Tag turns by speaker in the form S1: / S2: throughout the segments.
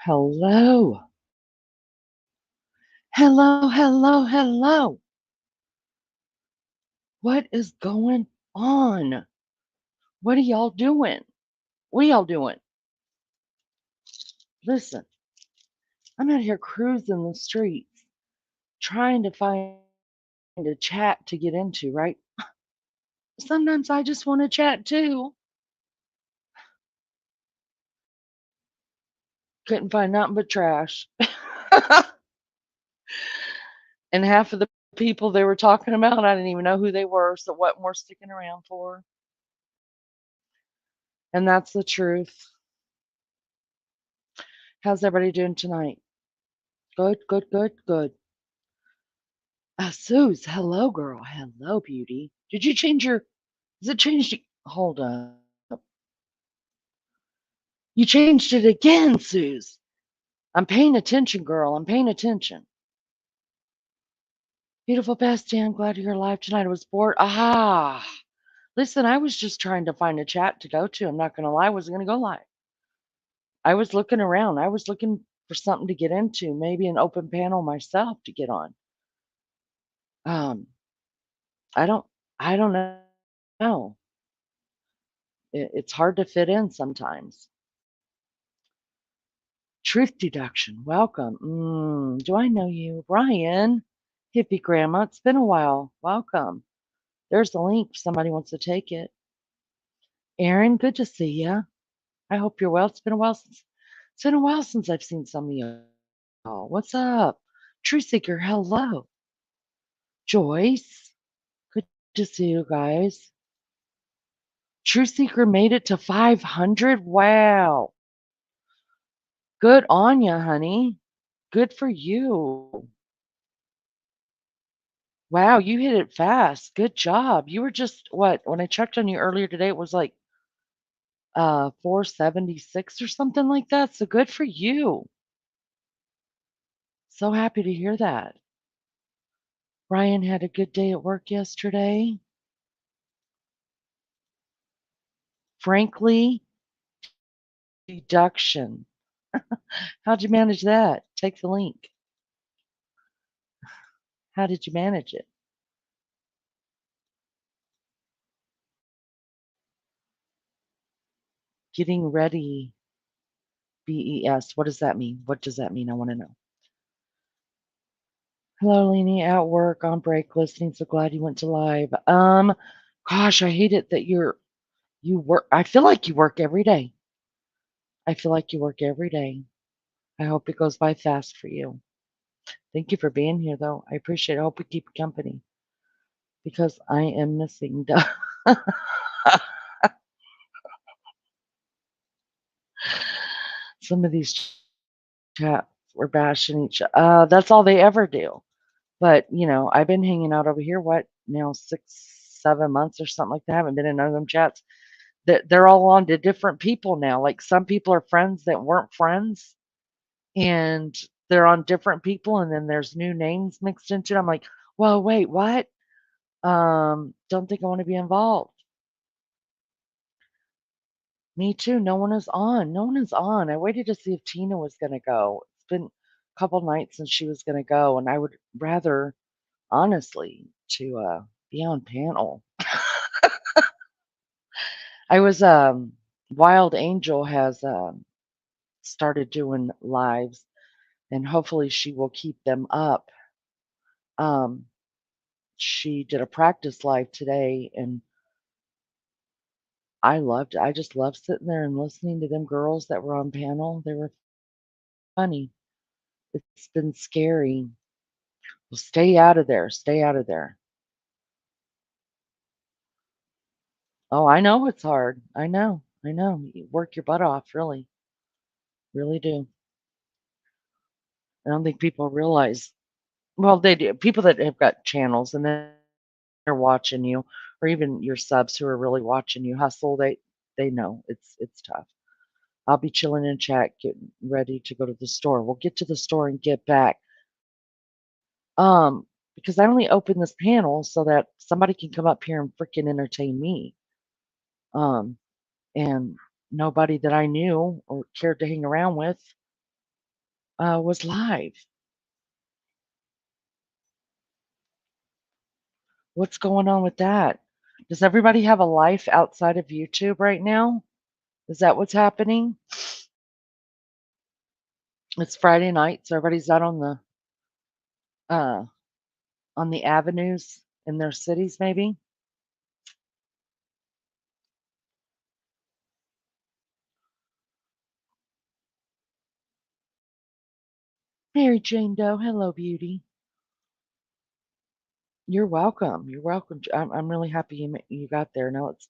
S1: Hello. Hello, hello, hello. What is going on? What are y'all doing? What are y'all doing? Listen, I'm out here cruising the streets trying to find a chat to get into, right? Sometimes I just want to chat too. Couldn't find nothing but trash. And half of the people they were talking about, I didn't even know who they were, so what more sticking around for? And that's the truth. How's everybody doing tonight? Good, good, good, good. Suze, hello, girl. Hello, beauty. Did you change your? Is it changed? Hold up. You changed it again, Suze. I'm paying attention, girl. I'm paying attention. Beautiful bestie, I'm glad you're alive tonight. I was bored. Ah, listen, I was just trying to find a chat to go to. I'm not gonna lie, I wasn't gonna go live. I was looking around. I was looking for something to get into, maybe an open panel myself to get on. Um, I don't, I don't know. It's hard to fit in sometimes. Truth deduction, welcome. Do I know you? Brian, hippie grandma, it's been a while. Welcome. There's the link if somebody wants to take it. Aaron, good to see you. I hope you're well. It's been a while since I've seen some of y'all. What's up? Truth Seeker, hello. Joyce, good to see you guys. Truth Seeker made it to 500. Wow. Good on ya, honey. Good for you. Wow, you hit it fast. Good job. You were just what? When I checked on you earlier today, it was like 476 or something like that. So good for you. So happy to hear that. Ryan had a good day at work yesterday. Frankly, deduction. How'd you manage that? Take the link. How did you manage it? Getting ready. BES. What does that mean? What does that mean? I want to know. Hello, Leanie, at work on break listening. So glad you went to live. Gosh, I hate it that you work. I feel like you work every day. I feel like you work every day. I hope it goes by fast for you. Thank you for being here, though. I appreciate it. I hope we keep you company because I am missing some of these chats. We're bashing each. That's all they ever do. But I've been hanging out over here. What now? 6, 7 months or something like that. I haven't been in none of them chats. That they're all on to different people now. Like some people are friends that weren't friends, and they're on different people, and then there's new names mixed into it. I'm like, well, wait, what? Don't think I want to be involved. Me too. No one is on. No one is on. I waited to see if Tina was going to go. It's been a couple nights since she was going to go, and I would rather, honestly, to be on panel. I was Wild Angel has started doing lives, and hopefully she will keep them up. Um, she did a practice live today, and I loved it. I just loved sitting there and listening to them girls that were on panel. They were funny. It's been scary. Well, stay out of there. Stay out of there. Oh, I know it's hard. I know. I know. You work your butt off, really. Really do. I don't think people realize. Well, they do. People that have got channels and they're watching you, or even your subs who are really watching you hustle, they know it's tough. I'll be chilling in chat, getting ready to go to the store. We'll get to the store and get back. Because I only open this panel so that somebody can come up here and freaking entertain me. Um, and nobody that I knew or cared to hang around with was live. What's going on with that? Does everybody have a life outside of YouTube right now? Is that what's happening? It's Friday night, so everybody's out uh on the avenues in their cities, maybe. Mary Jane Doe, hello, beauty. You're welcome. You're welcome. I'm really happy you got there. Now it's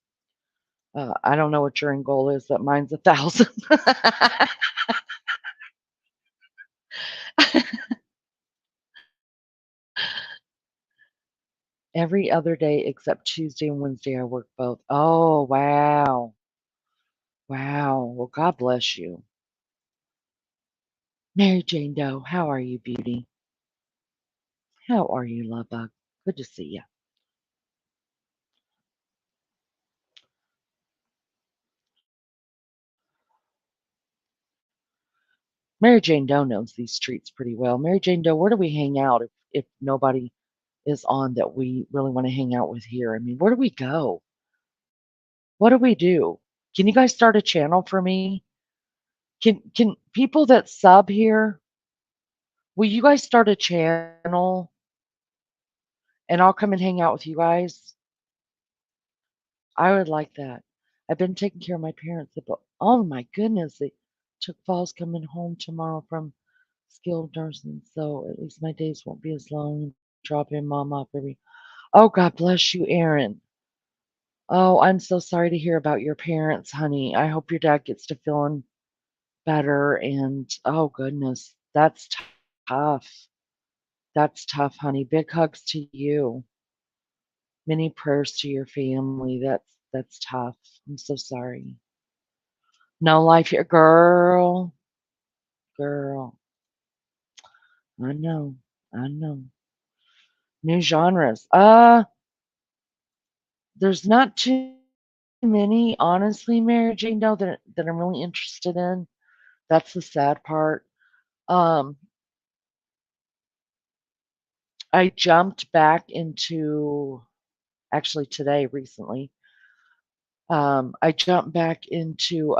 S1: I don't know what your end goal is, but mine's 1,000. Every other day except Tuesday and Wednesday, I work both. Oh, wow. Wow. Well, God bless you. Mary Jane Doe, how are you, beauty? How are you, love bug? Good to see you. Mary Jane Doe knows these streets pretty well. Mary Jane Doe, where do we hang out if nobody is on that we really want to hang out with here? I mean, where do we go? What do we do? Can you guys start a channel for me? Can people that sub here, will you guys start a channel and I'll come and hang out with you guys? I would like that. I've been taking care of my parents, but oh my goodness, they took falls coming home tomorrow from skilled nursing, so at least my days won't be as long. Dropping mom off every. Oh, God bless you, Aaron. Oh, I'm so sorry to hear about your parents, honey. I hope your dad gets to feeling better. And oh goodness, that's tough. That's tough, honey. Big hugs to you. Many prayers to your family. That's tough. I'm so sorry. No life here, girl. Girl. I know. I know. New genres. There's not too many, honestly, Mary Jane, though, that I'm really interested in. That's the sad part. Um, I jumped back into actually today recently. I jumped back into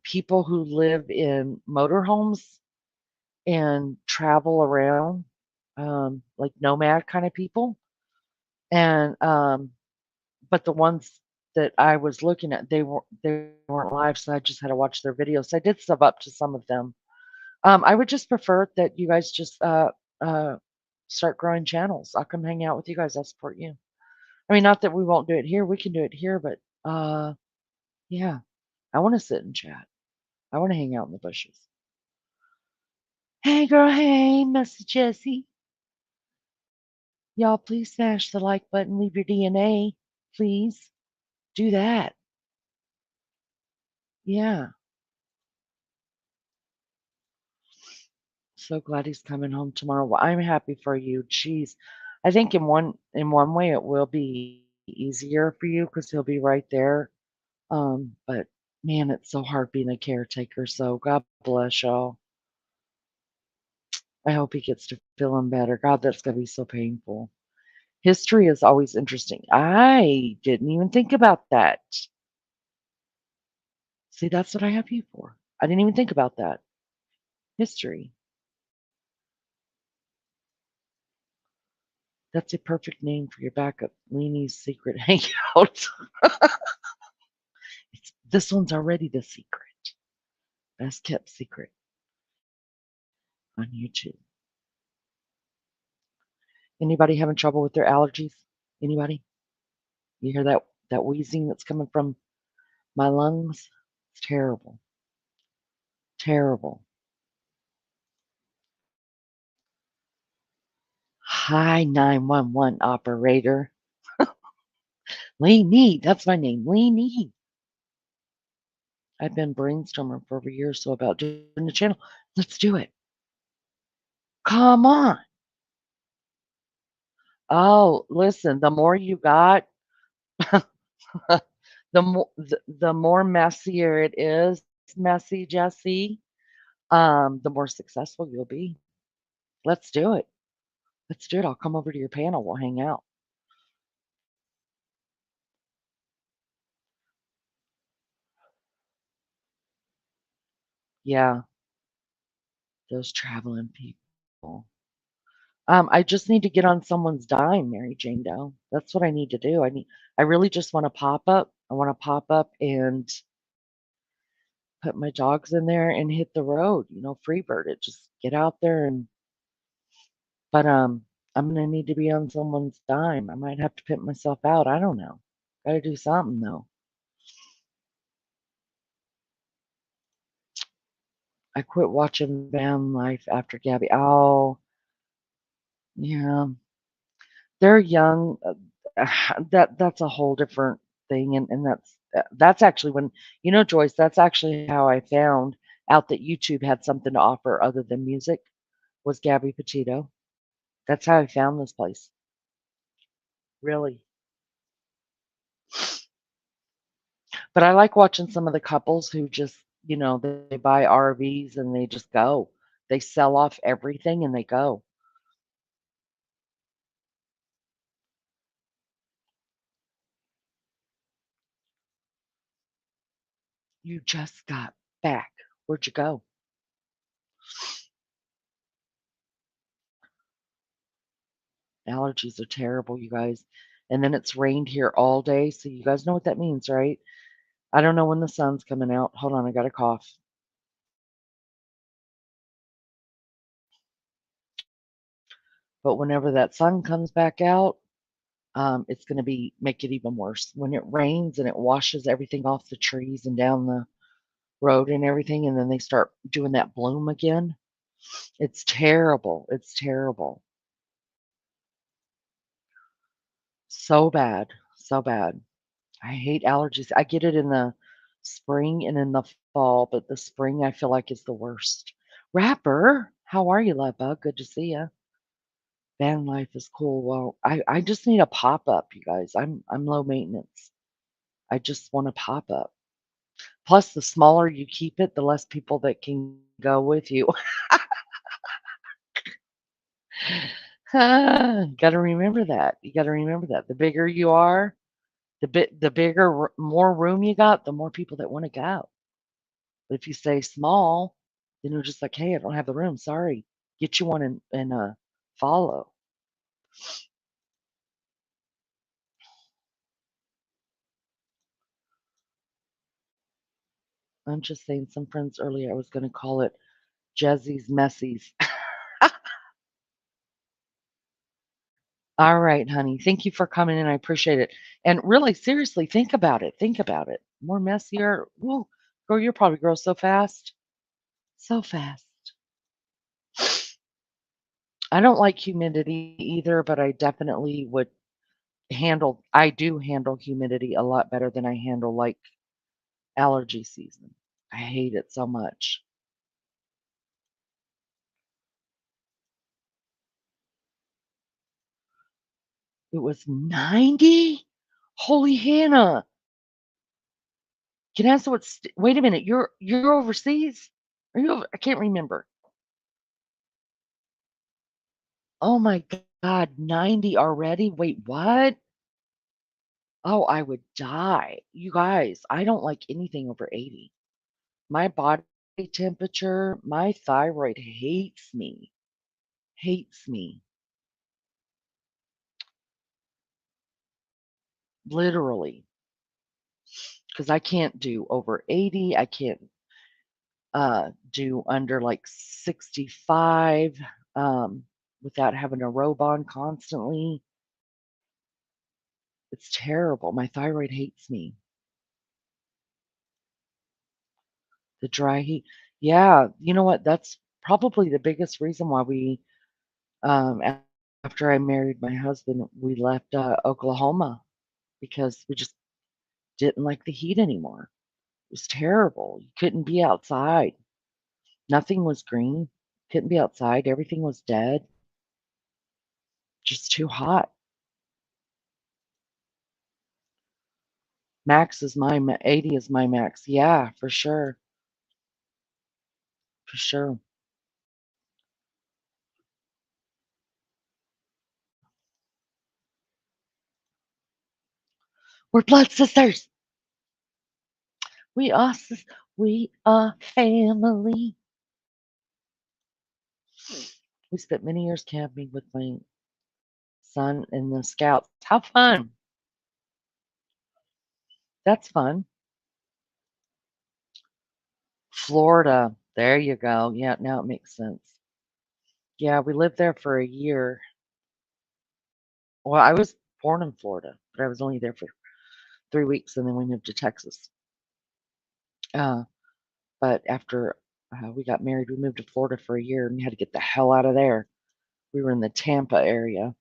S1: people who live in motorhomes and travel around. like nomad kind of people. And but the ones that I was looking at, they weren't live, so I just had to watch their videos. So I did sub up to some of them. I would just prefer that you guys just uh, start growing channels. I'll come hang out with you guys. I'll support you. I mean, not that we won't do it here. We can do it here, but yeah, I want to sit and chat. I want to hang out in the bushes. Hey, girl. Hey, Messy Jessie. Y'all, please smash the like button. Leave your DNA. Please do that. Yeah. So glad he's coming home tomorrow. Well, I'm happy for you. Jeez. I think in one way it will be easier for you because he'll be right there. But man, it's so hard being a caretaker. So God bless y'all. I hope he gets to feeling better. God, that's gonna be so painful. History is always interesting. I didn't even think about that. See, that's what I have you for. I didn't even think about that. History. That's a perfect name for your backup. Leanie's secret hangout. This one's already the secret. Best kept secret on YouTube. Anybody having trouble with their allergies? Anybody? You hear that wheezing that's coming from my lungs? It's terrible. Terrible. Hi 911 operator. Leanie, that's my name. Leanie. I've been brainstorming for over years so about doing the channel. Let's do it. Come on. Oh, listen, the more you got, the more messier it is, messy Jesse, the more successful you'll be. Let's do it. Let's do it. I'll come over to your panel. We'll hang out. Yeah, those traveling people. I just need to get on someone's dime, Mary Jane Doe. That's what I need to do. I really just want to pop up. I want to pop up and put my dogs in there and hit the road, freebird it. Just get out there but I'm gonna need to be on someone's dime. I might have to pimp myself out. I don't know. Gotta do something though. I quit watching Van Life after Gabby. Oh, yeah. They're young. That's a whole different thing, and that's actually when Joyce. That's actually how I found out that YouTube had something to offer other than music. Was Gabby Petito? That's how I found this place. Really, but I like watching some of the couples who just they buy RVs and they just go. They sell off everything and they go. You just got back. Where'd you go? Allergies are terrible, you guys. And then it's rained here all day, so you guys know what that means, right? I don't know when the sun's coming out. Hold on, I got a cough. But whenever that sun comes back out, it's going to be make it even worse. When it rains and it washes everything off the trees and down the road and everything, and then they start doing that bloom again. It's terrible. It's terrible. So bad. So bad. I hate allergies. I get it in the spring and in the fall, but the spring I feel like is the worst. Rapper, how are you, love bug? Good to see you. Van life is cool. Well, I just need a pop up, you guys. I'm low maintenance. I just want a pop up. Plus, the smaller you keep it, the less people that can go with you. Got to remember that. You got to remember that. The bigger you are, the bigger, more room you got, the more people that want to go. But if you stay small, then you're just like, hey, I don't have the room. Sorry. Get you one in follow. I'm just saying, some friends earlier, I was going to call it Jezzy's Messies. All right, honey. Thank you for coming in. I appreciate it. And really, seriously, think about it. Think about it. More messier. Ooh, girl, you'll probably grow so fast. So fast. I don't like humidity either, but I definitely would I do handle humidity a lot better than I handle like allergy season. I hate it so much. It was 90? Holy Hannah. Can I ask what's wait a minute, you're overseas? Are you over, I can't remember. Oh my god, 90 already? Wait, what? Oh, I would die. You guys, I don't like anything over 80. My body temperature, my thyroid hates me. Hates me. Literally. Because I can't do over 80. I can't do under like 65 without having a robe on constantly. It's terrible. My thyroid hates me. The dry heat. Yeah, you know what? That's probably the biggest reason why we, after I married my husband, we left Oklahoma because we just didn't like the heat anymore. It was terrible. You couldn't be outside. Nothing was green. Couldn't be outside. Everything was dead. Just too hot. Max is 80 is my max. Yeah, for sure. For sure. We're blood sisters. We are we are family. We spent many years camping with my son and the scouts. How fun. That's fun. Florida. There you go. Yeah, now it makes sense. Yeah, we lived there for a year. Well, I was born in Florida, but I was only there for 3 weeks and then we moved to Texas. Uh, but after we got married, we moved to Florida for a year and we had to get the hell out of there. We were in the Tampa area.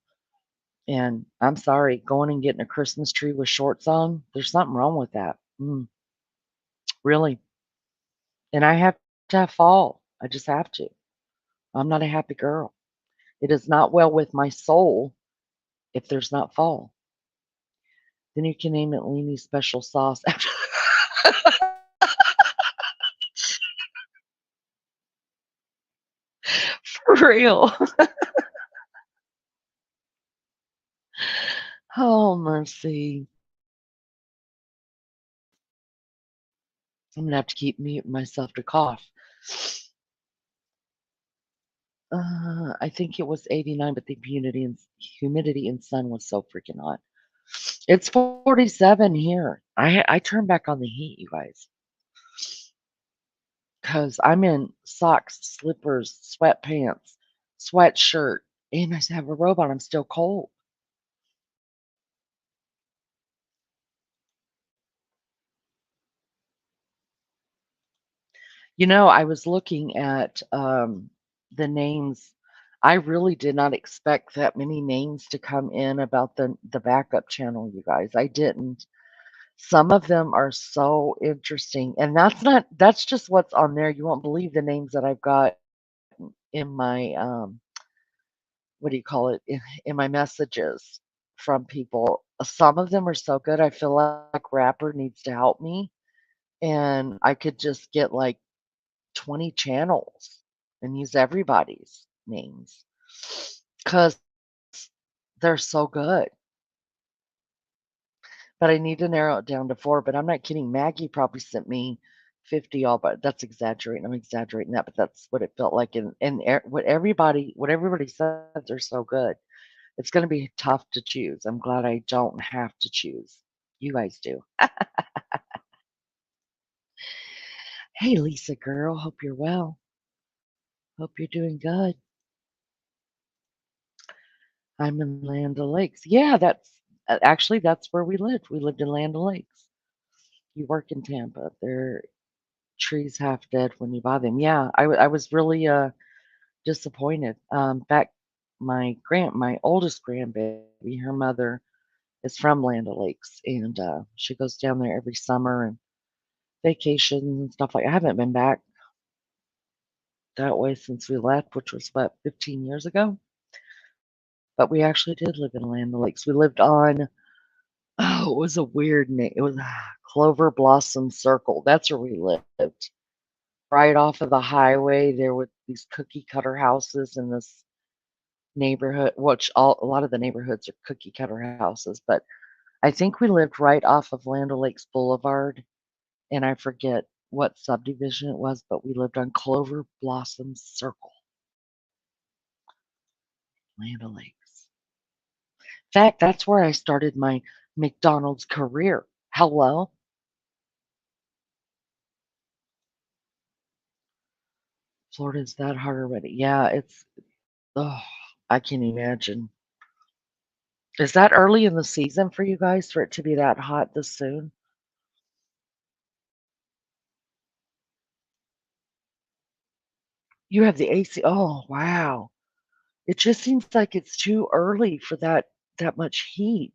S1: And I'm sorry, going and getting a Christmas tree with shorts on, there's something wrong with that. Really. And I have to have fall. I just have to. I'm not a happy girl. It is not well with my soul if there's not fall. Then you can name it Leanie's special sauce. For real. Oh, mercy. I'm gonna have to keep muting myself to cough. I think it was 89, but the humidity and sun was so freaking hot. It's 47 here. I turned back on the heat, you guys, because I'm in socks, slippers, sweatpants, sweatshirt, and I have a robe on. I'm still cold. You know, I was looking at the names. I really did not expect that many names to come in about the backup channel, you guys. I didn't. Some of them are so interesting, and that's just what's on there. You won't believe the names that I've got in my what do you call it? In my messages from people. Some of them are so good. I feel like Rapper needs to help me, and I could just get like 20 channels and use everybody's names because they're so good. But I need to narrow it down to 4. But I'm not kidding. Maggie probably sent me 50 all, but that's exaggerating. I'm exaggerating that, but that's what it felt like. And what everybody says are so good. It's going to be tough to choose. I'm glad I don't have to choose. You guys do. Hey, Lisa girl. Hope you're well. Hope you're doing good. I'm in Land O'Lakes. Yeah, actually that's where we lived. We lived in Land O'Lakes. You work in Tampa. They're trees half dead when you buy them. Yeah, I was really disappointed. In fact, my oldest grandbaby, her mother is from Land O'Lakes, and she goes down there every summer and vacations and stuff like. I haven't been back that way since we left, which was what 15 years ago. But we actually did live in Land O'Lakes. We lived on. Oh, it was a weird name. It was Clover Blossom Circle. That's where we lived. Right off of the highway, there were these cookie cutter houses in this neighborhood, which a lot of the neighborhoods are cookie cutter houses, but I think we lived right off of Land O'Lakes Boulevard, and I forget what subdivision it was, but we lived on Clover Blossom Circle, Land O'Lakes. In fact, that's where I started my McDonald's career. Hello? Florida's that hard already. Yeah, oh, I can imagine. Is that early in the season for you guys for it to be that hot this soon? You have the AC. Oh, wow. It just seems like it's too early for that much heat.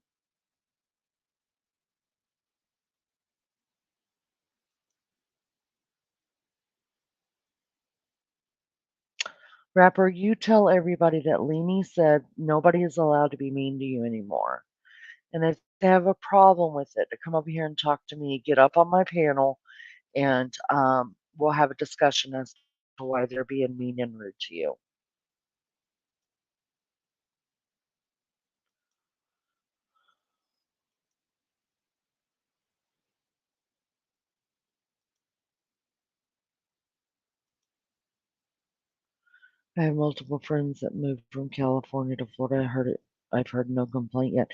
S1: Rapper, you tell everybody that Leanie said nobody is allowed to be mean to you anymore. And if they have a problem with it, to come over here and talk to me, get up on my panel, and we'll have a discussion as to why they're being mean and rude to you. I have multiple friends that moved from California to Florida. I've heard no complaint yet.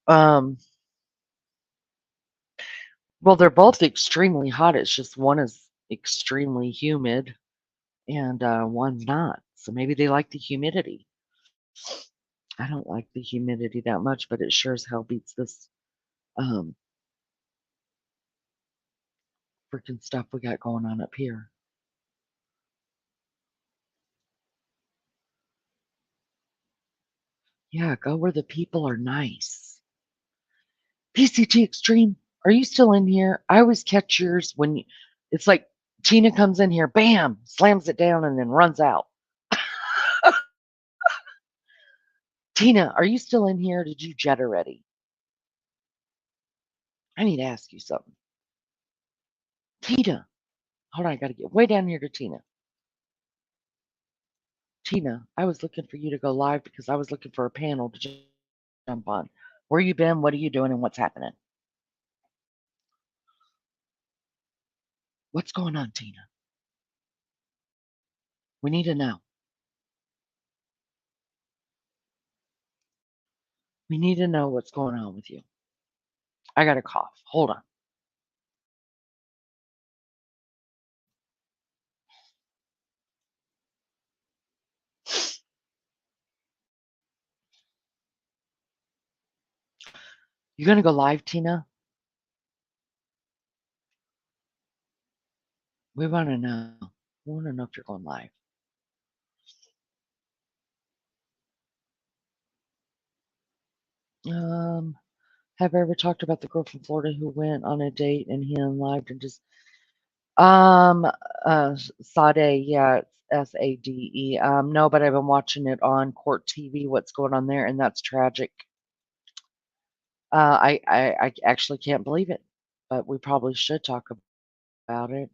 S1: Um, well, they're both extremely hot. It's just one is extremely humid and one's not. So maybe they like the humidity. I don't like the humidity that much, but it sure as hell beats this um freaking stuff we got going on up here. Yeah, go where the people are nice. PCT Extreme, are you still in here? I always catch yours when it's like Tina comes in here, bam, slams it down, and then runs out. Tina, are you still in here? Did you jet already? I need to ask you something. Tina, hold on, I got to get way down here to Tina. Tina, I was looking for you to go live because I was looking for a panel to jump on. Where you been? What are you doing? And what's happening? What's going on, Tina? We need to know. We need to know what's going on with you. I got a cough. Hold on. You gonna go live, Tina? We want to know. We want to know if you're going live. Um, have I ever talked about the girl from Florida who went on a date and he unlived and just um Sade, yeah, it's Sade. No, but I've been watching it on Court TV. What's going on there, and that's tragic. I actually can't believe it, but we probably should talk about it.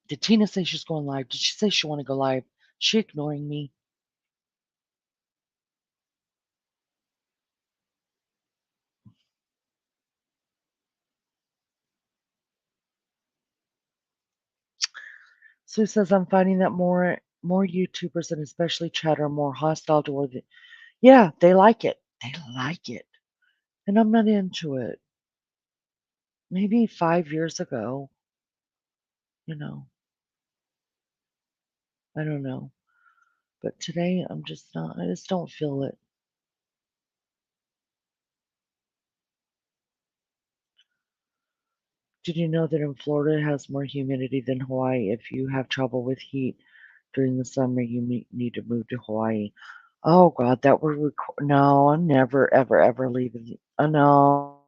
S1: Did Tina say she's going live? Did she say she want to go live? She ignoring me? Sue says I'm finding that more YouTubers and especially chat are more hostile toward the yeah, they like it. They like it. And I'm not into it. Maybe 5 years ago, you know, I don't know. But today I'm just not I just don't feel it. Did you know that in Florida it has more humidity than Hawaii? If you have trouble with heat during the summer, you need to move to Hawaii. Oh God, that would no, I'm never, ever, ever leaving. No,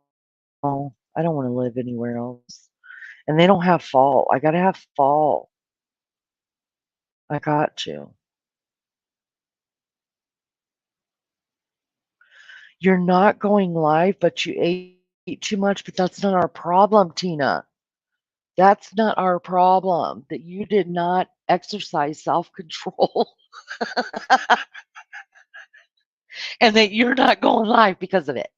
S1: I don't want to live anywhere else. And they don't have fall. I gotta have fall. I got to. You're not going live, but you ate too much, but that's not our problem, Tina. That's not our problem that you did not exercise self control and that you're not going live because of it.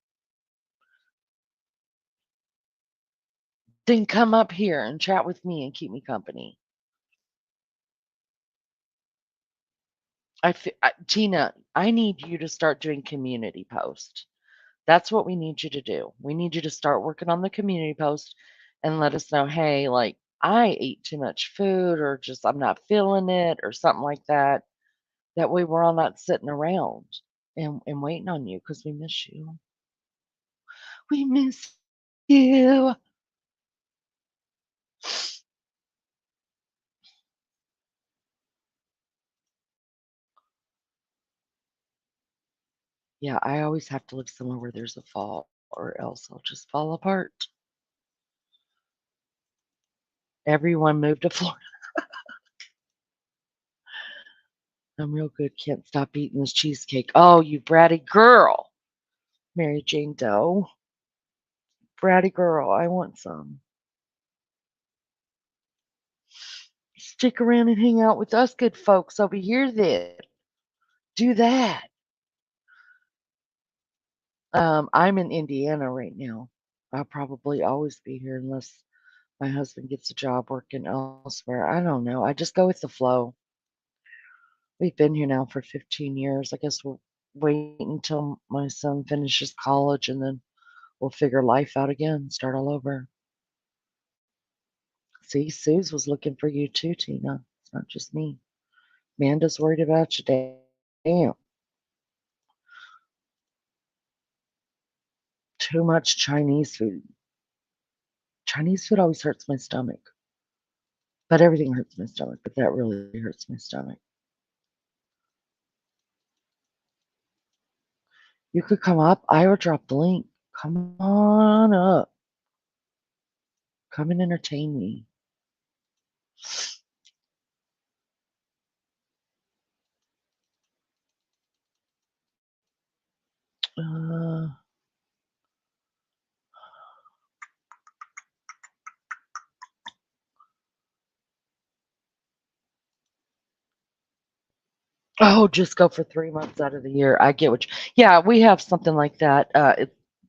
S1: Then come up here and chat with me and keep me company. Tina, I need you to start doing community posts. That's what we need you to do. We need you to start working on the community post and let us know, hey, like I ate too much food or just I'm not feeling it or something like that. That way we're all not sitting around and waiting on you because we miss you. We miss you. Yeah, I always have to live somewhere where there's a fall or else I'll just fall apart. Everyone moved to Florida. I'm real good. Can't stop eating this cheesecake. Oh, you bratty girl. Mary Jane Doe. Bratty girl. I want some. Stick around and hang out with us good folks over here then. Do that. I'm in Indiana right now. I'll probably always be here unless my husband gets a job working elsewhere. I don't know. I just go with the flow. We've been here now for 15 years. I guess we'll wait until my son finishes college and then we'll figure life out again, start all over. See, Suze was looking for you too, Tina. It's not just me. Amanda's worried about you. Damn. Too much Chinese food. Chinese food always hurts my stomach. But everything hurts my stomach, but that really hurts my stomach. You could come up. I will drop the link. Come on up. Come and entertain me. Uh, oh, just go for 3 months out of the year. I get what you, yeah, we have something like that.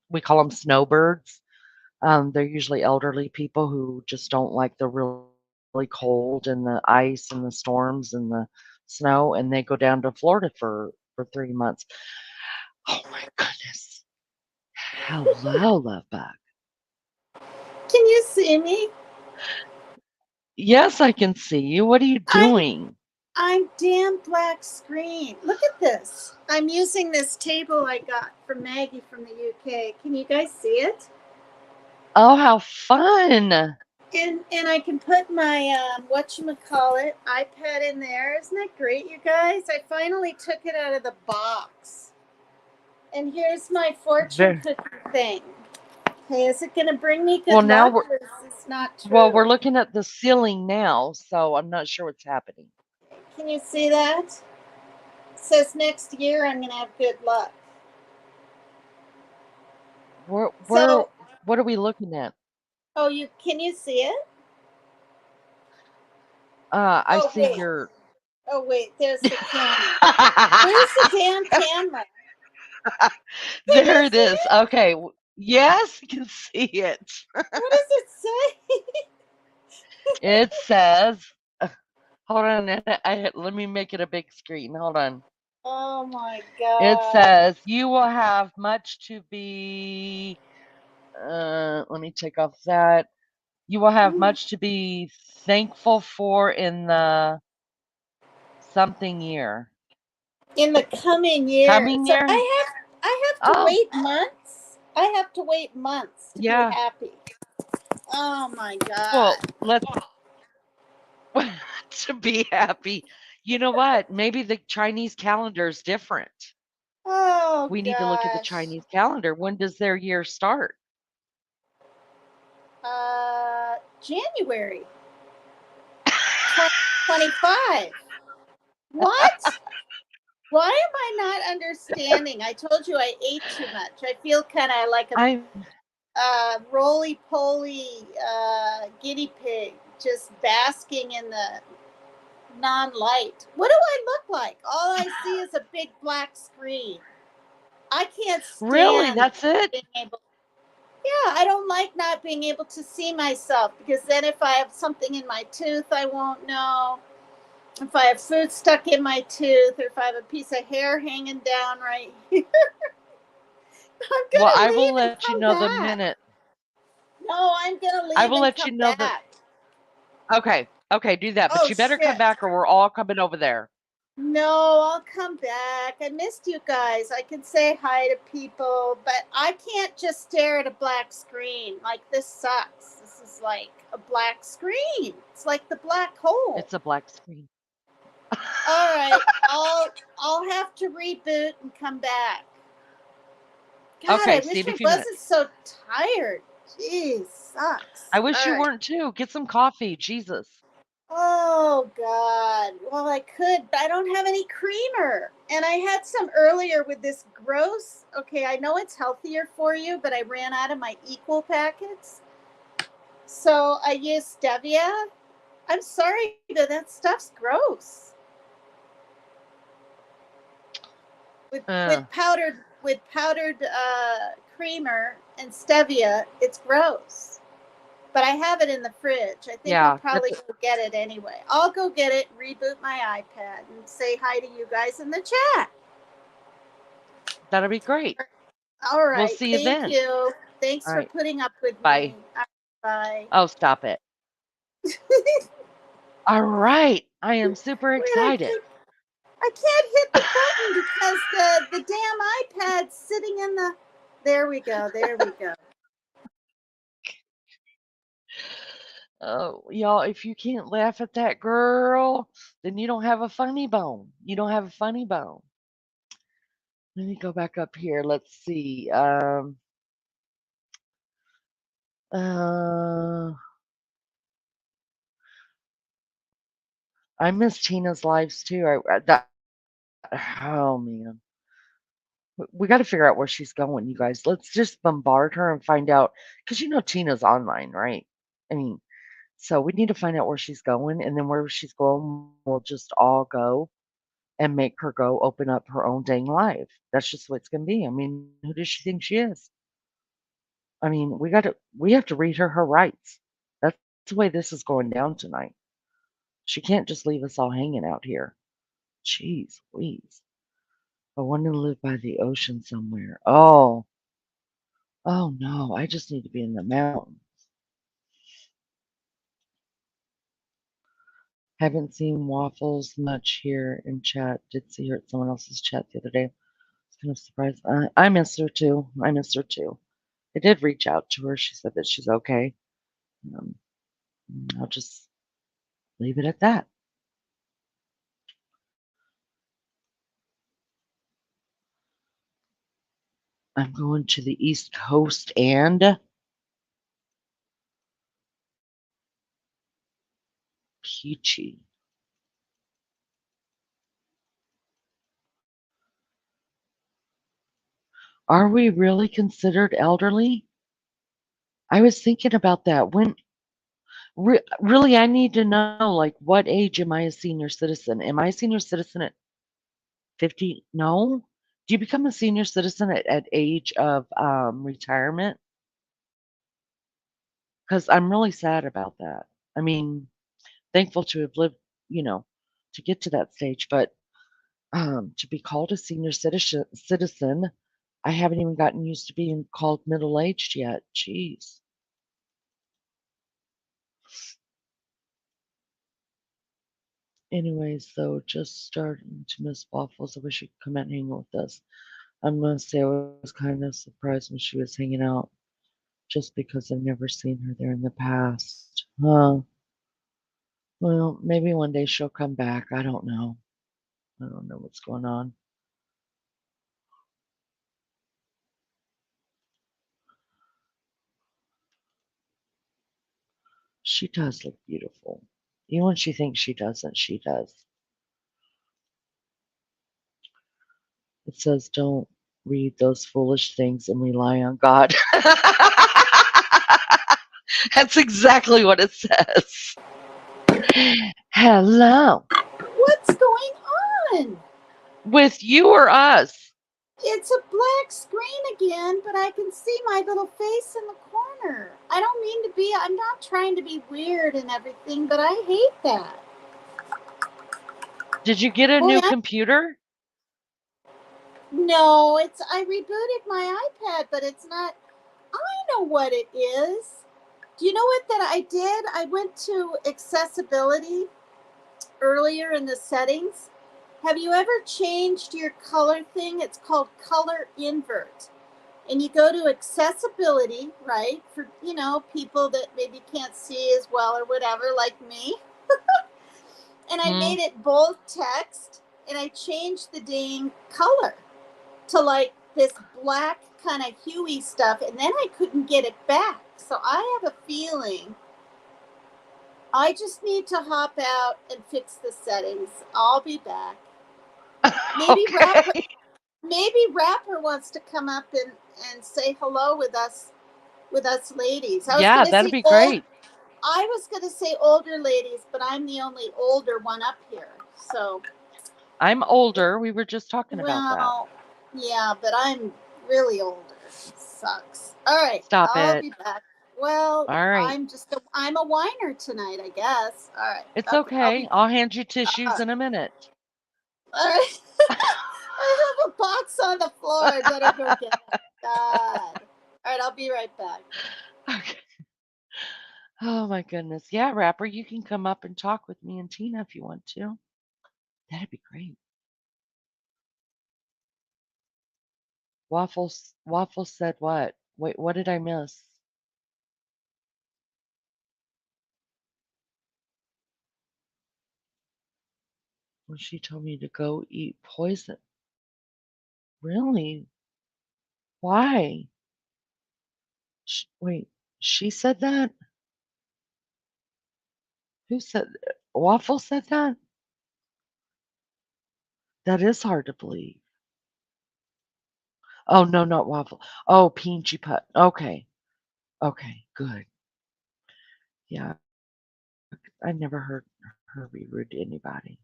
S1: We call them snowbirds. They're usually elderly people who just don't like the really cold and the ice and the storms and the snow, and they go down to Florida for 3 months. Oh my goodness! Hello, love bug.
S2: Can you see me?
S1: Yes, I can see you. What are you
S2: I'm
S1: doing?
S2: I'm damn black screen. Look at this. I'm using this table I got from Maggie from the UK. Can you guys see it?
S1: Oh, how fun!
S2: And I can put my whatchamacallit iPad in there. Isn't that great, you guys? I finally took it out of the box. And here's my fortune
S1: Very,
S2: cookie thing. Okay, is it gonna bring me
S1: well,
S2: good
S1: now
S2: luck
S1: we're
S2: or is this not
S1: well,
S2: true?
S1: we're looking at the ceiling now, so I'm not sure what's happening.
S2: Can you see that? It says next year I'm gonna have good luck.
S1: Where
S2: So,
S1: what are we looking at?
S2: oh, you can you see it?
S1: I
S2: Oh
S1: see
S2: wait,
S1: your
S2: oh wait. There's the camera. Where's the damn camera? Can
S1: there
S2: you
S1: it
S2: see
S1: is.
S2: it?
S1: Okay. Yes, you can see it.
S2: What does it say?
S1: It says Hold on. Let me make it a big screen. Hold on.
S2: Oh my
S1: It
S2: God.
S1: says, you will have much to be, let me take off that. You will have much to be thankful for in the something year.
S2: In the coming year.
S1: Coming
S2: So
S1: year?
S2: I have to
S1: Oh,
S2: wait months. I have to wait months to be
S1: yeah.
S2: happy. Oh my God.
S1: Well, let's to be happy. You know what? Maybe the Chinese calendar is different.
S2: Oh
S1: We need to look at the
S2: gosh.
S1: Chinese calendar. When does their year start?
S2: January 2025. What? Why am I not understanding? I told you I ate too much. I feel kind of like a
S1: I'm
S2: roly poly guinea pig just basking in the non light. What do I look like? All I see is a big black screen. I can't
S1: really,
S2: stand
S1: that's it?
S2: being able. Yeah, I don't like not being able to see myself because then if I have something in my tooth, I won't know. If I have food stuck in my tooth or if I have a piece of hair hanging down right here, I'm
S1: Well,
S2: going
S1: I
S2: to
S1: will
S2: leave and
S1: let you
S2: come
S1: know the
S2: back.
S1: minute.
S2: No, I'm going to
S1: I
S2: leave
S1: will
S2: and
S1: let you
S2: come
S1: know the
S2: back.
S1: okay. Okay, do that. But
S2: Oh,
S1: you better come
S2: shit.
S1: back or we're all coming over there.
S2: No, I'll come back. I missed you guys. I can say hi to people, but I can't just stare at a black screen. Like, this sucks. This is like a black screen. It's like the black hole.
S1: It's a black screen.
S2: All right, I'll have to reboot and come back. God, I
S1: Okay, see
S2: wish
S1: you in a
S2: I
S1: few minutes.
S2: wasn't so tired. Jeez, sucks.
S1: I wish
S2: All
S1: you
S2: right.
S1: weren't too. Get some coffee. Jesus.
S2: Oh God. Well, I could, but I don't have any creamer. And I had some earlier with this gross. Okay, I know it's healthier for you, but I ran out of my equal packets. So I used stevia. I'm sorry, but that stuff's gross. With
S1: Uh,
S2: powdered creamer and stevia, it's gross. But I have it in the fridge. I think I'll
S1: yeah, that's
S2: probably go get it anyway. I'll go get it, reboot my iPad, and say hi to you guys in the chat.
S1: that'll be great.
S2: All
S1: We'll
S2: right.
S1: see you
S2: Thank
S1: then.
S2: you. Thanks
S1: All
S2: for
S1: right.
S2: putting up with
S1: Bye.
S2: me. Bye.
S1: Oh, stop it. All right. I am super
S2: Wait,
S1: excited.
S2: I can't hit the button because the damn iPad's sitting in the. There we go. There we go.
S1: Oh, y'all, if you can't laugh at that girl, then you don't have a funny bone. You don't have a funny bone. Let me go back up here. Let's see. Uh, I miss Tina's lives too. Oh man, we got to figure out where she's going, you guys. Let's just bombard her and find out because you know Tina's online, right? I mean, so we need to find out where she's going, and then where she's going, we'll just all go and make her go open up her own dang live. That's just what it's gonna be. I mean, who does she think she is? I mean, we have to read her rights. That's the way this is going down tonight. She can't just leave us all hanging out here. Jeez Louise. I want to live by the ocean somewhere. Oh, oh no, I just need to be in the mountains. Haven't seen Waffles much here in chat. Did see her at someone else's chat the other day. I was kind of surprised. I miss her too. I miss her too. I did reach out to her. She said that she's okay. Um, I'll just leave it at that. I'm going to the East Coast and Peachy. Are we really considered elderly? I was thinking about that. Really, I need to know, like, what age am I a senior citizen? Am I a senior citizen at 50? No. Do you become a senior citizen at age of retirement? Because I'm really sad about that. I mean, thankful to have lived to get to that stage. But to be called a senior citizen, I haven't even gotten used to being called middle aged yet. Jeez. Anyways, though, just starting to miss waffles. I wish you could come out and hang with us. I must say, I was kind of surprised when she was hanging out, just because I've never seen her there in the past. Huh. Well, maybe one day she'll come back. I don't know. I don't know what's going on. She does look beautiful. Even when she thinks she doesn't, she does. It says, don't read those foolish things and rely on God. That's exactly what it says. Hello.
S2: What's going on?
S1: With you or us?
S2: It's a black screen again, but I can see my little face in the corner. I don't mean to be, I'm not trying to be weird and everything, but I hate that.
S1: Did you get a
S2: Boy,
S1: new computer?
S2: no, I rebooted my iPad, but it's not, I know what it is. Do you know what that I did? I went to accessibility earlier in the settings. Have you ever changed your color thing? It's called color invert. And you go to accessibility, right? For, people that maybe can't see as well or whatever, like me. And I
S1: Hmm.
S2: made it bold text and I changed the dang color to like this black kind of huey stuff. And then I couldn't get it back. So I have a feeling I just need to hop out and fix the settings. I'll be back. Maybe Rapper,
S1: Okay.
S2: maybe Rapper wants to come up and say hello with us ladies. I was
S1: Yeah,
S2: gonna
S1: that'd
S2: say
S1: be great.
S2: older ladies, but I'm the only older one up here. So,
S1: I'm older. We were just talking about that.
S2: well, yeah, but I'm really older. Sucks. All right,
S1: Stop
S2: I'll
S1: it.
S2: be back. Well,
S1: All right.
S2: I'm a whiner tonight, I guess. All right.
S1: It's
S2: Okay, I'll be
S1: okay. I'll hand you
S2: all
S1: tissues
S2: right.
S1: in a minute.
S2: All right. I have a box on the floor. I better go get it. God. All right, I'll be right back.
S1: Okay. Oh my goodness. Yeah, Rapper, you can come up and talk with me and Tina if you want to. That'd be great. Waffles said what? Wait, what did I miss? When she told me to go eat poison. Really? Why? Wait, she said that? Who said Waffle said that? That is hard to believe. Oh, no, not Waffle. Oh, Peachy Putt. Okay. Okay, good. Yeah, I never heard her be rude to anybody.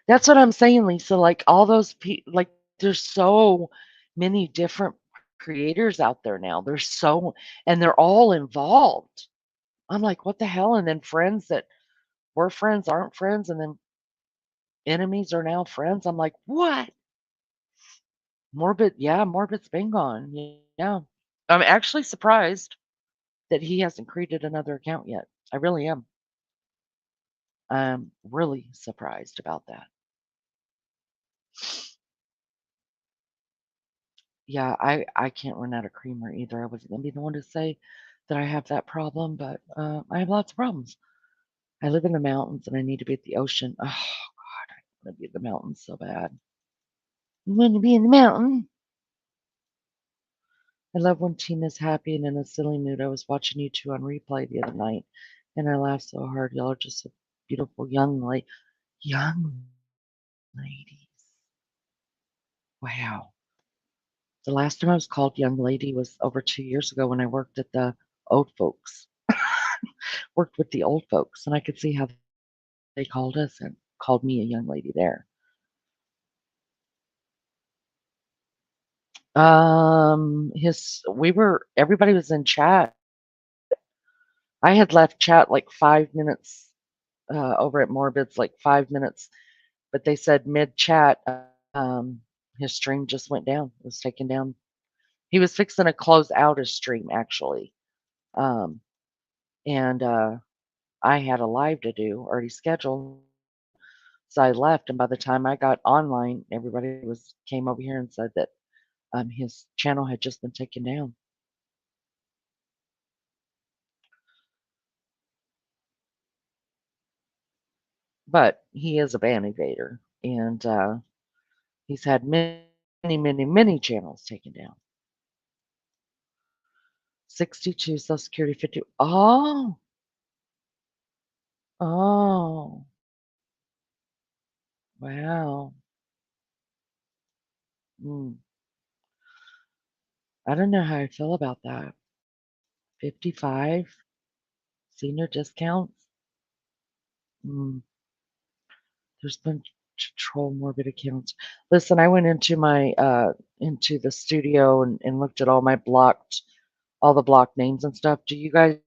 S1: That's what I'm saying, Lisa. Like all those people, like there's so many different creators out there now. And they're all involved. I'm like, what the hell? And then friends that were friends aren't friends, and then enemies are now friends. I'm like, what? Morbid, yeah, Morbid's been gone. Yeah. I'm actually surprised that he hasn't created another account yet. I really am. I'm really surprised about that. Yeah, I can't run out of creamer either. I wasn't gonna be the one to say that I have that problem, but I have lots of problems. I live in the mountains and I need to be at the ocean. Oh God, I want to be at the mountains so bad. I want to be in the mountain. I love when Tina's happy and in a silly mood. I was watching you two on replay the other night, and I laughed so hard. Y'all are just so beautiful young ladies. Wow. The last time I was called young lady was over 2 years ago when I worked at the old folks. Worked with the old folks, and I could see how they called us and called me a young lady there. Everybody was in chat. I had left chat like 5 minutes over at Morbid's like 5 minutes, but they said mid chat, his stream just went down. It was taken down. He was fixing to close out his stream actually, um, and I had a live to do already scheduled, so I left. And by the time I got online, everybody was came over here and said that his channel had just been taken down. But he is a ban evader, and he's had many, many, many channels taken down. 62 Social Security 50. Oh, oh, wow. Mm, I don't know how I feel about that. 55 senior discounts. Mm, there's been troll morbid accounts. Listen, I went into my into the studio and looked at all the blocked names and stuff. Do you guys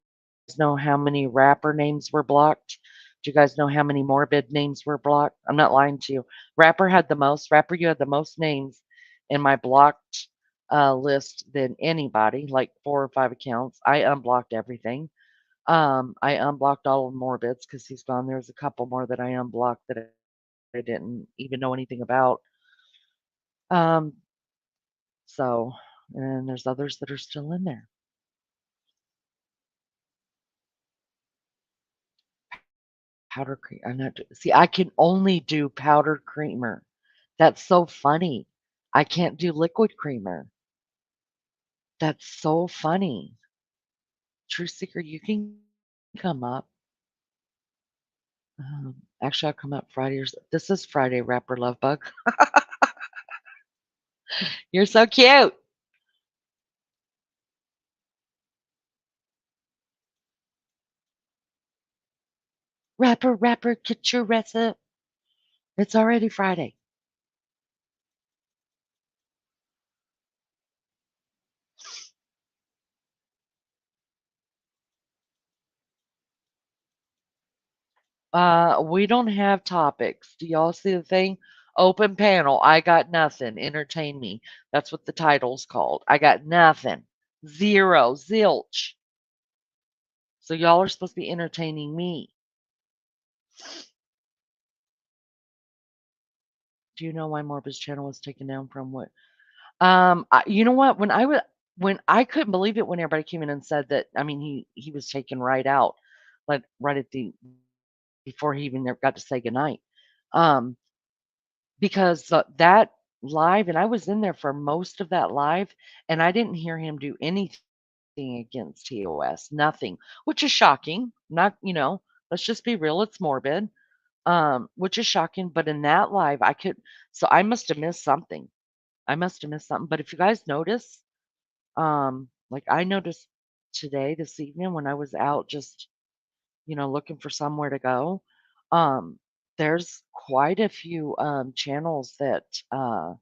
S1: know how many rapper names were blocked? Do you guys know how many morbid names were blocked? I'm not lying to you. Rapper had the most. Rapper, you had the most names in my blocked list than anybody, like 4 or 5 accounts. I unblocked everything. I unblocked all of Morbid's because he's gone. There's a couple more that I unblocked that I didn't even know anything about. Um, so, and there's others that are still in there. Powder cream. I'm not. See, I can only do powdered creamer. That's so funny. I can't do liquid creamer. That's so funny. True Seeker, you can come up. Actually, I'll come up Friday. This is Friday, Rapper Love Bug. You're so cute. Rapper, get your recipe. It's already Friday. We don't have topics. Do y'all see the thing? Open panel. I got nothing. Entertain me. That's what the title's called. I got nothing. Zero. Zilch. So y'all are supposed to be entertaining me. Do you know why Morbid's channel was taken down from what? You know what? When I couldn't believe it when everybody came in and said that. I mean, he was taken right out, like right at the before he even got to say goodnight. Um, because that live, and I was in there for most of that live, and I didn't hear him do anything against TOS, nothing, which is shocking. Not, let's just be real, it's morbid. Which is shocking. But in that live, so I must have missed something. I must have missed something. But if you guys notice, like I noticed today, this evening, when I was out just, looking for somewhere to go, um, there's quite a few channels that uh,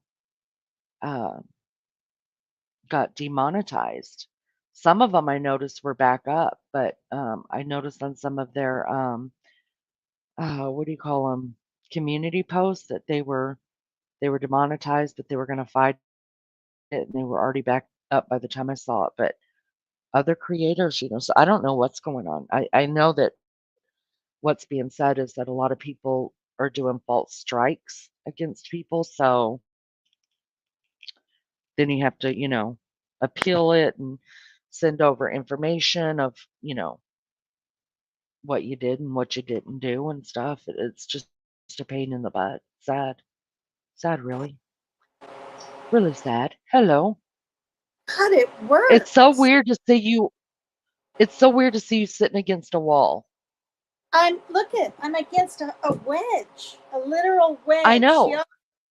S1: got demonetized. Some of them I noticed were back up, but I noticed on some of their what do you call them, community posts that they were demonetized, but they were going to fight it, and they were already back up by the time I saw it. But other creators, so I don't know what's going on. I know that what's being said is that a lot of people are doing false strikes against people. So then you have to, appeal it and send over information of, what you did and what you didn't do and stuff. It's just a pain in the butt. Sad. Sad, really. Really sad. Hello.
S2: God, it
S1: It's so
S2: works.
S1: weird to see you. It's so weird to see you sitting against a wall.
S2: I'm against a wedge, a literal
S1: I
S2: wedge. She
S1: know.
S2: also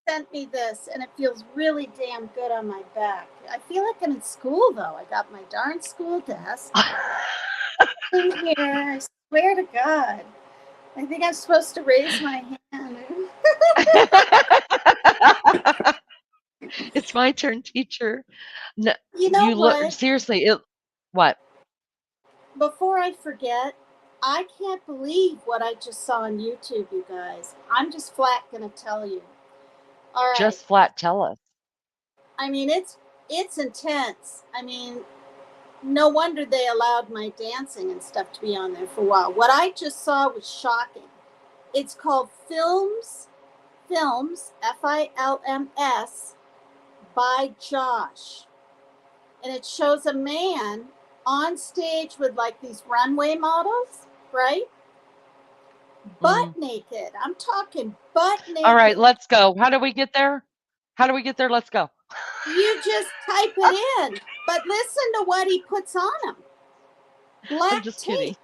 S2: sent me this, and it feels really damn good on my back. I feel like I'm in school though. I got my darn school desk in here. I swear to God. I think I'm supposed to raise my hand.
S1: It's my turn, teacher. No,
S2: You know
S1: you look
S2: what?
S1: seriously. What?
S2: Before I forget, I can't believe what I just saw on YouTube, you guys. I'm just flat gonna tell you. All right.
S1: Just flat tell us.
S2: I mean, it's intense. I mean, no wonder they allowed my dancing and stuff to be on there for a while. What I just saw was shocking. It's called Films, Films, by Josh. And it shows a man on stage with like these runway models, right? Butt naked. I'm talking butt
S1: All right,
S2: naked.
S1: let's go. How do we get there? How do we get there? Let's go.
S2: You just type it in. But listen to what he puts on them.
S1: I'm
S2: Black
S1: just kidding.
S2: tape.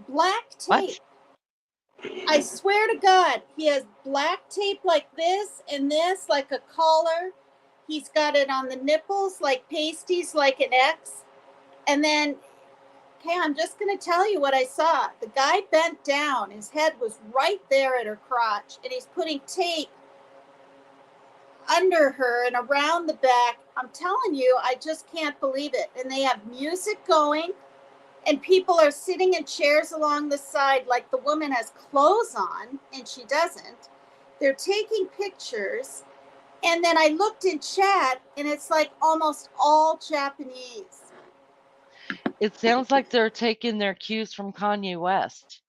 S2: Black
S1: What?
S2: tape. I swear to God, he has black tape like this, like a collar. He's got it on the nipples like pasties, like an X. And then, okay, I'm just going to tell you what I saw. The guy bent down. His head was right there at her crotch. And he's putting tape under her and around the back. I'm telling you, I just can't believe it. And they have music going. And people are sitting in chairs along the side like the woman has clothes on and she doesn't. They're taking pictures. And then I looked in chat and it's like almost all Japanese.
S1: It sounds like they're taking their cues from Kanye West.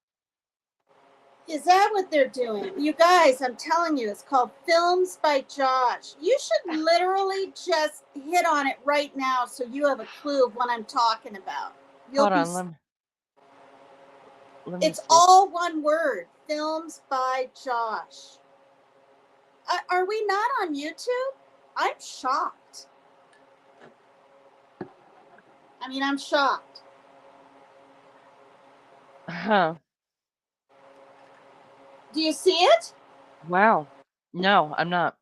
S2: Is that what they're doing? You guys, I'm telling you, it's called Films by Josh. You should literally just hit on it right now so you have a clue of what I'm talking about.
S1: Hold on, let me
S2: It's
S1: see.
S2: all one word. Films by Josh. Are we not on YouTube? I'm shocked. I mean, I'm shocked.
S1: Huh.
S2: Do you see it?
S1: Wow. No, I'm not.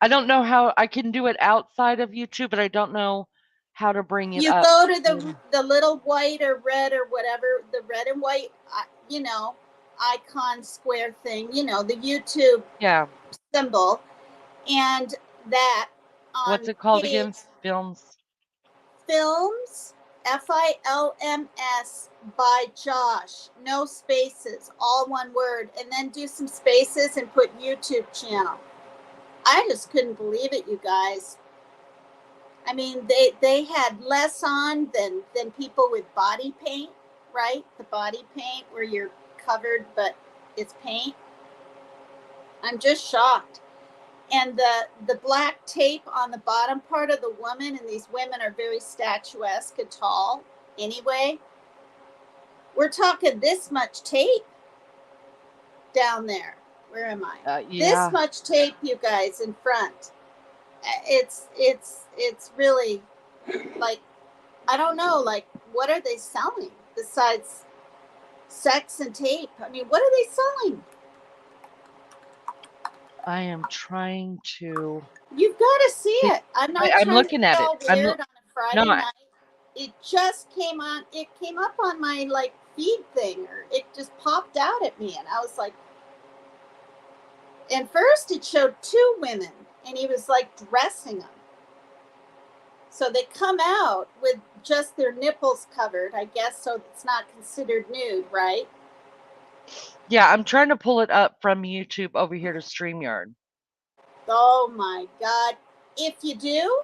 S1: I don't know how I can do it outside of YouTube, but I don't know how to bring it
S2: You
S1: up.
S2: go to the little white or red or whatever, the red and white, icon square thing, the YouTube
S1: Yeah.
S2: symbol, and that
S1: What's
S2: on
S1: it called
S2: page
S1: again? Films.
S2: Films, Films by Josh. No spaces, all one word, and then do some spaces and put YouTube channel. I just couldn't believe it, you guys. I mean, they had less on than people with body paint, right? The body paint where you're covered but it's paint. I'm just shocked. And the black tape on the bottom part of the woman, and these women are very statuesque and tall anyway. We're talking this much tape down there. Where am I? This
S1: Yeah.
S2: much tape, you guys, in front. It's really like, I don't know, like, what are they selling besides sex and tape? I mean, what are they selling?
S1: I am trying to.
S2: You've got to see it. I'm not
S1: I'm
S2: trying to
S1: looking
S2: be
S1: at it.
S2: all weird on a
S1: No,
S2: Friday night. It just came on. It came up on my like feed thing, or it just popped out at me, and I was like, and first it showed two women, and he was like dressing them. So they come out with just their nipples covered, I guess, so it's not considered nude, right?
S1: yeah, I'm trying to pull it up from YouTube over here to StreamYard.
S2: Oh my God. If you do,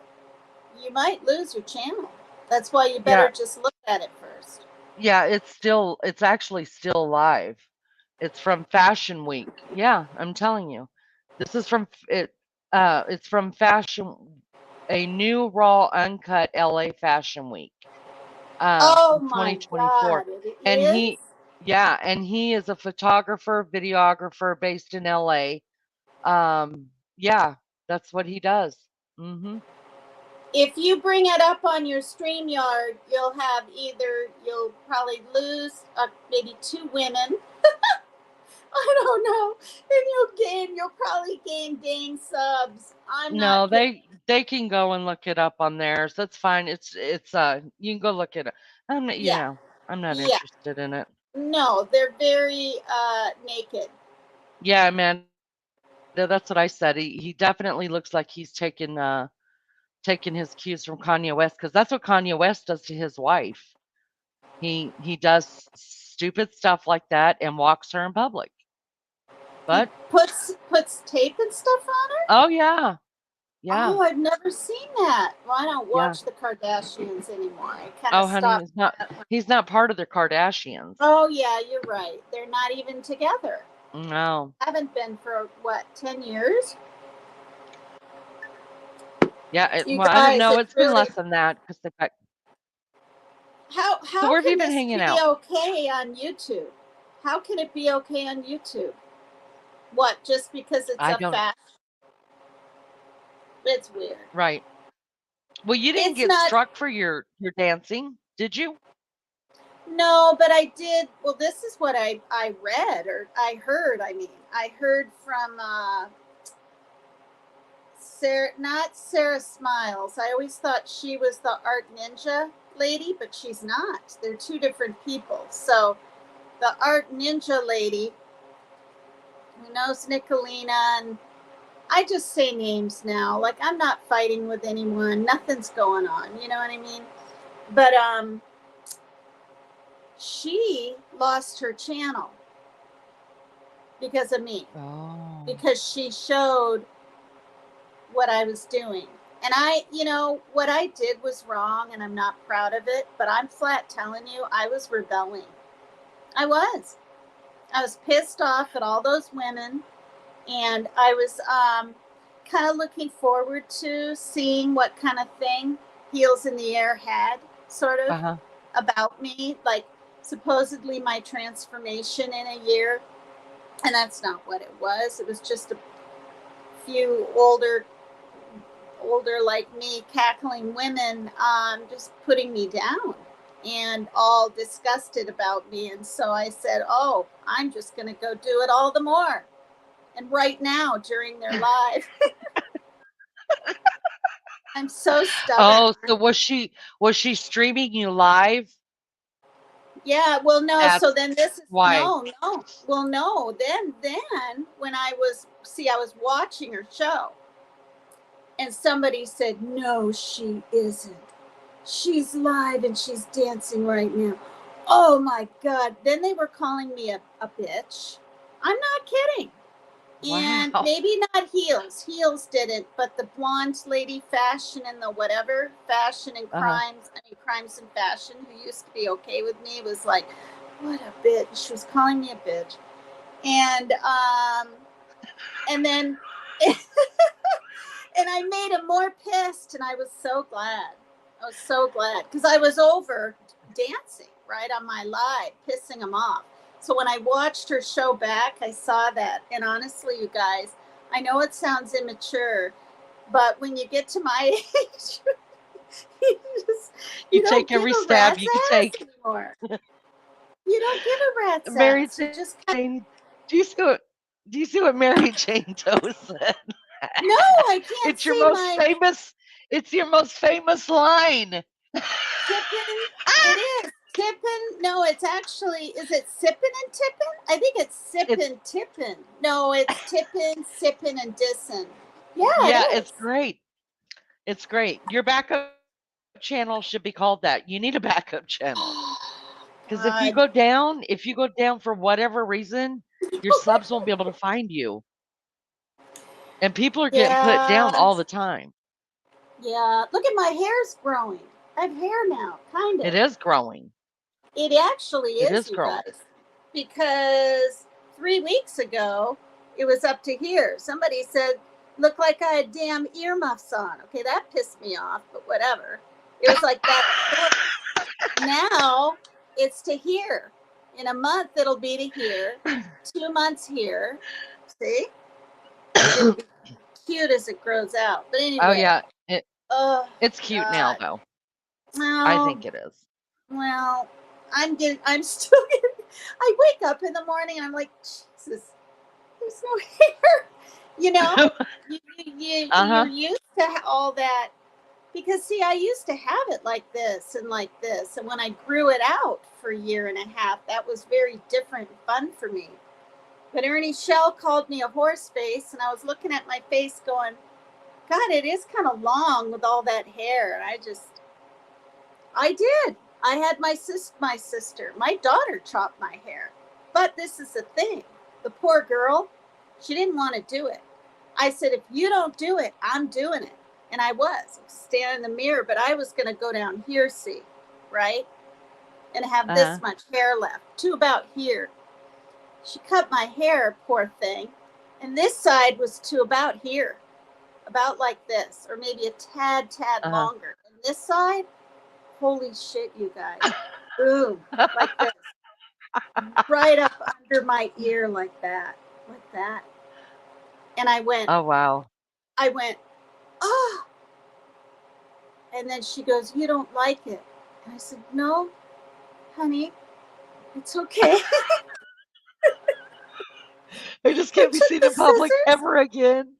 S2: you might lose your channel. That's why you better just look at it first.
S1: Yeah, it's actually still live. It's from Fashion Week. Yeah, I'm telling you. This is from it's from a new raw uncut LA Fashion Week.
S2: Oh
S1: From
S2: my
S1: 2024.
S2: God, it
S1: And
S2: is?
S1: he is a photographer, videographer based in LA. Yeah, that's what he does. Mhm.
S2: If you bring it up on your StreamYard, you'll probably lose maybe two women. I don't know. And you'll probably gain dang subs. I'm
S1: No,
S2: not kidding.
S1: they can go and look it up on theirs. That's fine. It's you can go look at it. I'm not,
S2: Yeah,
S1: I'm not
S2: yeah.
S1: interested in it.
S2: No, they're very naked.
S1: Yeah, Amanda, that's what I said. He definitely looks like he's taking his cues from Kanye West because that's what Kanye West does to his wife. He does stupid stuff like that and walks her in public.
S2: He
S1: But
S2: puts tape and stuff on her?
S1: oh yeah. Yeah.
S2: Oh, I've never seen that. Well, I don't
S1: Yeah.
S2: watch the Kardashians anymore. I kind
S1: Oh
S2: of
S1: honey,
S2: stopped.
S1: he's not part of the Kardashians.
S2: Oh, yeah, you're right. They're not even together.
S1: No.
S2: Haven't been for, what, 10 years?
S1: Yeah,
S2: You
S1: well, I don't
S2: guys,
S1: know.
S2: it's
S1: It's been
S2: really.
S1: less than that because they've got. So
S2: How
S1: where have you
S2: can
S1: been
S2: this
S1: hanging
S2: be
S1: out?
S2: okay on YouTube? How can it be okay on YouTube? What, just because it's
S1: I
S2: a
S1: don't.
S2: fact? It's weird.
S1: Right. Well, you didn't
S2: It's
S1: get
S2: not.
S1: struck for your dancing, did you?
S2: No, but I did. Well, this is what I read or I heard. I mean, I heard from Sarah, not Sarah Smiles. I always thought she was the art ninja lady, but she's not. They're two different people. So the art ninja lady who knows Nicolina, and I just say names now. Like, I'm not fighting with anyone. Nothing's going on. You know what I mean? But she lost her channel because of me.
S1: Oh.
S2: Because she showed what I was doing. And what I did was wrong and I'm not proud of it, but I'm flat telling you, I was rebelling. I was. I was pissed off at all those women, and I was kind of looking forward to seeing what kind of thing Heels in the Air had, sort of,
S1: Uh-huh.
S2: about me, like supposedly my transformation in a year. And that's not what it was. It was just a few older like me cackling women just putting me down and all disgusted about me. And so I said, oh, I'm just going to go do it all the more. And right now during their live, I'm so stubborn.
S1: Oh, so was she streaming you live?
S2: Yeah, well, no. So
S1: That's
S2: then this is
S1: why.
S2: no. Well, no. Then when I was watching her show, and somebody said, "No, she isn't. She's live and she's dancing right now." Oh my God! Then they were calling me a bitch. I'm not kidding. And
S1: Wow.
S2: maybe not Heels. Heels didn't, but the blonde lady, Fashion and the whatever, Fashion and
S1: Uh-huh.
S2: Crimes, Crimes and Fashion, who used to be okay with me, was like, what a bitch. She was calling me a bitch. And then and I made him more pissed, and I was so glad. I was so glad because I was over dancing right on my live, pissing him off. So when I watched her show back, I saw that. And honestly, you guys, I know it sounds immature, but when you get to my age, you, just,
S1: You
S2: you don't
S1: take
S2: give
S1: every
S2: a
S1: stab
S2: rat's
S1: you can
S2: ass
S1: take.
S2: anymore. You don't give a rat's
S1: Mary
S2: ass. You just kind of,
S1: Jane, do you see what Mary Jane Doe said?
S2: no, I can't
S1: It's your
S2: say
S1: most
S2: my
S1: famous it's your most famous line.
S2: tipping. It is tipping. No, it's actually. Is it sipping and tipping? I think it's
S1: It's
S2: sipping tipping. No, it's tipping, sipping, and dissing. Yeah,
S1: yeah,
S2: it
S1: it's
S2: is.
S1: great. It's great. Your backup channel should be called that. You need a backup channel. Because
S2: God.
S1: if you go down for whatever reason, your subs won't be able to find you. And people are getting put down
S2: Yeah.
S1: all the time.
S2: Yeah. Look at my hair's growing. I have hair now, kind
S1: It
S2: of.
S1: is growing.
S2: It actually
S1: It
S2: is,
S1: is
S2: you
S1: growing.
S2: guys. Because 3 weeks ago, it was up to here. Somebody said, looked like I had damn earmuffs on. Okay, that pissed me off, but whatever. It was like that. Now it's to here. In a month, it'll be to here. 2 months here. See? It'll be cute as it grows out. But
S1: Oh
S2: anyway,
S1: yeah.
S2: oh,
S1: It's cute now
S2: God.
S1: though. I
S2: Oh,
S1: think it is.
S2: well, I'm still getting, I wake up in the morning and I'm like, Jesus, there's no hair. You know, you're
S1: Uh-huh.
S2: used to all that because see, I used to have it like this and like this, and when I grew it out for a year and a half, that was very different and fun for me. But Ernie Shell called me a horse face, and I was looking at my face going, God, it is kind of long with all that hair. And I did. I had my daughter chopped my hair. But this is the thing. The poor girl, she didn't want to do it. I said, if you don't do it, I'm doing it. And I was standing in the mirror, but I was going to go down here, see, right? And have
S1: Uh-huh.
S2: this much hair left, to about here. She cut my hair, poor thing. And this side was to about here, about like this, or maybe a tad
S1: Uh-huh.
S2: longer. And this side, holy shit, you guys. Boom, like this. Right up under my ear, like that. Like that. And
S1: Oh, wow.
S2: I went, oh. And then she goes, you don't like it. And I said, no, honey, it's okay.
S1: I just
S2: I
S1: can't be
S2: took
S1: seen
S2: the
S1: in public
S2: scissors.
S1: ever again.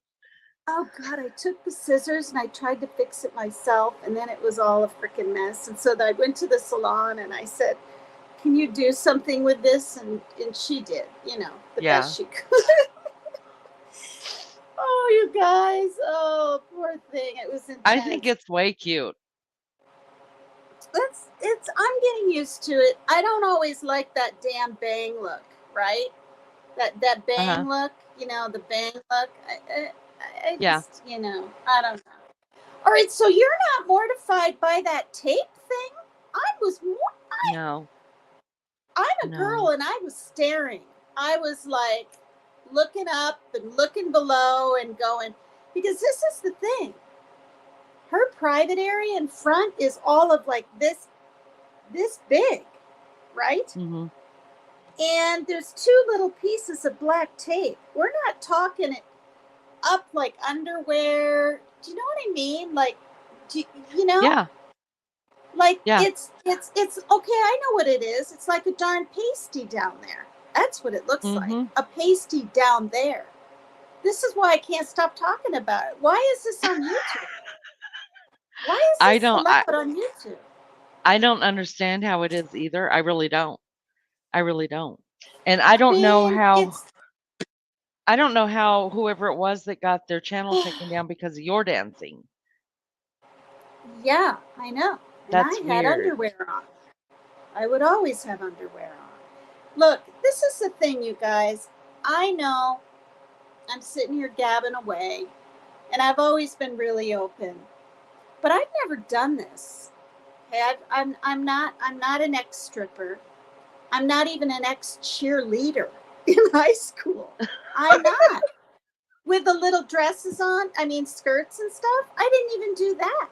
S2: Oh, God, I took the scissors and I tried to fix it myself. And then it was all a freaking mess. And so I went to the salon and I said, can you do something with this? And she did, the
S1: Yeah.
S2: best she could. Oh, you guys. Oh, poor thing. It was
S1: I think
S2: intense.
S1: it's way cute.
S2: I'm getting used to it. I don't always like that damn bang look, right? That
S1: Uh-huh.
S2: bang look, the bang look. I
S1: Yeah.
S2: just, I don't know. All right, so you're not mortified by that tape thing? I was more.
S1: No.
S2: I'm a girl
S1: No.
S2: and I was staring. I was like looking up and looking below and going, because this is the thing. Her private area in front is all of like this big, right?
S1: Mhm.
S2: And there's two little pieces of black tape. We're not talking it up like underwear. Do you know what I mean? Like, do you know?
S1: Yeah.
S2: Like
S1: Yeah.
S2: it's okay. I know what it is. It's like a darn pasty down there. That's what it looks like.
S1: Mhm.
S2: A pasty down there. This is why I can't stop talking about it. Why is this on YouTube? Why is
S1: I
S2: this
S1: don't I
S2: allowed on YouTube?
S1: I don't understand how it is either. I really don't. I really don't. And I
S2: I
S1: don't know
S2: mean,
S1: how
S2: it's
S1: I don't know how whoever it was that got their channel taken down because of your dancing.
S2: yeah, I know. And I
S1: That's
S2: had
S1: weird.
S2: underwear on. I would always have underwear on. Look, this is the thing, you guys. I know I'm sitting here gabbing away, and I've always been really open, but I've never done this. Okay, I'm not an ex stripper. I'm not even an ex cheerleader in high school. I'm not with the little dresses on. I mean skirts and stuff. I didn't even do that.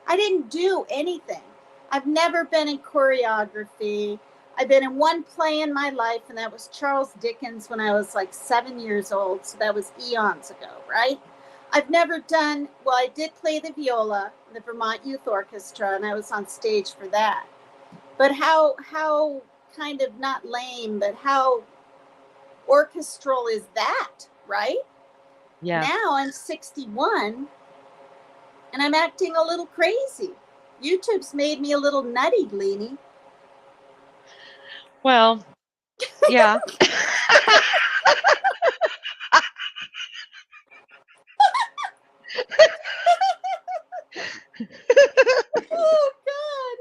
S2: I didn't do anything. I've never been in choreography. I've been in one play in my life, and that was Charles Dickens when I was like 7 years old. So that was eons ago, right? I've never done, well, I did play the viola in the Vermont Youth Orchestra, and I was on stage for that. But how kind of not lame, but how orchestral is that, right?
S1: Yeah.
S2: Now I'm 61 and I'm acting a little crazy. YouTube's made me a little nutty, Leanie.
S1: Well, yeah.
S2: Oh, God.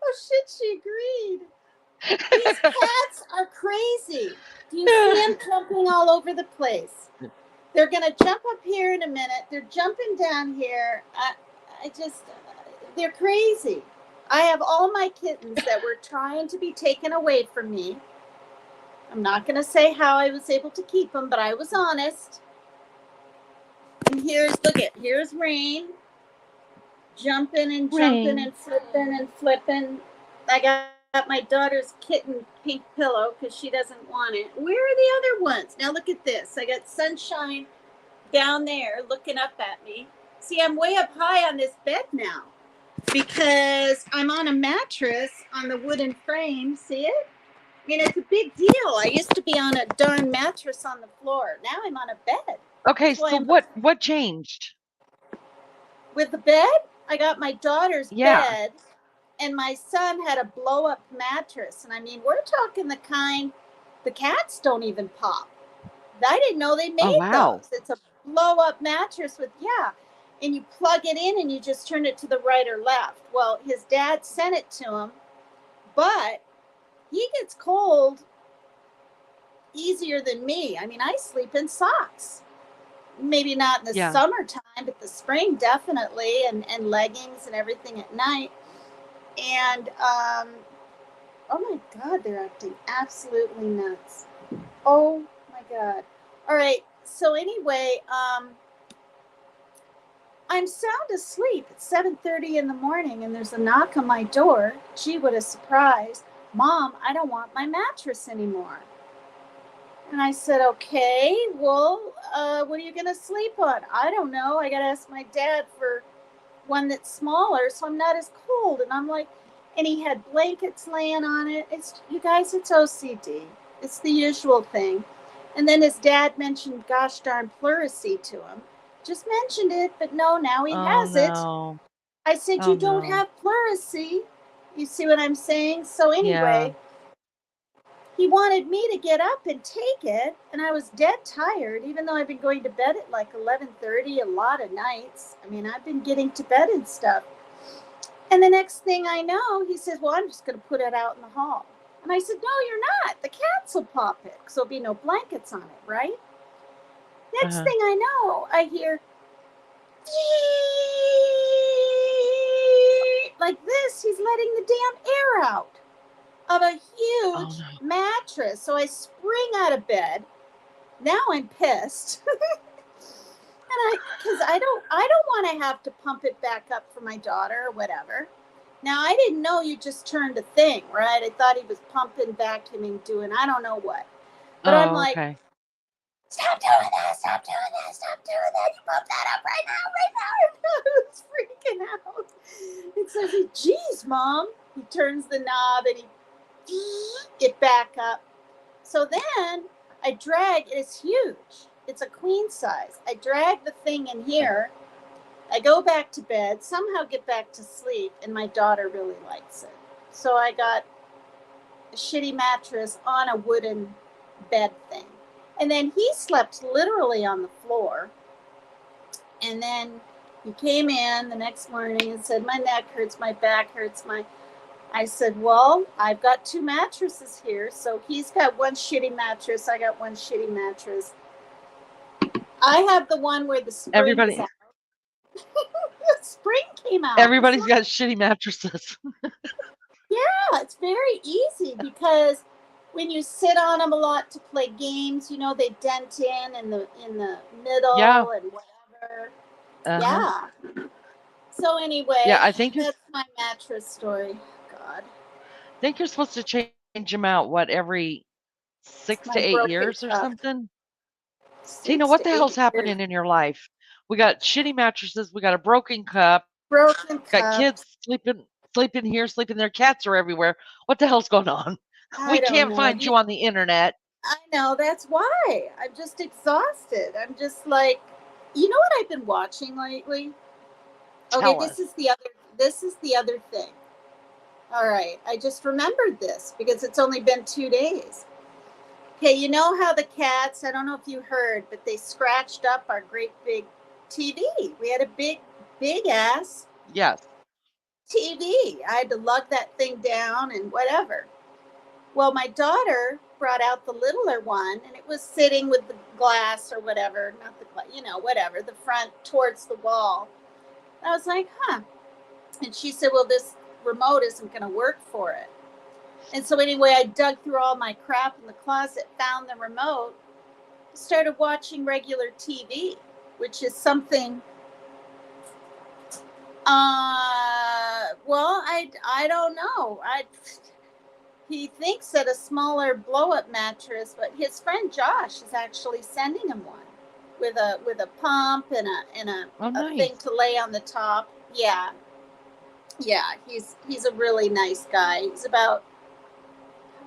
S2: Oh, shit, she agreed. These cats are crazy. Do you see them jumping all over the place? They're going to jump up here in a minute. They're jumping down here. They're crazy. I have all my kittens that were trying to be taken away from me. I'm not going to say how I was able to keep them, but I was honest. And here's Rain jumping and jumping
S1: Rain.
S2: and flipping and flipping. I got my daughter's kitten pink pillow because she doesn't want it. Where are the other ones? Now look at this. I got Sunshine down there looking up at me. See, I'm way up high on this bed now because I'm on a mattress on the wooden frame. See it? I mean, it's a big deal. I used to be on a darn mattress on the floor. Now I'm on a bed.
S1: Okay,
S2: That's why
S1: so
S2: I'm
S1: what changed?
S2: with the bed. I got my daughter's
S1: Yeah.
S2: bed, and my son had a blow up mattress. And I mean, we're talking the kind the cats don't even pop. I didn't know they
S1: Oh,
S2: made
S1: wow.
S2: those. It's a blow up mattress with, yeah. And you plug it in and you just turn it to the right or left. Well, his dad sent it to him but he gets cold easier than me. I mean, I sleep in socks. Maybe not in the
S1: Yeah.
S2: summertime, but the spring definitely, and leggings and everything at night. And oh my God, they're acting absolutely nuts. Oh my God. All right. So anyway, I'm sound asleep at 7:30 in the morning, and there's a knock on my door. Gee, what a surprise! Mom, I don't want my mattress anymore. And I said, okay, well, what are you going to sleep on? I don't know. I got to ask my dad for one that's smaller so I'm not as cold. And I'm like, and he had blankets laying on it. It's, you guys, it's OCD. It's the usual thing. And then his dad mentioned gosh darn pleurisy to him. Just mentioned it, but no, now he
S1: Oh
S2: has it.
S1: no.
S2: I said,
S1: Oh
S2: you don't
S1: no.
S2: have pleurisy. You see what I'm saying? So
S1: Yeah.
S2: anyway, he wanted me to get up and take it, and I was dead tired, even though I've been going to bed at like 11:30 a lot of nights. I mean, I've been getting to bed and stuff. And the next thing I know, he says, well, I'm just going to put it out in the hall. And I said, no, you're not. The cats will pop it, so there'll be no blankets on it, right? Next
S1: Uh-huh.
S2: thing I know, I hear like this. He's letting the damn air out of a
S1: Oh
S2: huge
S1: no.
S2: mattress. So I spring out of bed. Now I'm pissed. Because I don't want to have to pump it back up for my daughter or whatever. Now I didn't know you just turned a thing, right? I thought he was pumping, vacuuming, doing I don't know what. But I'm
S1: Oh,
S2: like,
S1: okay.
S2: stop doing that, stop doing that, stop doing that. You pump that up right now, right now. I was freaking out. And so I said, geez, Mom. He turns the knob and he it back up. So then I drag, it's huge. It's a queen size. I drag the thing in here. I go back to bed, somehow get back to sleep, and my daughter really likes it. So I got a shitty mattress on a wooden bed thing. And then he slept literally on the floor. And then he came in the next morning and said, my neck hurts, my back hurts, my I said, well, I've got two mattresses here. So he's got one shitty mattress. I got one shitty mattress. I have the one where the spring is
S1: Everybody
S2: out. The spring came out. It's
S1: everybody's
S2: not,
S1: got shitty mattresses.
S2: yeah, it's very easy because when you sit on them a lot to play games, they dent in the
S1: Yeah.
S2: middle and whatever.
S1: Uh-huh.
S2: Yeah. So
S1: Yeah,
S2: anyway,
S1: I think you're
S2: that's my mattress story. God,
S1: think you're supposed to change them out what every
S2: it's
S1: 6 to
S2: my
S1: 8
S2: broken
S1: years or
S2: cup.
S1: something. Tina,
S2: Six
S1: what
S2: to
S1: the hell's
S2: eight years.
S1: happening in your life? We got shitty mattresses, we got a broken cup,
S2: Broken
S1: got
S2: cups.
S1: kids sleeping here, sleeping there, cats are everywhere. What the hell's going on? We
S2: I don't
S1: can't
S2: know.
S1: find you on the internet.
S2: I know that's why. I'm just exhausted. I'm just like, you know what I've been watching lately? Okay,
S1: Tell us.
S2: this is the other thing. All right, I just remembered this because it's only been 2 days. Okay, you know how the cats? I don't know if you heard, but they scratched up our great big TV. We had a big ass
S1: Yes.
S2: TV. I had to lug that thing down and whatever. Well, my daughter brought out the littler one, and it was sitting with the glass or whatever, not the glass, whatever, the front towards the wall. And I was like, huh. And she said, well, this remote isn't going to work for it. And so, anyway, I dug through all my crap in the closet, found the remote, started watching regular TV, which is something. Well, I don't know. He thinks that a smaller blow up mattress, but his friend Josh is actually sending him one with a pump
S1: Oh,
S2: a thing
S1: nice.
S2: to lay on the top. Yeah, yeah, he's a really nice guy. He's about,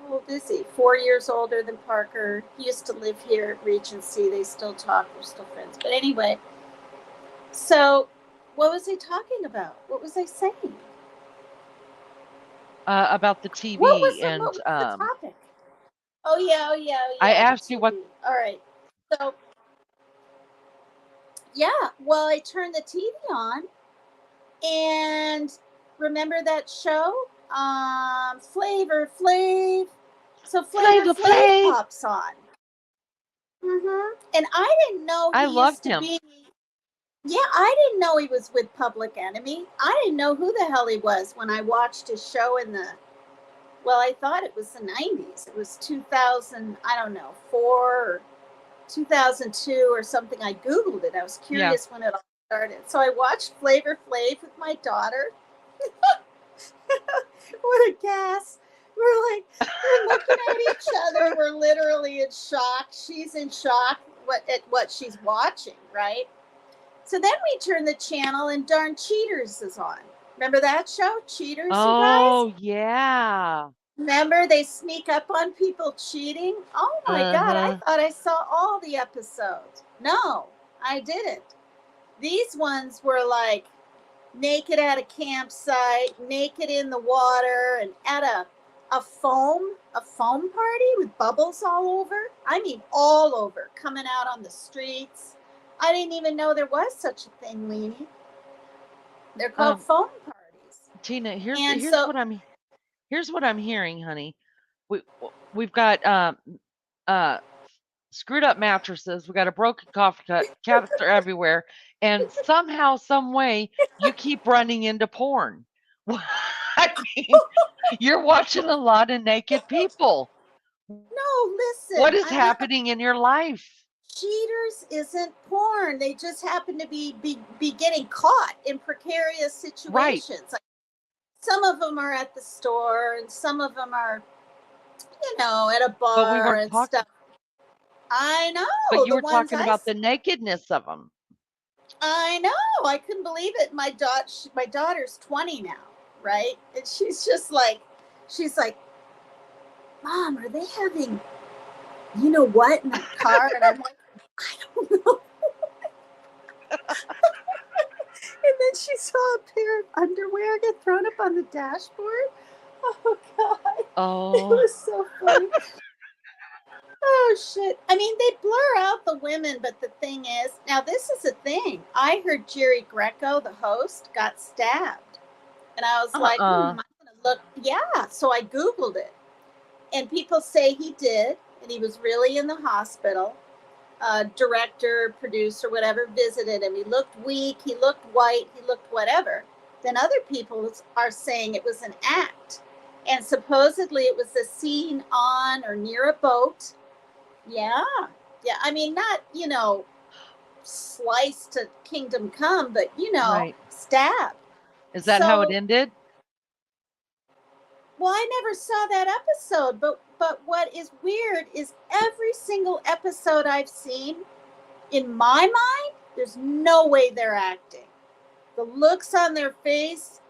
S2: how old is he? 4 years older than Parker. He used to live here at Regency. They still talk. They're still friends. But anyway, so what was I talking about? What was I saying?
S1: About the
S2: What was
S1: TV
S2: the
S1: and
S2: what was the topic? Oh yeah, oh yeah, oh
S1: I
S2: yeah, the
S1: asked you what
S2: TV. All right. So yeah, well, I turned the TV on, and remember that show? Flavor Flav. So Flavor
S1: Flavor
S2: Flav
S1: Flav.
S2: pops on. And I didn't know
S1: I
S2: he used
S1: loved
S2: to
S1: him.
S2: be. Yeah, I didn't know he was with Public Enemy. I didn't know who the hell he was when I watched his show in the. Well, I thought it was the 90s. It was 2000, I don't know, 4 or 2002 or something. I Googled it. I was
S1: Yeah.
S2: curious when it all started. So I watched Flavor Flav with my daughter. What a gas. We're looking at each other. We're literally in shock. She's in shock at what she's watching, right? So then we turn the channel and darn Cheaters is on. Remember that show, Cheaters, you guys?
S1: Oh, yeah.
S2: Remember they sneak up on people cheating? Oh my God, I
S1: Uh-huh.
S2: thought I saw all the episodes. No, I didn't. These ones were like naked at a campsite, naked in the water, and at a foam party with bubbles all over. I mean, all over, coming out on the streets. I didn't even know there was such a thing, Leanie. They're called
S1: Um,
S2: foam parties.
S1: Tina, here's
S2: And
S1: here's
S2: so,
S1: what I'm hearing, honey. We we've got uh screwed up mattresses. We got a broken coffee cup. Cats are everywhere, and somehow, some way, you keep running into porn. I mean, you're watching a lot of naked people.
S2: no,
S1: What
S2: listen,
S1: is
S2: I'm not.
S1: happening in your life?
S2: Cheaters isn't porn. They just happen to be getting caught in precarious
S1: Right,
S2: situations. Like some of them are at the store, and some of them are, at a
S1: but we
S2: bar
S1: weren't
S2: and
S1: talking.
S2: stuff. I
S1: But
S2: know
S1: you
S2: the
S1: were
S2: ones
S1: talking about the nakedness of them.
S2: I know. I couldn't believe it. My daughter's 20 now, right? And she's like, Mom, are they having, you know what, in that car? And I'm like, I don't know. And then she saw a pair of underwear get thrown up on the dashboard. Oh God, it
S1: Oh,
S2: was so funny. Oh shit. I mean, they blur out the women, but the thing is, now this is a thing. I heard Jerry Greco, the host, got stabbed. And I was like,
S1: uh-uh.
S2: I'm gonna look. Yeah. So I Googled it. And people say he did, and he was really in the hospital. Director, producer, whatever, visited him. He looked weak, he looked white, he looked whatever. Then other people are saying it was an act. And supposedly it was a scene on or near a boat. Yeah. Yeah. I mean, not, sliced to kingdom come, but,
S1: Right.
S2: stabbed.
S1: Is that how it
S2: So,
S1: ended?
S2: well, I never saw that episode, but what is weird is every single episode I've seen, in my mind, there's no way they're acting. The looks on their face,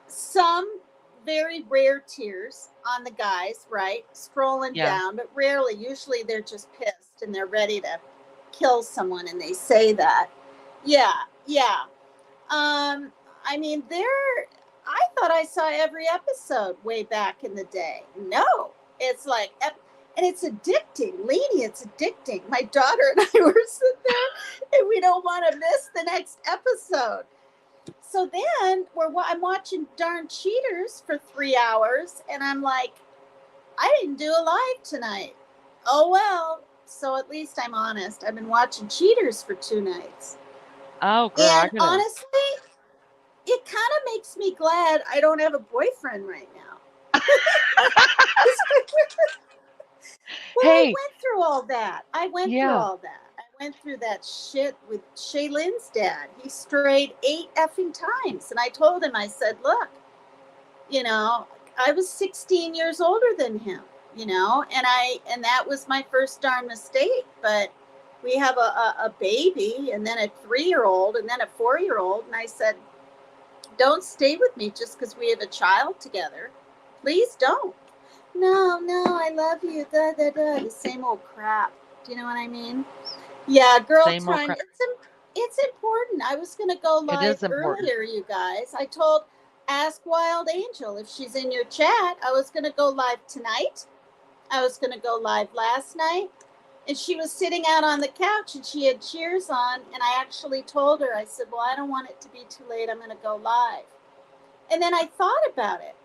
S2: some very rare tears on the guys, right? Scrolling
S1: Yeah.
S2: down, but rarely. Usually they're just pissed and they're ready to kill someone and they say that. Yeah, yeah. I mean, I thought I saw every episode way back in the day. No, it's like, and it's addicting. Lady, it's addicting. My daughter and I were sitting there and we don't want to miss the next episode. So then I'm watching darn Cheaters for 3 hours and I'm like, I didn't do a live tonight. Oh, well. So at least I'm honest. I've been watching Cheaters for 2 nights.
S1: Oh, girl, I
S2: And
S1: gotta.
S2: honestly, it kind of makes me glad I don't have a boyfriend right now. Well, I
S1: Hey,
S2: went through all that. I went through
S1: yeah.
S2: all that. I went through that shit with Shaylin's dad. He strayed 8 effing times. And I told him, I said, look, you know, I was 16 years older than him, and that was my first darn mistake. But we have a baby and then a 3-year-old and then a 4-year-old. And I said, don't stay with me just because we have a child together. Please don't. No, no, I love you. Da, da, da. The same old crap. Do you know what I mean? Yeah, girl
S1: Same old
S2: time.
S1: crap.
S2: It's important. I was going to go
S1: It
S2: live
S1: is important.
S2: earlier, you guys. I told Ask Wild Angel if she's in your chat. I was going to go live tonight. I was going to go live last night. And she was sitting out on the couch and she had Cheers on. And I actually told her, I said, well, I don't want it to be too late. I'm going to go live. And then I thought about it.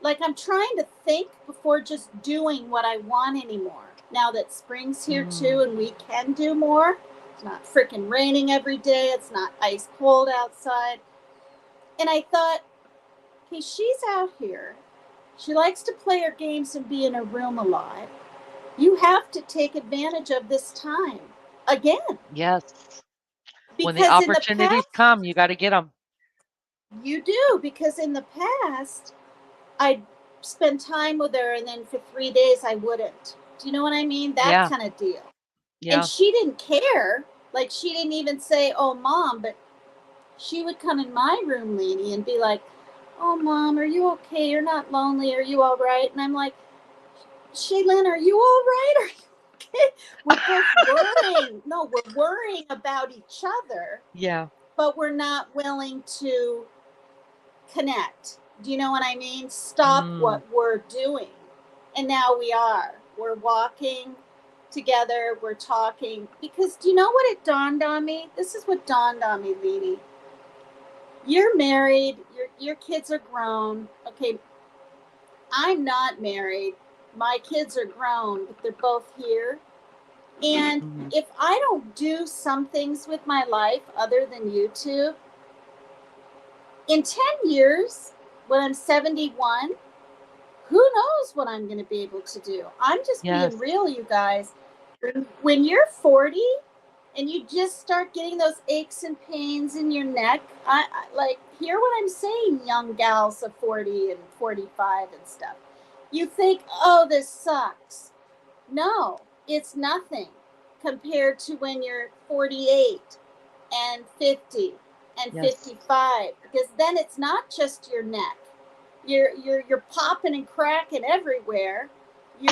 S2: like I'm trying to think before just doing what I want anymore. Now that spring's here too and we can do more, it's not freaking raining every day, it's not ice cold outside. And I thought, okay, she's out here. She likes to play her games and be in her room a lot. You have to take advantage of this time again.
S1: Yes. When the
S2: Because in the
S1: opportunities
S2: past,
S1: come, you got to get them.
S2: you do. Because in the past, I'd spend time with her and then for 3 days I wouldn't. Do you know what I mean? That
S1: Yeah.
S2: kind of deal. And
S1: Yeah.
S2: she didn't care. Like, she didn't even say, oh, Mom, but she would come in my room, Leanie, and be like, oh, Mom, are you okay? You're not lonely. Are you all right? And I'm like, Shaylin, are you all right? Are you okay? We're both worrying. No, we're worrying about each other,
S1: Yeah.
S2: but we're not willing to connect. Do you know what I mean? Stop
S1: Mm.
S2: what we're doing. And now we are. We're walking together, we're talking. Because do you know what it dawned on me? This is what dawned on me, Leanie. You're married, your kids are grown. Okay, I'm not married. My kids are grown, but they're both here. And
S1: Mhm.
S2: if I don't do some things with my life other than YouTube, in 10 years, when I'm 71, who knows what I'm going to be able to do? I'm just being
S1: Yes.
S2: real, you guys. When you're 40 and you just start getting those aches and pains in your neck, I like, hear what I'm saying, young gals of 40 and 45 and stuff. You think, oh, this sucks. No, it's nothing compared to when you're 48 and 50 and
S1: Yes.
S2: 55, because then it's not just your neck. You're popping and cracking everywhere. You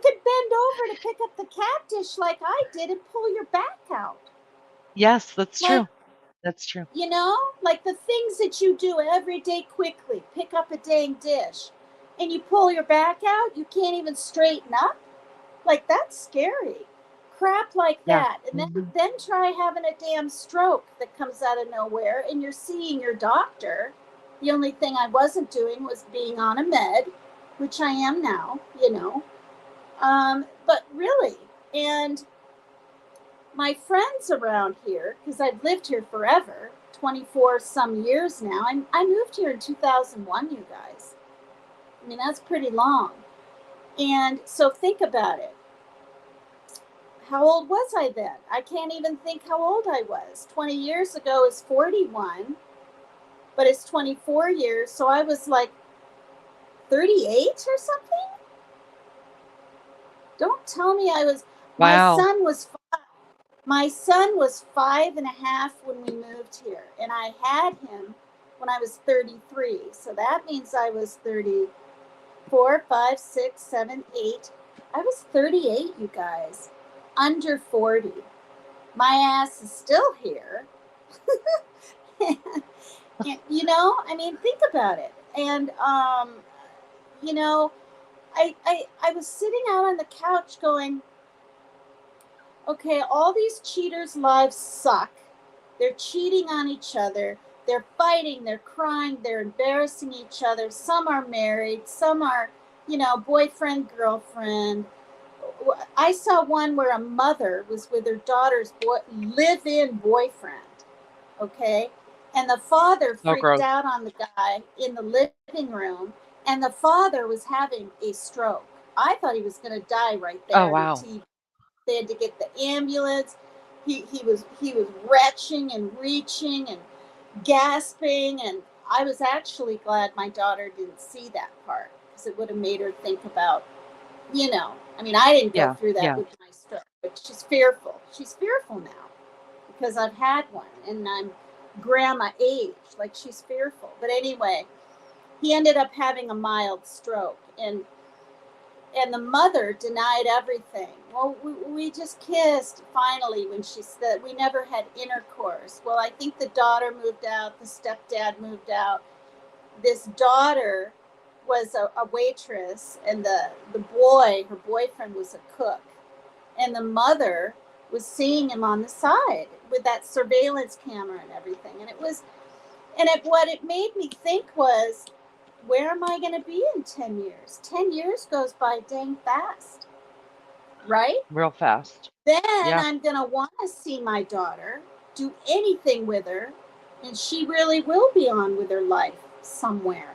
S2: could bend over to pick up the cat dish like I did and pull your back out.
S1: Yes, that's
S2: Like,
S1: true. That's true.
S2: like the things that you do every day quickly, pick up a dang dish, and you pull your back out, you can't even straighten up. Like, that's scary. Crap like
S1: Yeah.
S2: that. And
S1: Mhm.
S2: then try having a damn stroke that comes out of nowhere and you're seeing your doctor. The only thing I wasn't doing was being on a med, which I am now, you know. But really, and my friends around here, because I've lived here forever, 24 some years now. I moved here in 2001, you guys. I mean, that's pretty long. And so think about it. How old was I then? I can't even think how old I was. 20 years ago is 41, but it's 24 years. So I was like 38 or something. Don't tell me I was. My
S1: Wow.
S2: son was My son was 5.5 when we moved here, and I had him when I was 33. So that means I was 34, 5, 6, 7, 8. I was 38, you guys, under 40. My ass is still here. And, I mean, think about it. And, you know, I was sitting out on the couch going, okay, all these cheaters' lives suck. They're cheating on each other. They're fighting. They're crying. They're embarrassing each other. Some are married. Some are, boyfriend, girlfriend. I saw one where a mother was with her daughter's live-in boyfriend. Okay, and the father
S1: So
S2: freaked
S1: gross.
S2: out on the guy in the living room, and the father was having a stroke. I thought he was going to die right
S1: Oh,
S2: there on the
S1: wow.
S2: TV. They had to get the ambulance. He was retching and reaching and gasping, and I was actually glad my daughter didn't see that part because it would have made her think about, I mean, I didn't go
S1: Yeah.
S2: through that
S1: Yeah.
S2: with my stroke, but she's fearful. She's fearful now because I've had one and I'm grandma age. Like, she's fearful. But anyway, he ended up having a mild stroke, and the mother denied everything. Well, we just kissed finally when she said we never had intercourse. Well, I think the daughter moved out, the stepdad moved out. This daughter was a waitress, and the boy, her boyfriend, was a cook. And the mother was seeing him on the side with that surveillance camera and everything. And And what it made me think was, where am I going to be in 10 years? 10 years goes by dang fast, right?
S1: Real fast.
S2: Then
S1: Yeah.
S2: I'm going to want to see my daughter, do anything with her, and she really will be on with her life somewhere,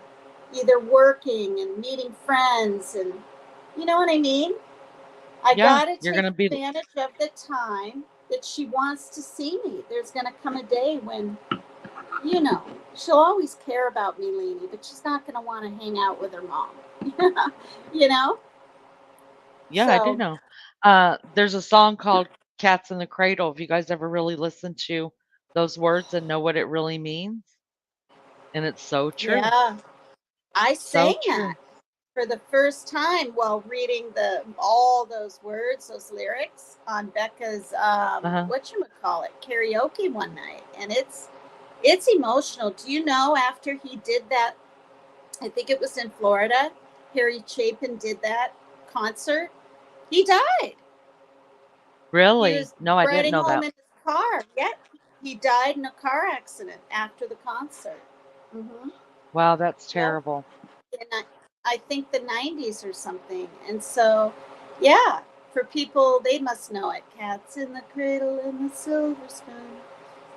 S2: either working and meeting friends. And you know what I mean? I
S1: Yeah.
S2: got to
S1: You're
S2: take
S1: going to be,
S2: advantage of the time that she wants to see me. There's going to come a day when, you know, she'll always care about me, Lainey, but she's not going to want to hang out with her mom. You know?
S1: yeah, I do
S2: So,
S1: know. There's a song called Cats in the Cradle. Have you guys ever really listened to those words and know what it really means? And it's so true.
S2: yeah, I
S1: So
S2: sang that
S1: true.
S2: for the first time while reading all those words, those lyrics on Becca's
S1: Uh-huh.
S2: whatchamacallit karaoke one night. And it's emotional. Do you know, after he did that, I think it was in Florida, Harry Chapin did that concert, he died. He
S1: Really?
S2: was
S1: No, I didn't
S2: riding
S1: know
S2: home
S1: that.
S2: in his car. Yeah, he died in a car accident after the concert. Mm-hmm.
S1: Wow, that's
S2: Yep.
S1: terrible.
S2: In I think the 90s or something. And so, yeah, for people, they must know it. Cats in the cradle and the silver spoon,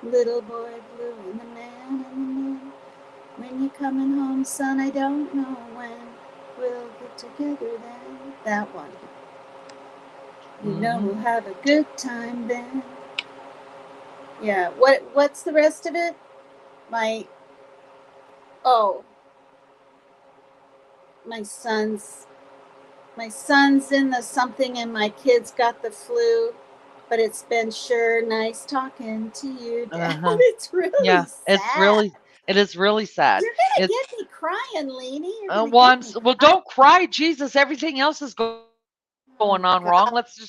S2: little boy blue and the man in the moon. When you coming home, son, I don't know when. We'll get together then. That one. You know
S1: Hmm.
S2: we'll have a good time then. Yeah. What's the rest of it? My oh, my son's my son's in the something and my kids got the flu, but it's been sure nice talking to you, Dad.
S1: Uh-huh.
S2: It's really
S1: Yeah, it's
S2: sad.
S1: really, it is really sad.
S2: You're gonna
S1: It's,
S2: get me crying, Leanie. You're gonna
S1: well,
S2: get me
S1: well,
S2: crying.
S1: don't cry, Jesus. Everything else is going on wrong. Let's
S2: Oh
S1: just not do
S2: God,
S1: that.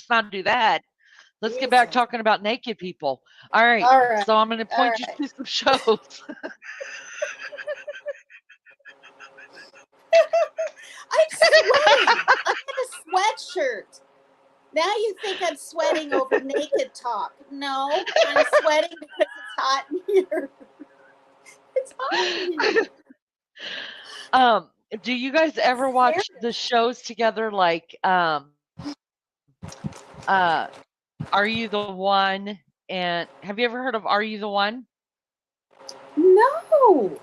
S1: Let's get back talking about naked
S2: Jesus.
S1: people. All right. So
S2: All
S1: I'm going to
S2: right,
S1: point you to
S2: all
S1: some
S2: right.
S1: shows.
S2: I'm sweating. I'm in a sweatshirt. Now you think I'm sweating over naked talk. No, I'm sweating because it's hot in here. It's hot in here.
S1: um, do you guys
S2: It's
S1: ever watch the
S2: serious.
S1: shows together like uh Are You the One? And have you ever heard of Are You the One?
S2: No,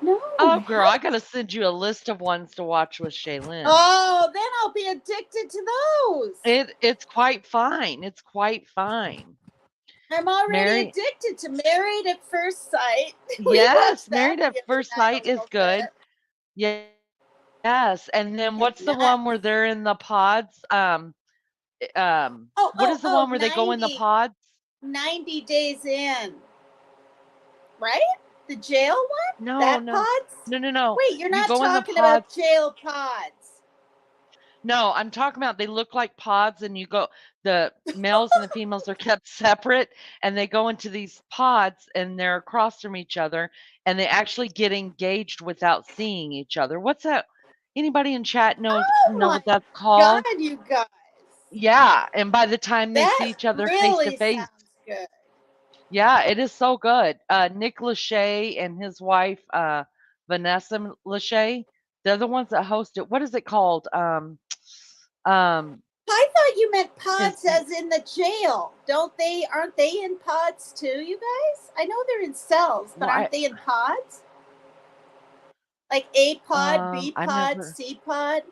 S2: no,
S1: Oh,
S2: I
S1: girl, I
S2: haven't.
S1: gotta send you a list of ones to watch with Shaylin.
S2: Oh, then I'll be addicted to those.
S1: It's quite fine. It's quite fine.
S2: I'm already
S1: Mary,
S2: addicted to Married at First Sight. We
S1: yes,
S2: watched that
S1: Married at
S2: the other
S1: First
S2: night a
S1: Sight is
S2: little
S1: good.
S2: bit.
S1: Yes, and then what's the one where they're in the
S2: Nuts.
S1: pods? What is the one where they go
S2: Oh,
S1: in the pods?
S2: 90 days in, right? The jail one?
S1: No,
S2: That
S1: no,
S2: pods?
S1: no, no, no.
S2: Wait, you're
S1: You
S2: not
S1: go in the
S2: talking about
S1: pods.
S2: jail pods.
S1: No, I'm talking about they look like pods, and you go, the males and the females are kept separate, and they go into these pods, and they're across from each other, and they actually get engaged without seeing each other. What's that? Anybody in chat
S2: Oh
S1: know
S2: my
S1: what that's
S2: God,
S1: called?
S2: you guys.
S1: Yeah, and by the time they see
S2: That
S1: each other face to
S2: really
S1: face,
S2: sounds good.
S1: yeah, it is so good. Nick Lachey and his wife, Vanessa Lachey, they're the ones that host it. What is it called? Um,
S2: I thought you meant
S1: his
S2: pods as in the jail. Don't they? Aren't they in pods too, you guys? I know they're in cells, but
S1: well,
S2: aren't they in pods? Like A pod, B
S1: I've
S2: pod,
S1: never,
S2: C pod?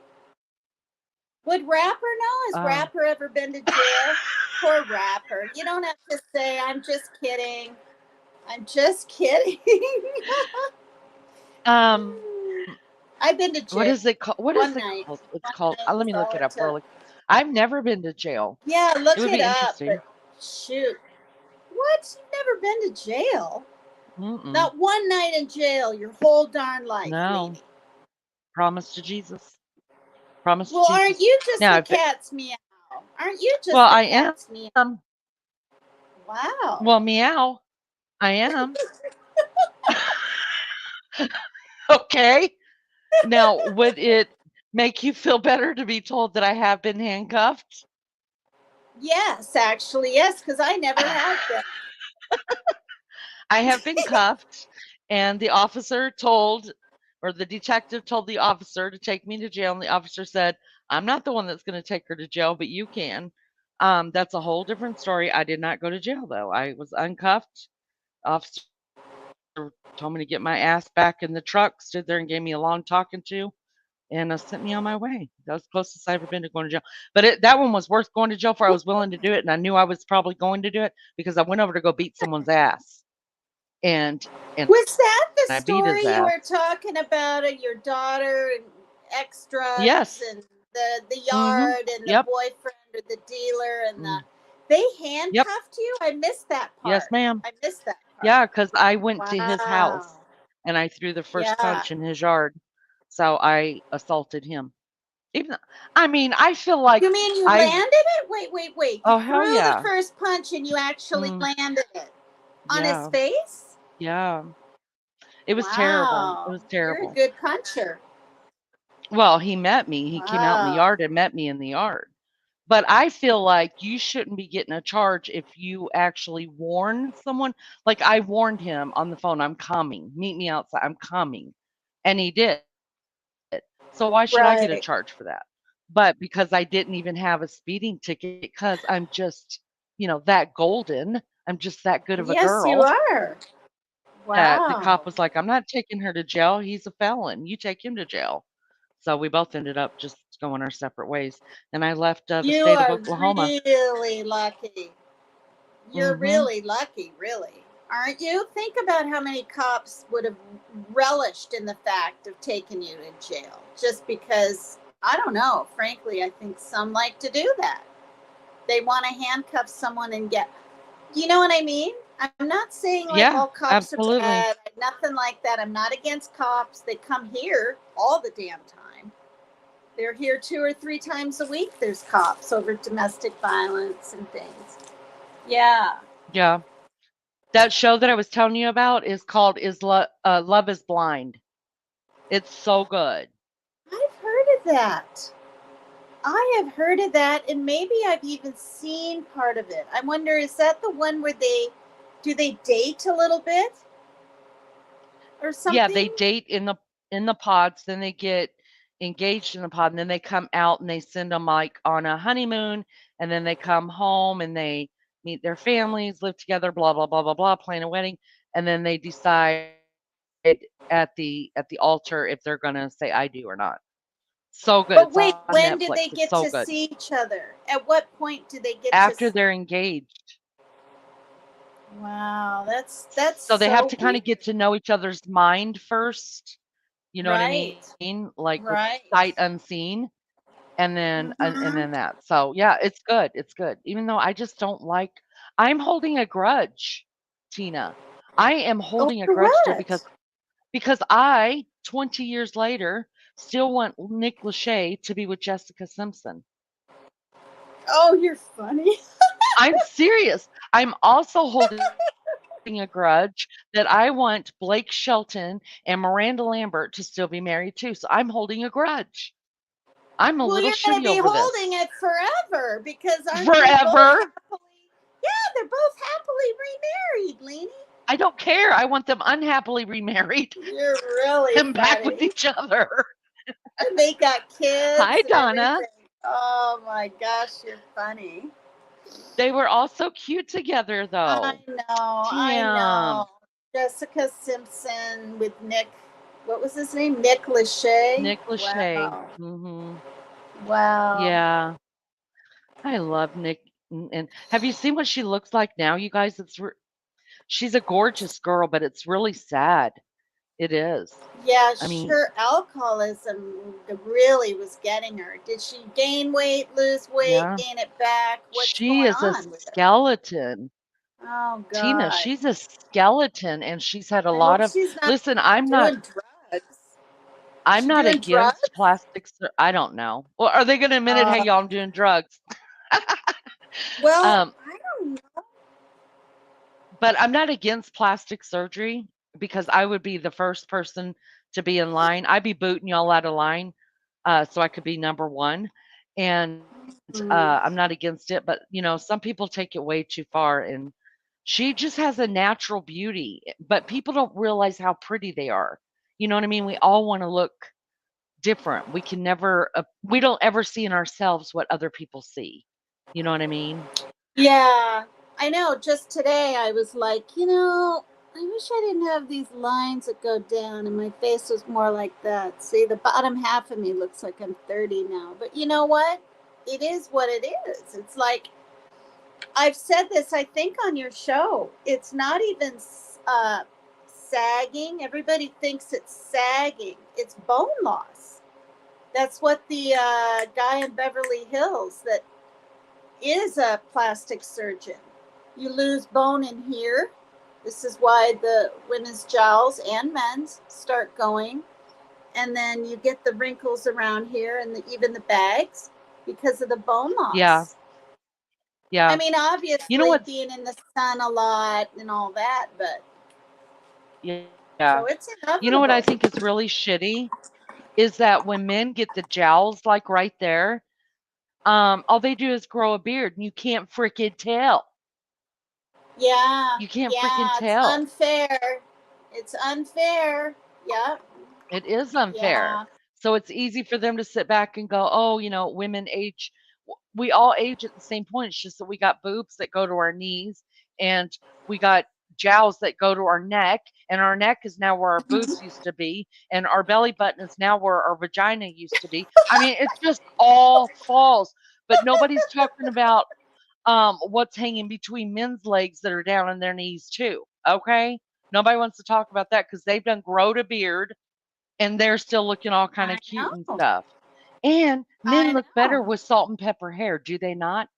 S2: Would Rapper know? Has
S1: uh,
S2: Rapper ever been to jail? Poor Rapper. You don't have to say, I'm just kidding. I'm just kidding.
S1: um,
S2: I've been to
S1: what is
S2: jail
S1: it called? What is it
S2: one
S1: called?
S2: night.
S1: It's
S2: One
S1: called.
S2: night
S1: Let
S2: was
S1: me look
S2: all
S1: it
S2: it
S1: up
S2: took.
S1: really. I've never been to jail.
S2: Yeah,
S1: It
S2: look
S1: would
S2: it
S1: be
S2: up. But
S1: interesting.
S2: shoot. What? You've never been to jail?
S1: Mm-mm.
S2: Not one night in jail your whole darn life,
S1: No,
S2: Lainey.
S1: promise to Jesus. Promise to
S2: Well, aren't
S1: Jesus.
S2: you just
S1: Now,
S2: the
S1: if it,
S2: cat's meow? Aren't you
S1: well,
S2: just the
S1: I
S2: cat's
S1: am.
S2: meow? Wow.
S1: Well, meow. I am. Okay. Now, would it make you feel better to be told that I have been handcuffed?
S2: Yes, actually, yes, because I never have been.
S1: I have been cuffed, And the officer told, or the detective told the officer to take me to jail. And the officer said, I'm not the one that's going to take her to jail, but you can. That's a whole different story. I did not go to jail, though. I was uncuffed. Officer told me to get my ass back in the truck, stood there and gave me a long talking to, and sent me on my way. That was the closest I ever been to going to jail. But that one was worth going to jail for. I was willing to do it, and I knew I was probably going to do it because I went over to go beat someone's ass, and I
S2: Was
S1: beat his
S2: that the
S1: ass.
S2: story you were talking about of your daughter and ex
S1: Yes.
S2: drugs and the
S1: Mhm.
S2: yard and the
S1: Yep.
S2: boyfriend or the dealer and the
S1: Mm.
S2: they
S1: Yep.
S2: handcuffed you? I missed that
S1: Yes,
S2: part.
S1: ma'am.
S2: I missed that part.
S1: Yeah, because I went to his house
S2: Wow.
S1: and I threw the first
S2: Yeah.
S1: punch in his yard. So I assaulted him. Even though, I mean, I feel like
S2: You mean you
S1: I
S2: landed it? Wait, wait, wait. You
S1: oh hell
S2: threw the
S1: yeah.
S2: first punch and you actually
S1: Mm,
S2: landed it on his
S1: yeah.
S2: face?
S1: Yeah. It was terrible. It
S2: Wow.
S1: was
S2: You're a
S1: terrible.
S2: good puncher.
S1: Well, he met me. He came out in the
S2: Wow.
S1: yard and met me in the yard. But I feel like you shouldn't be getting a charge if you actually warn someone. Like I warned him on the phone, I'm coming. Meet me outside. I'm coming. And he did. So why should I get a charge for that?
S2: Right.
S1: But because I didn't even have a speeding ticket because I'm just, that golden. I'm just that good of a
S2: Yes,
S1: girl
S2: you are.
S1: that the cop
S2: Wow.
S1: was like, I'm not taking her to jail. He's a felon. You take him to jail. So we both ended up just going our separate ways. And I left the
S2: You
S1: state of
S2: are
S1: Oklahoma.
S2: really lucky. You're
S1: Mhm.
S2: really lucky, really. Aren't you? Think about how many cops would have relished in the fact of taking you to jail just because, I don't know, frankly, I think some like to do that. They want to handcuff someone and get, you know what I mean? I'm not saying like
S1: Yeah,
S2: all cops are
S1: absolutely.
S2: bad, nothing like that. I'm not against cops. They come here all the damn time. They're here 2 or 3 times a week. There's cops over domestic violence and things. Yeah.
S1: Yeah. That show that I was telling you about is called Love is Blind. It's so good.
S2: I've heard of that. I have heard of that, and maybe I've even seen part of it. I wonder, is that the one where they date a little bit or
S1: Yeah, they
S2: something?
S1: date in the pods, then they get engaged in the pod, and then they come out and they send them like on a honeymoon, and then they come home and they meet their families, live together, blah blah blah blah blah, plan a wedding, and then they decide at the altar if they're gonna say I do or not. So good. It's on
S2: But wait,
S1: Netflix. It's
S2: when do
S1: so
S2: they
S1: good.
S2: get to see each other? At what point do they get to?
S1: After they're engaged.
S2: Wow, that's
S1: So they have
S2: so
S1: to kind
S2: weird.
S1: of get to know each other's mind first. You know what I
S2: Right,
S1: mean? Like with sight
S2: right.
S1: unseen, and then
S2: Mm-hmm.
S1: that. So yeah, it's good. It's good. Even though I just don't like I'm holding a grudge, Tina. I am holding a
S2: Over
S1: grudge still
S2: what?
S1: because I 20 years later still want Nick Lachey to be with Jessica Simpson.
S2: Oh, you're funny.
S1: I'm serious. I'm also holding a grudge that I want Blake Shelton and Miranda Lambert to still be married too. So I'm holding a grudge. I'm a little
S2: Well, you're
S1: shitty
S2: going to
S1: over
S2: be
S1: this.
S2: holding it forever because aren't they both
S1: Forever.
S2: happily? Yeah, they're both happily remarried, Leanie.
S1: I don't care. I want them unhappily remarried
S2: You're really
S1: and back with
S2: funny.
S1: each other.
S2: And they got
S1: Hi,
S2: kids and
S1: Donna.
S2: everything. Oh my gosh, you're funny.
S1: They were all so cute together,
S2: I
S1: though.
S2: know, I
S1: Damn.
S2: know. Jessica Simpson with Nick, what was his name? Nick Lachey.
S1: Nick Lachey.
S2: Wow.
S1: Mhm.
S2: Wow.
S1: Yeah. I love Nick. And have you seen what she looks like now, you guys? She's a gorgeous girl, but it's really sad. It is.
S2: Yeah,
S1: I mean,
S2: sure. Alcoholism really was getting her. Did she gain weight, lose weight,
S1: yeah.
S2: gain it back? What's
S1: She
S2: going
S1: is a
S2: on with her?
S1: skeleton.
S2: Oh
S1: Tina,
S2: God.
S1: she's a skeleton and she's had a
S2: I
S1: lot
S2: hope
S1: of
S2: she's not
S1: listen, I'm not
S2: doing drugs. Is
S1: I'm
S2: she
S1: not
S2: doing
S1: against
S2: drugs?
S1: I don't know. Well, are they gonna admit it? Hey,
S2: Uh,
S1: y'all, I'm doing drugs.
S2: well,
S1: Um,
S2: I don't know.
S1: but I'm not against plastic surgery because I would be the first person to be in line. I'd be booting y'all out of line, so I could be number one. And I'm
S2: Mm,
S1: not against it, but some people take it way too far, and She just has a natural beauty, but people don't realize how pretty they are. You know what I mean? We all want to look different. We can never, we don't ever see in ourselves what other people see. You know what I mean?
S2: Yeah, I know. Just today, I was like, I wish I didn't have these lines that go down and my face was more like that. See, the bottom half of me looks like I'm 30 now. But you know what? It is what it is. It's like, I've said this, I think, on your show. It's not even sagging. Everybody thinks it's sagging, it's bone loss. That's what the guy in Beverly Hills that is a plastic surgeon. You lose bone in here. This is why the women's jowls and men's start going. And then you get the wrinkles around here and even the bags because of the bone
S1: Yeah.
S2: loss. I
S1: Yeah.
S2: mean,
S1: You know
S2: obviously
S1: what's,
S2: being in the sun a lot and all that, but
S1: yeah.
S2: so it's
S1: You know what I
S2: inevitable.
S1: think is really shitty is that when men get the jowls like right there, all they do is grow a beard and you can't freaking tell.
S2: Yeah,
S1: You can't freaking
S2: yeah, it's
S1: tell.
S2: unfair. It's unfair. Yeah,
S1: It is unfair.
S2: yeah.
S1: So it's easy for them to sit back and go, "Oh, women age we all age at the same point. It's just that we got boobs that go to our knees and we got jowls that go to our neck, and our neck is now where our boobs used to be, and our belly button is now where our vagina used to be." I mean, it's just all false, but nobody's talking about what's hanging between men's legs that are down on their knees too. Okay? Nobody wants to talk about that because they've done growed a beard and they're still looking all kind
S2: I
S1: of cute and
S2: know.
S1: stuff. And men
S2: I
S1: look better
S2: know.
S1: with salt and pepper hair, do they not?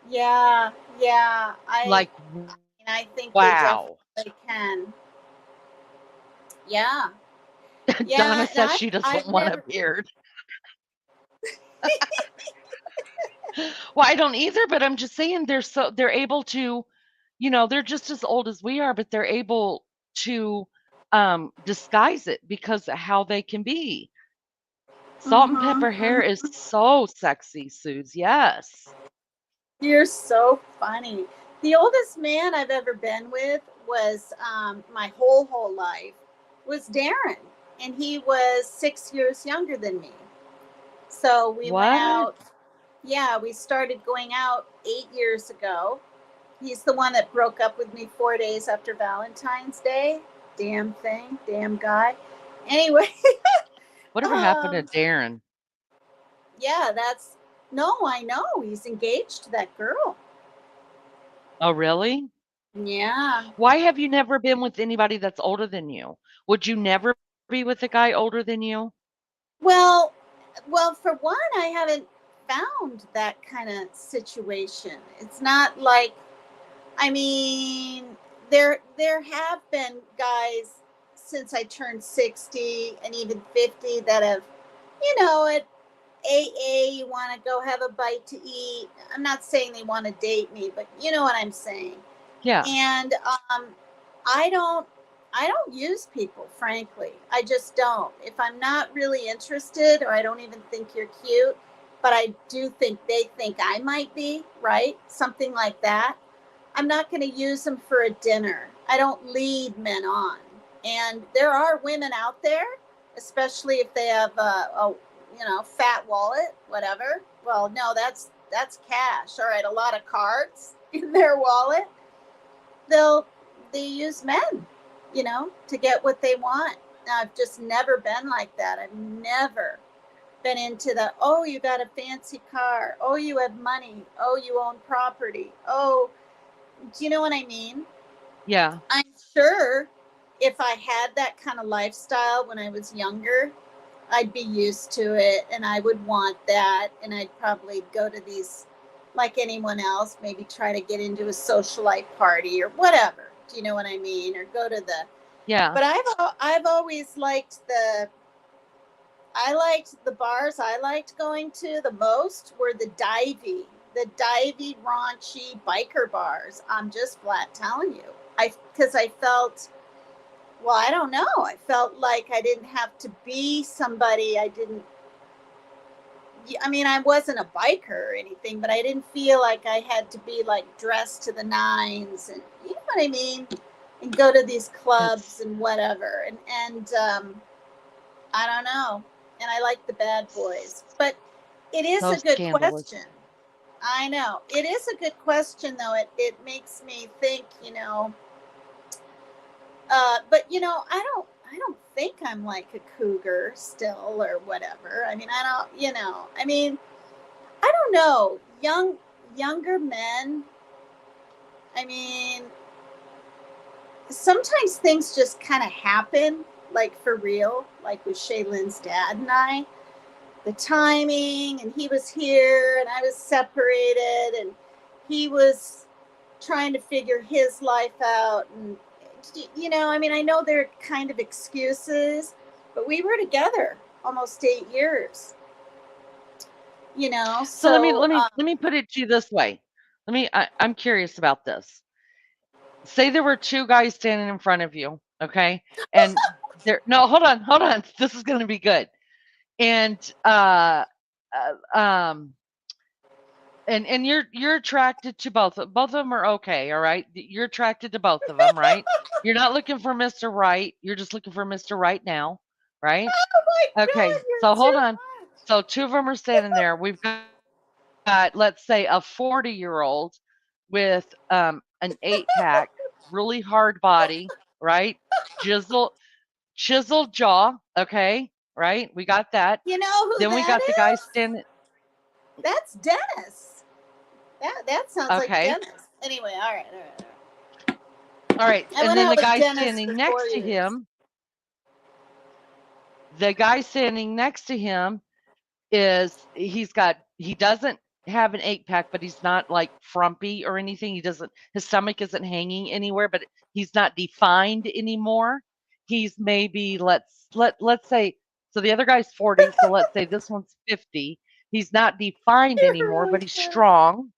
S2: Yeah, yeah.
S1: Like,
S2: I think they
S1: wow.
S2: definitely can. Yeah,
S1: Donna
S2: yeah. And
S1: says she
S2: I've
S1: doesn't want a
S2: never.
S1: beard. Well, I don't either, but I'm just saying they're able to, they're just as old as we are, but they're able to disguise it because of how they can be. Salt and
S2: Mm-hmm,
S1: pepper hair is
S2: mm-hmm.
S1: so sexy, Suze. Yes.
S2: You're so funny. The oldest man I've ever been with was my whole life was Darren, and he was 6 years younger than me. So we went
S1: What?
S2: out. Yeah, we started going out 8 years ago. He's the one that broke up with me 4 days after Valentine's Day. Damn thing, damn guy. Anyway,
S1: Whatever happened to
S2: um,
S1: Darren?
S2: yeah, that's no, I know he's engaged to that girl.
S1: Oh, really?
S2: Yeah.
S1: Why have you never been with anybody that's older than you? Would you never be with a guy older than you?
S2: Well, for one, I haven't found that kind of situation. It's not like, I mean, there have been guys since I turned 60 and even 50 that have, at AA, you want to go have a bite to eat. I'm not saying they want to date me, but you know what I'm saying.
S1: Yeah.
S2: And I don't I don't use people, frankly. I just don't. If I'm not really interested or I don't even think you're cute, but I do think they think I might be, right? Something like that. I'm not going to use them for a dinner. I don't lead men on. And there are women out there, especially if they have a fat wallet, whatever. Well, no, that's cash. All right, a lot of cards in their wallet. They'll they use men, to get what they want. Now, I've just never been like that. I've never been into the, oh, you got a fancy car. Oh, you have money. Oh, you own property. Oh, do you know what I mean?
S1: Yeah.
S2: I'm sure if I had that kind of lifestyle when I was younger, I'd be used to it and I would want that. And I'd probably go to these, like anyone else, maybe try to get into a socialite party or whatever. Do you know what I mean? Or go to the,
S1: Yeah.
S2: but I've always liked I liked the bars I liked going to the most were the divey, raunchy biker bars. I'm just flat telling you. Because I felt, well, I don't know. I felt like I didn't have to be somebody I didn't, I mean, I wasn't a biker or anything, but I didn't feel like I had to be like dressed to the nines, and you know what I mean, and go to these clubs
S1: It's
S2: and whatever. And I don't know. And I like the bad boys, but it is
S1: so
S2: a good
S1: scandalous.
S2: question. I know it is a good question, though. It makes me think, you know. But you know, I don't think I'm like a cougar still or whatever. I mean, I don't, you know. I mean, I don't know. Younger men. I mean, sometimes things just kind of happen, like for real, like with Shaylin's dad and I. The timing, and he was here, and I was separated, and he was trying to figure his life out, and you know, I mean, I know they're kind of excuses, but we were together almost 8 years. You know,
S1: So let me
S2: so
S1: let me let me put it to you this way. I'm curious about this. Say there were two guys standing in front of you, okay? And there no, hold on. This is going to be good. And uh um and you're attracted to both of them are okay, all right? You're attracted to both of them, right? You're not looking for Mr. Right. You're just looking for Mr. Right now, right?
S2: oh my
S1: Okay.
S2: god, you're
S1: So hold
S2: too
S1: on. So two of them are standing there. We've got, let's say, a 40-year-old with an 8-pack, really hard body, right? Chisel, chiseled jaw, okay, right? We got that.
S2: You know who
S1: Then we
S2: that
S1: got the guy
S2: is?
S1: standing,
S2: That's Dennis. That sounds like
S1: okay,
S2: Dennis. Anyway, all right, all right, all right.
S1: all right.
S2: I
S1: And
S2: went
S1: then
S2: out
S1: the
S2: with
S1: guy
S2: Dennis for
S1: standing
S2: four
S1: next to
S2: years.
S1: him, the guy standing next to him he doesn't have an 8-pack, but he's not like frumpy or anything. He doesn't his stomach isn't hanging anywhere, but he's not defined anymore. He's maybe let's say so the other guy's 40, so let's say this one's 50. He's not defined
S2: You're
S1: anymore,
S2: really
S1: but he's
S2: funny.
S1: strong.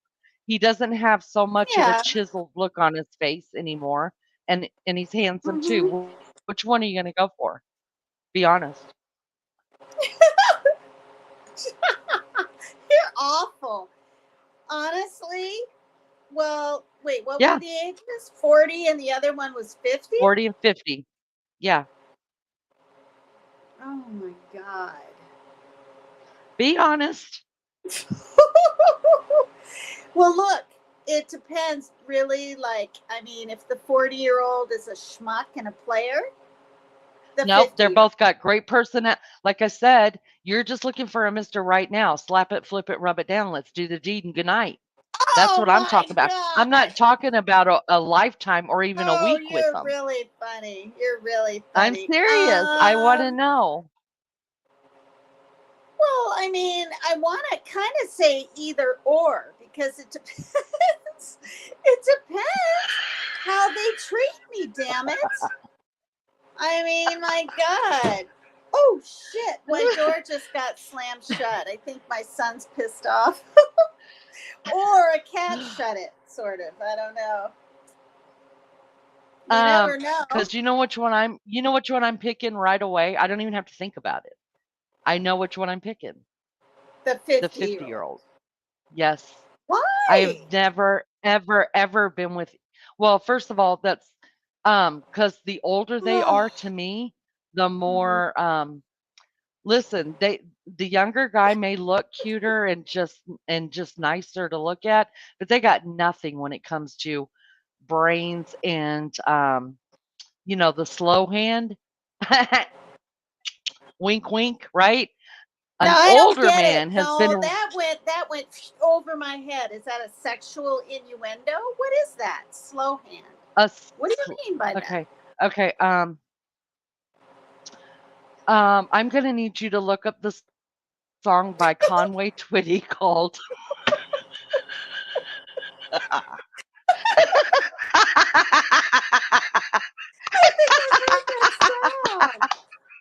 S1: He doesn't have so much of a
S2: Yeah.
S1: chiseled look on his face anymore. And he's handsome
S2: Mm-hmm.
S1: too. Which one are you going to go for? Be honest.
S2: You're awful. Honestly, well, wait, what were
S1: Yeah,
S2: the ages? 40 and the other one was 50?
S1: 40 and 50. Yeah.
S2: Oh my God.
S1: Be honest.
S2: Well, look, it depends really. Like, I mean, if the 40-year-old is a schmuck and a player, the
S1: Nope, they're
S2: 50-year.
S1: both got great personality. Like I said, you're just looking for a Mr. Right now. Slap it, flip it, rub it down. Let's do the deed and good night. That's
S2: Oh
S1: what I'm
S2: my
S1: talking about. I'm
S2: God.
S1: not talking about a lifetime or even a
S2: Oh,
S1: week with
S2: you're
S1: them.
S2: really funny. You're really
S1: I'm
S2: funny.
S1: serious. I want to know.
S2: Well, I mean, I want to kind of say either or because it depends. It depends how they treat me, damn it. I mean, my God. Oh, shit. My door just got slammed shut. I think my son's pissed off. Or a cat shut it, sort of. I don't know. You never know.
S1: Because you know which one I'm picking right away. I don't even have to think about it. I know which one I'm picking.
S2: The
S1: The
S2: 50-year
S1: 50
S2: old.
S1: year old. Yes. I have
S2: Why?
S1: never, ever, ever been with well, first of all, that's because the older they are to me, the
S2: Mhm.
S1: more listen, the younger guy may look cuter and just nicer to look at, but they got nothing when it comes to brains and the slow hand. Wink wink, right?
S2: No,
S1: An
S2: I don't
S1: older
S2: get it.
S1: man has
S2: No,
S1: been
S2: that went over my head. Is that a sexual innuendo? What is that? Slow hand.
S1: a s-
S2: What do you mean by that?
S1: okay. Okay. I'm gonna need you to look up the song by Conway Twitty called
S2: I think I've heard that song.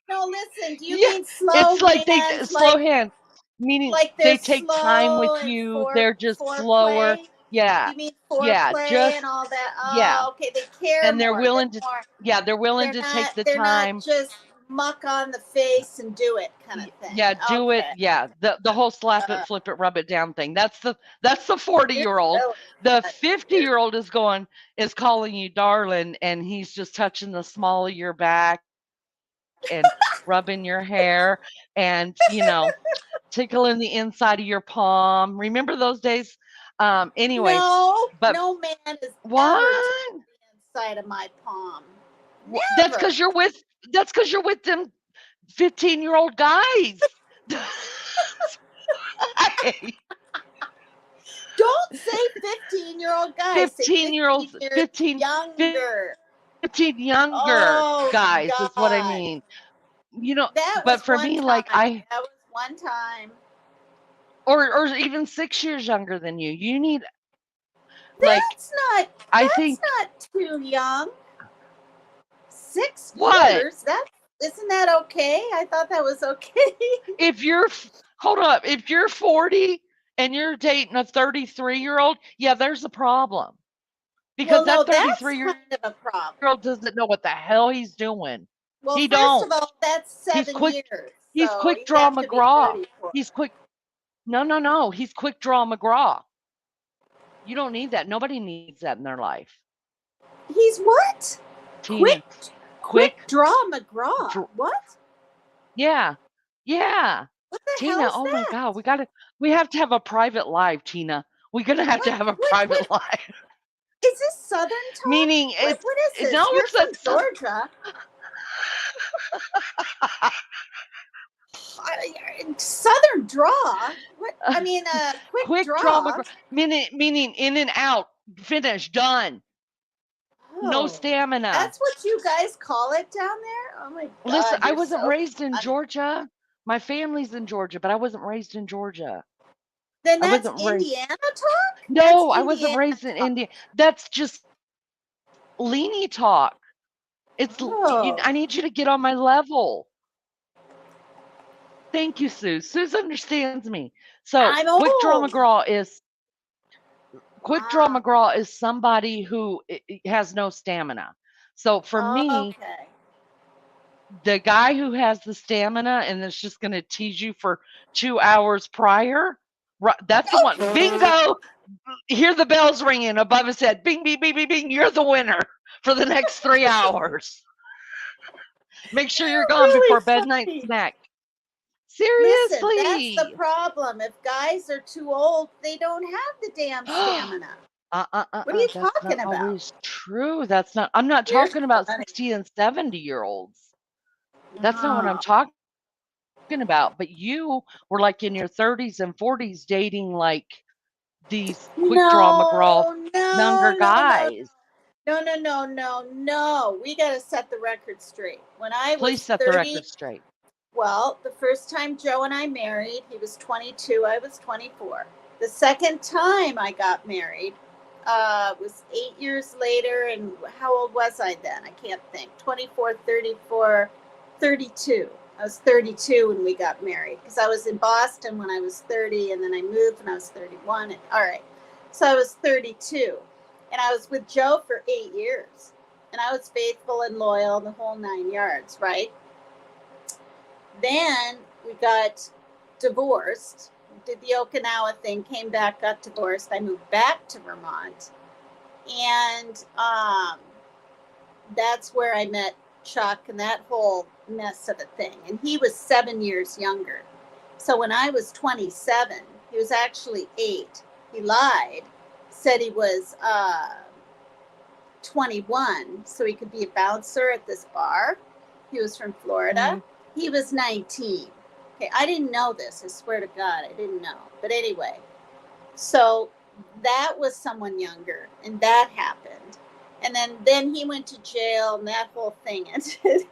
S2: No, listen. Do you
S1: Yeah,
S2: mean slow
S1: it's like they
S2: hands,
S1: slow hand, meaning
S2: like they're
S1: they take time with
S2: slow and
S1: you, they're just slower.
S2: foreplay?
S1: Yeah,
S2: You mean
S1: yeah,
S2: foreplay and
S1: just
S2: all that?
S1: yeah,
S2: Oh, okay. They care
S1: and they're
S2: more. They're
S1: willing to
S2: more.
S1: yeah, they're willing
S2: They're
S1: to
S2: not.
S1: take the
S2: They're not
S1: time.
S2: just muck on the face and do it kind of thing.
S1: Yeah, do it.
S2: Okay.
S1: Yeah, the whole slap it, flip it, rub it down thing. That's the 40-year-old.
S2: Really
S1: The
S2: good.
S1: 50-year-old is calling you darling, and he's just touching the small of your back and rubbing your hair and tickling the inside of your palm. Remember those days? Anyway,
S2: No,
S1: but
S2: no man has ever touched
S1: what?
S2: the inside of my palm.
S1: That's
S2: Never.
S1: because you're with them 15-year-old guys. Hey,
S2: Don't say 15-year-old guys. Say 15
S1: 15-year-olds,
S2: years younger.
S1: 15 younger
S2: Oh,
S1: guys is what I
S2: God.
S1: mean.
S2: That
S1: But
S2: was
S1: for
S2: one
S1: me,
S2: time.
S1: like
S2: That was one time.
S1: or even 6 years younger than you. You need like
S2: That's not
S1: I
S2: that's
S1: think
S2: not too young. 6
S1: what
S2: years? That isn't that okay? I thought that was okay.
S1: if you're hold up if you're 40 and you're dating a 33-year-old, yeah, there's a problem
S2: Well,
S1: because
S2: no,
S1: that
S2: that's
S1: 33-year-old
S2: kind of a problem.
S1: doesn't know what the hell he's doing.
S2: Well,
S1: He
S2: first of
S1: don't.
S2: all, that's
S1: He's
S2: 7
S1: quick.
S2: years.
S1: He's
S2: So
S1: quick
S2: he'd
S1: draw
S2: have to be
S1: McGraw.
S2: 34.
S1: He's quick. No, no, no. He's quick draw McGraw. You don't need that. Nobody needs that in their life.
S2: He's what?
S1: Tina,
S2: Quick
S1: quick.
S2: draw McGraw. What?
S1: Yeah, yeah.
S2: What the
S1: Tina,
S2: hell's
S1: oh my
S2: that?
S1: God, we have to have a private live, Tina. We're gonna have to
S2: What
S1: have a
S2: what
S1: private
S2: what
S1: live.
S2: is this Southern talk?
S1: Meaning
S2: What is
S1: no,
S2: this? You're
S1: it's
S2: from
S1: a
S2: Georgia. Southern draw? What? I mean, quick
S1: quick draw
S2: draw.
S1: McGraw. Meaning in and out, finish, done. No
S2: Oh,
S1: stamina.
S2: that's what you guys call it down there? Oh my
S1: Listen,
S2: God,
S1: I
S2: you're
S1: wasn't
S2: so
S1: raised in
S2: funny.
S1: Georgia. My family's in Georgia, but I wasn't raised in Georgia.
S2: Then
S1: I
S2: that's
S1: wasn't raised.
S2: Indiana talk? That's
S1: No, I wasn't
S2: Indiana
S1: raised in
S2: talk.
S1: India. That's just leany talk. I
S2: Oh,
S1: need you to get on my level. Thank you, Sue. Sue understands me. So
S2: I'm old.
S1: Quick Draw
S2: Wow.
S1: McGraw is somebody who has no stamina. So for me,
S2: Okay.
S1: the guy who has the stamina and is just going to tease you for 2 hours prior, that's the one. Bingo! Hear the bells ringing above his head. Bing, bing, bing, bing, bing. You're the winner for the next 3 hours. Make sure you're
S2: You're
S1: gone
S2: really
S1: before bed night
S2: funny.
S1: snack.
S2: Listen, that's the
S1: Seriously.
S2: problem. If guys are too old, they don't have the damn stamina. What are you
S1: That's not
S2: talking about?
S1: always true. I'm not
S2: You're
S1: talking about
S2: funny.
S1: 60 and 70-year-olds. That's not what I'm
S2: Oh.
S1: talking about. But you were like in your 30s and 40s dating like these quick draw McGraw
S2: No, no,
S1: younger
S2: no, no,
S1: guys.
S2: no, no, no, no, no. We got to set the record straight. When I
S1: Please
S2: was
S1: set the
S2: 30,
S1: record straight.
S2: well, the first time Joe and I married, he was 22, I was 24. The second time I got married was 8 years later. And how old was I then? I can't think. 24, 34, 32. I was 32 when we got married because I was in Boston when I was 30, and then I moved when I was 31. And, all right. So I was 32. And I was with Joe for 8 years. And I was faithful and loyal, the whole 9 yards, right? Then we got divorced, did the Okinawa thing, came back, got divorced. I moved back to Vermont. And that's where I met Chuck and that whole mess of a thing. And he was 7 years younger. So when I was 27, he was actually 8. He lied, said he was 21 so he could be a bouncer at this bar. He was from Florida. He was 19. Okay, I didn't know this. I swear to God, I didn't know. But anyway, so that was someone younger, and that happened. And then he went to jail, and that whole thing ended.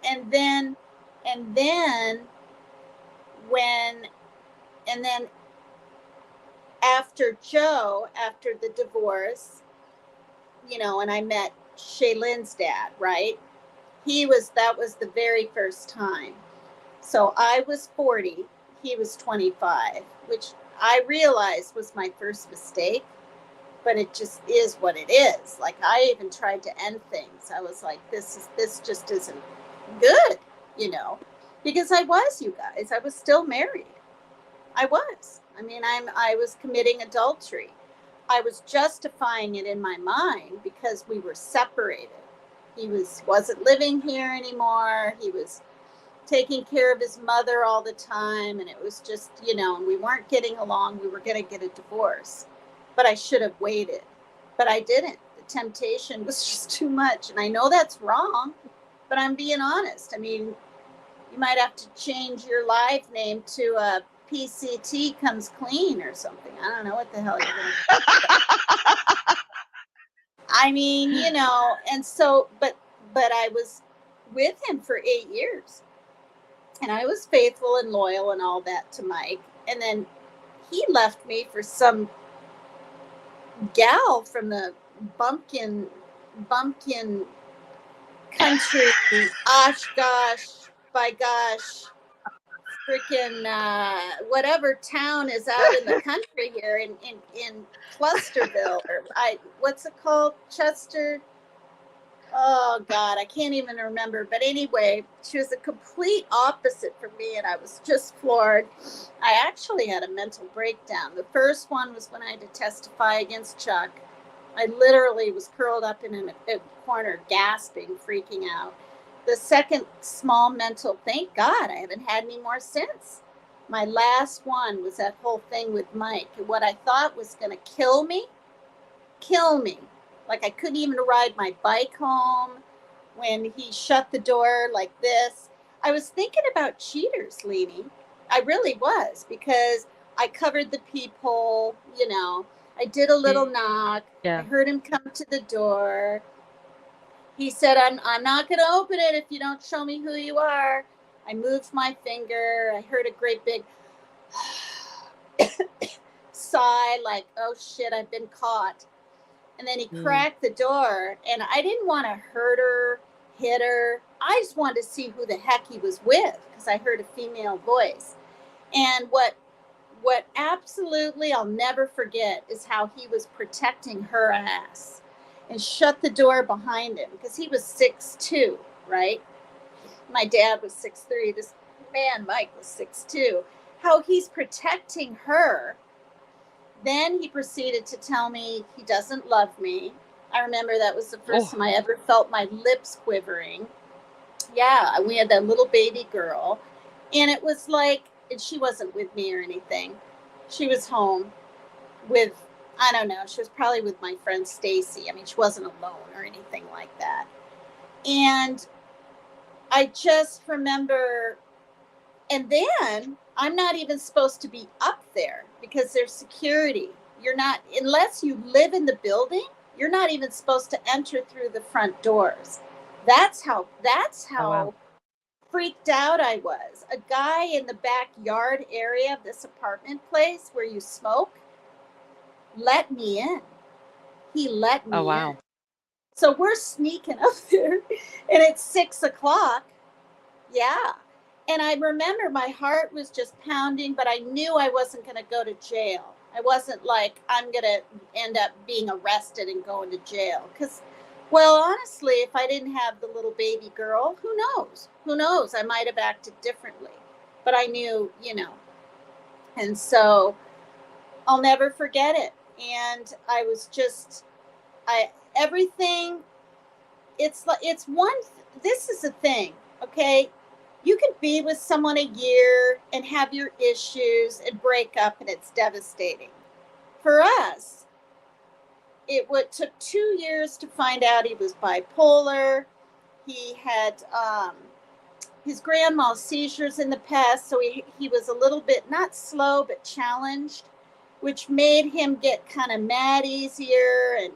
S2: and then when and then after Joe, after the divorce, and I met Shaylin's dad, right? That was the very first time. So I was 40, he was 25, which I realized was my first mistake, but it just is what it is. Like, I even tried to end things. I was like, this just isn't good. you know, because I was, you guys, I was still married. I was. I mean, I was committing adultery. I was justifying it in my mind because we were separated. He wasn't living here anymore. He was taking care of his mother all the time, and it was just, and we weren't getting along. We were going to get a divorce. But I should have waited. But I didn't. The temptation was just too much. And I know that's wrong, but I'm being honest. I mean, you might have to change your live name to a PCT comes clean or something. I don't know what the hell you're going to. I mean, and so, but I was with him for 8 years, and I was faithful and loyal and all that to Mike. And then he left me for some gal from the bumpkin country, Oshkosh, by gosh, freaking whatever town is out in the country here in Clusterville, or what's it called, Chester? Oh God, I can't even remember. But anyway, she was a complete opposite for me, and I was just floored. I actually had a mental breakdown. The first one was when I had to testify against Chuck. I literally was curled up in a corner, gasping, freaking out. The second small mental, thank God I haven't had any more since. My last one was that whole thing with Mike. What I thought was going to kill me. Like I couldn't even ride my bike home when he shut the door like this. I was thinking about cheaters, Leanie. I really was, because I covered the peephole, I did a little knock.
S1: Yeah.
S2: I heard him come to the door. He said, I'm not going to open it if you don't show me who you are. I moved my finger. I heard a great big sigh, like, oh shit, I've been caught. And then he cracked the door, and I didn't want to hurt her, hit her. I just wanted to see who the heck he was with, because I heard a female voice. And what absolutely I'll never forget is how he was protecting her ass and shut the door behind him, because he was 6'2", right? My dad was 6'3". This man, Mike, was 6'2". How he's protecting her. Then he proceeded to tell me he doesn't love me. I remember that was the first time I ever felt my lips quivering. Yeah, we had that little baby girl. And it was like, and she wasn't with me or anything. She was home with, I don't know, she was probably with my friend Stacy. I mean, she wasn't alone or anything like that. And I just remember, and then I'm not even supposed to be up there because there's security. You're not, unless you live in the building, you're not even supposed to enter through the front doors. That's how freaked out I was. A guy in the backyard area of this apartment place where you smoke let me in. He let me in. So we're sneaking up there, and it's 6:00. Yeah. And I remember my heart was just pounding, but I knew I wasn't going to go to jail. I wasn't like, I'm going to end up being arrested and going to jail. Because, well, honestly, if I didn't have the little baby girl, who knows? Who knows? I might have acted differently. But I knew, And so I'll never forget it. And I was just, everything, it's one, this is a thing, okay? You can be with someone a year and have your issues and break up, and it's devastating. For us, it took 2 years to find out he was bipolar. He had his grand mal seizures in the past, so he was a little bit, not slow, but challenged, which made him get kind of mad easier. And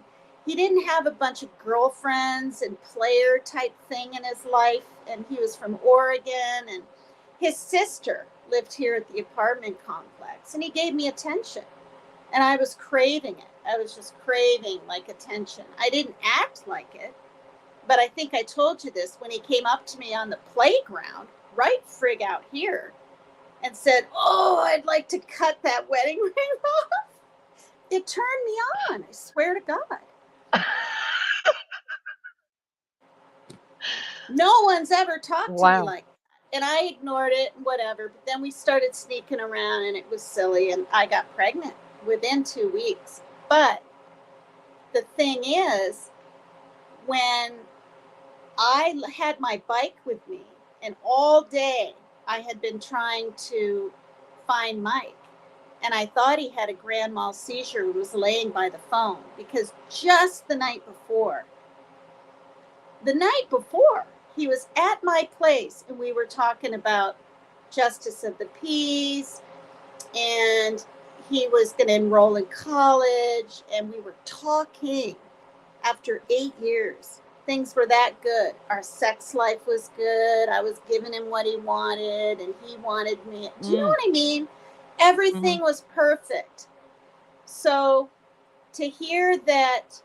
S2: he didn't have a bunch of girlfriends and player type thing in his life. And he was from Oregon, and his sister lived here at the apartment complex, and he gave me attention, and I was craving it. I was just craving like attention. I didn't act like it, but I think I told you this when he came up to me on the playground, right frig out here, and said, oh, I'd like to cut that wedding ring off. It turned me on, I swear to God. No one's ever talked to me like that. And I ignored it and whatever. But then we started sneaking around and it was silly. And I got pregnant within 2 weeks. But the thing is, when I had my bike with me, and all day I had been trying to find Mike. And I thought he had a grand mal seizure and was laying by the phone because just the night before, he was at my place and we were talking about justice of the peace, and he was going to enroll in college, and we were talking after 8 years. Things were that good. Our sex life was good. I was giving him what he wanted and he wanted me. Do you know what I mean? Everything was perfect. So to hear that,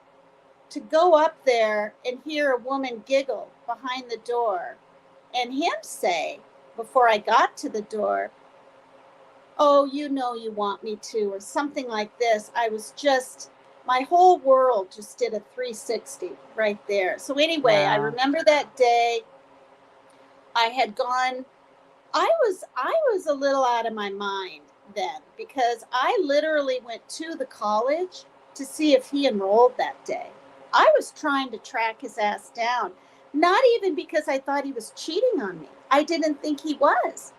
S2: to go up there and hear a woman giggle behind the door and him say, before I got to the door, "Oh, you know you want me to," or something like this, I was just, my whole world just did a 360 right there. So anyway, I remember that day. I had gone, I was a little out of my mind then, because I literally went to the college to see if he enrolled that day. I was trying to track his ass down, not even because I thought he was cheating on me. I didn't think he was.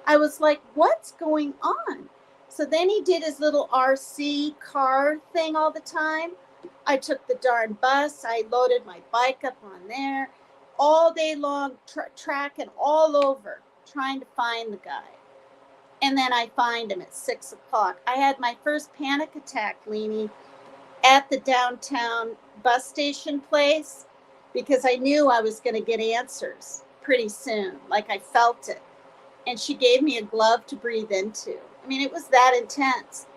S2: I was like, what's going on? So then he did his little RC car thing all the time. I took the darn bus. I loaded my bike up on there all day long, tracking all over, trying to find the guy. And then I find him at 6 o'clock. I had my first panic attack, Leanie, at the downtown bus station place, because I knew I was going to get answers pretty soon. Like, I felt it. And she gave me a glove to breathe into. I mean, it was that intense.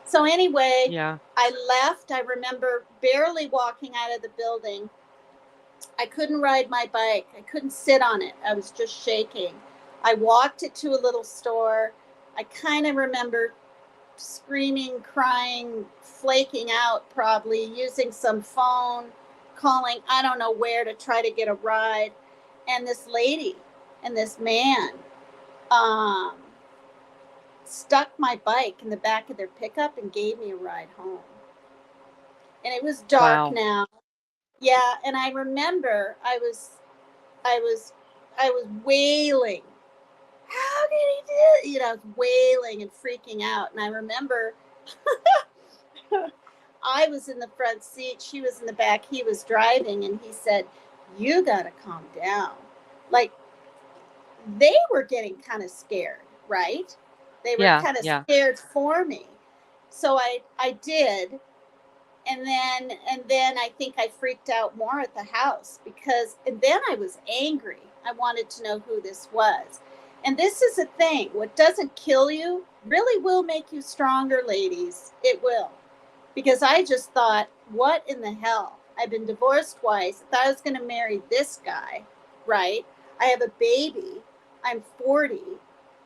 S2: So anyway, I left. I remember barely walking out of the building. I couldn't ride my bike. I couldn't sit on it. I was just shaking. I walked it to a little store. I kind of remember screaming, crying, flaking out, probably using some phone, calling I don't know where to try to get a ride. And this lady and this man stuck my bike in the back of their pickup and gave me a ride home. And it was dark now. Yeah, and I remember I was wailing. How did he do it? You know, I was wailing and freaking out. And I remember I was in the front seat, she was in the back, he was driving, and he said, "You gotta calm down." Like, they were getting kind of scared, right? They were kind of scared for me. So I did. And then I think I freaked out more at the house, because, and then I was angry. I wanted to know who this was. And this is a thing. What doesn't kill you really will make you stronger, ladies. It will. Because I just thought, what in the hell? I've been divorced twice. I thought I was going to marry this guy, right? I have a baby. I'm 40.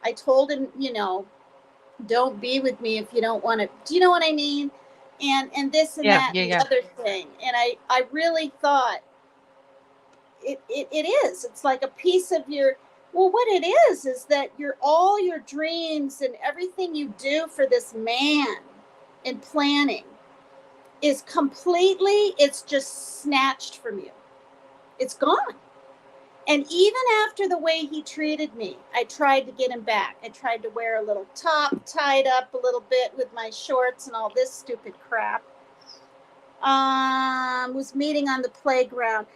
S2: I told him, you know, don't be with me if you don't want to. Do you know what I mean? And this and that and the other thing. And I really thought it is. It's like a piece of your, well, what it is that all your dreams and everything you do for this man in planning is completely, it's just snatched from you. It's gone. And even after the way he treated me, I tried to get him back. I tried to wear a little top, tied up a little bit with my shorts and all this stupid crap. Was meeting on the playground.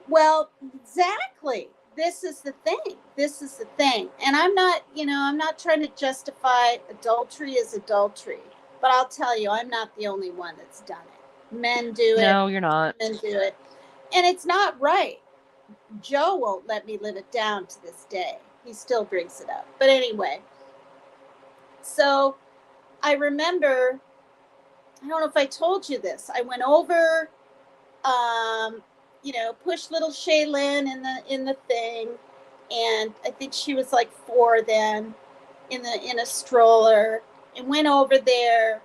S2: Well, exactly. This is the thing. This is the thing. And I'm not, I'm not trying to justify adultery as adultery. But I'll tell you, I'm not the only one that's done it. Men do it.
S1: No, you're not.
S2: Men do it. And it's not right. Joe won't let me live it down to this day. He still brings it up. But anyway, so I remember, I don't know if I told you this. I went over, pushed little Shaylin in the thing, and I think she was like 4 then, in a stroller, and went over there.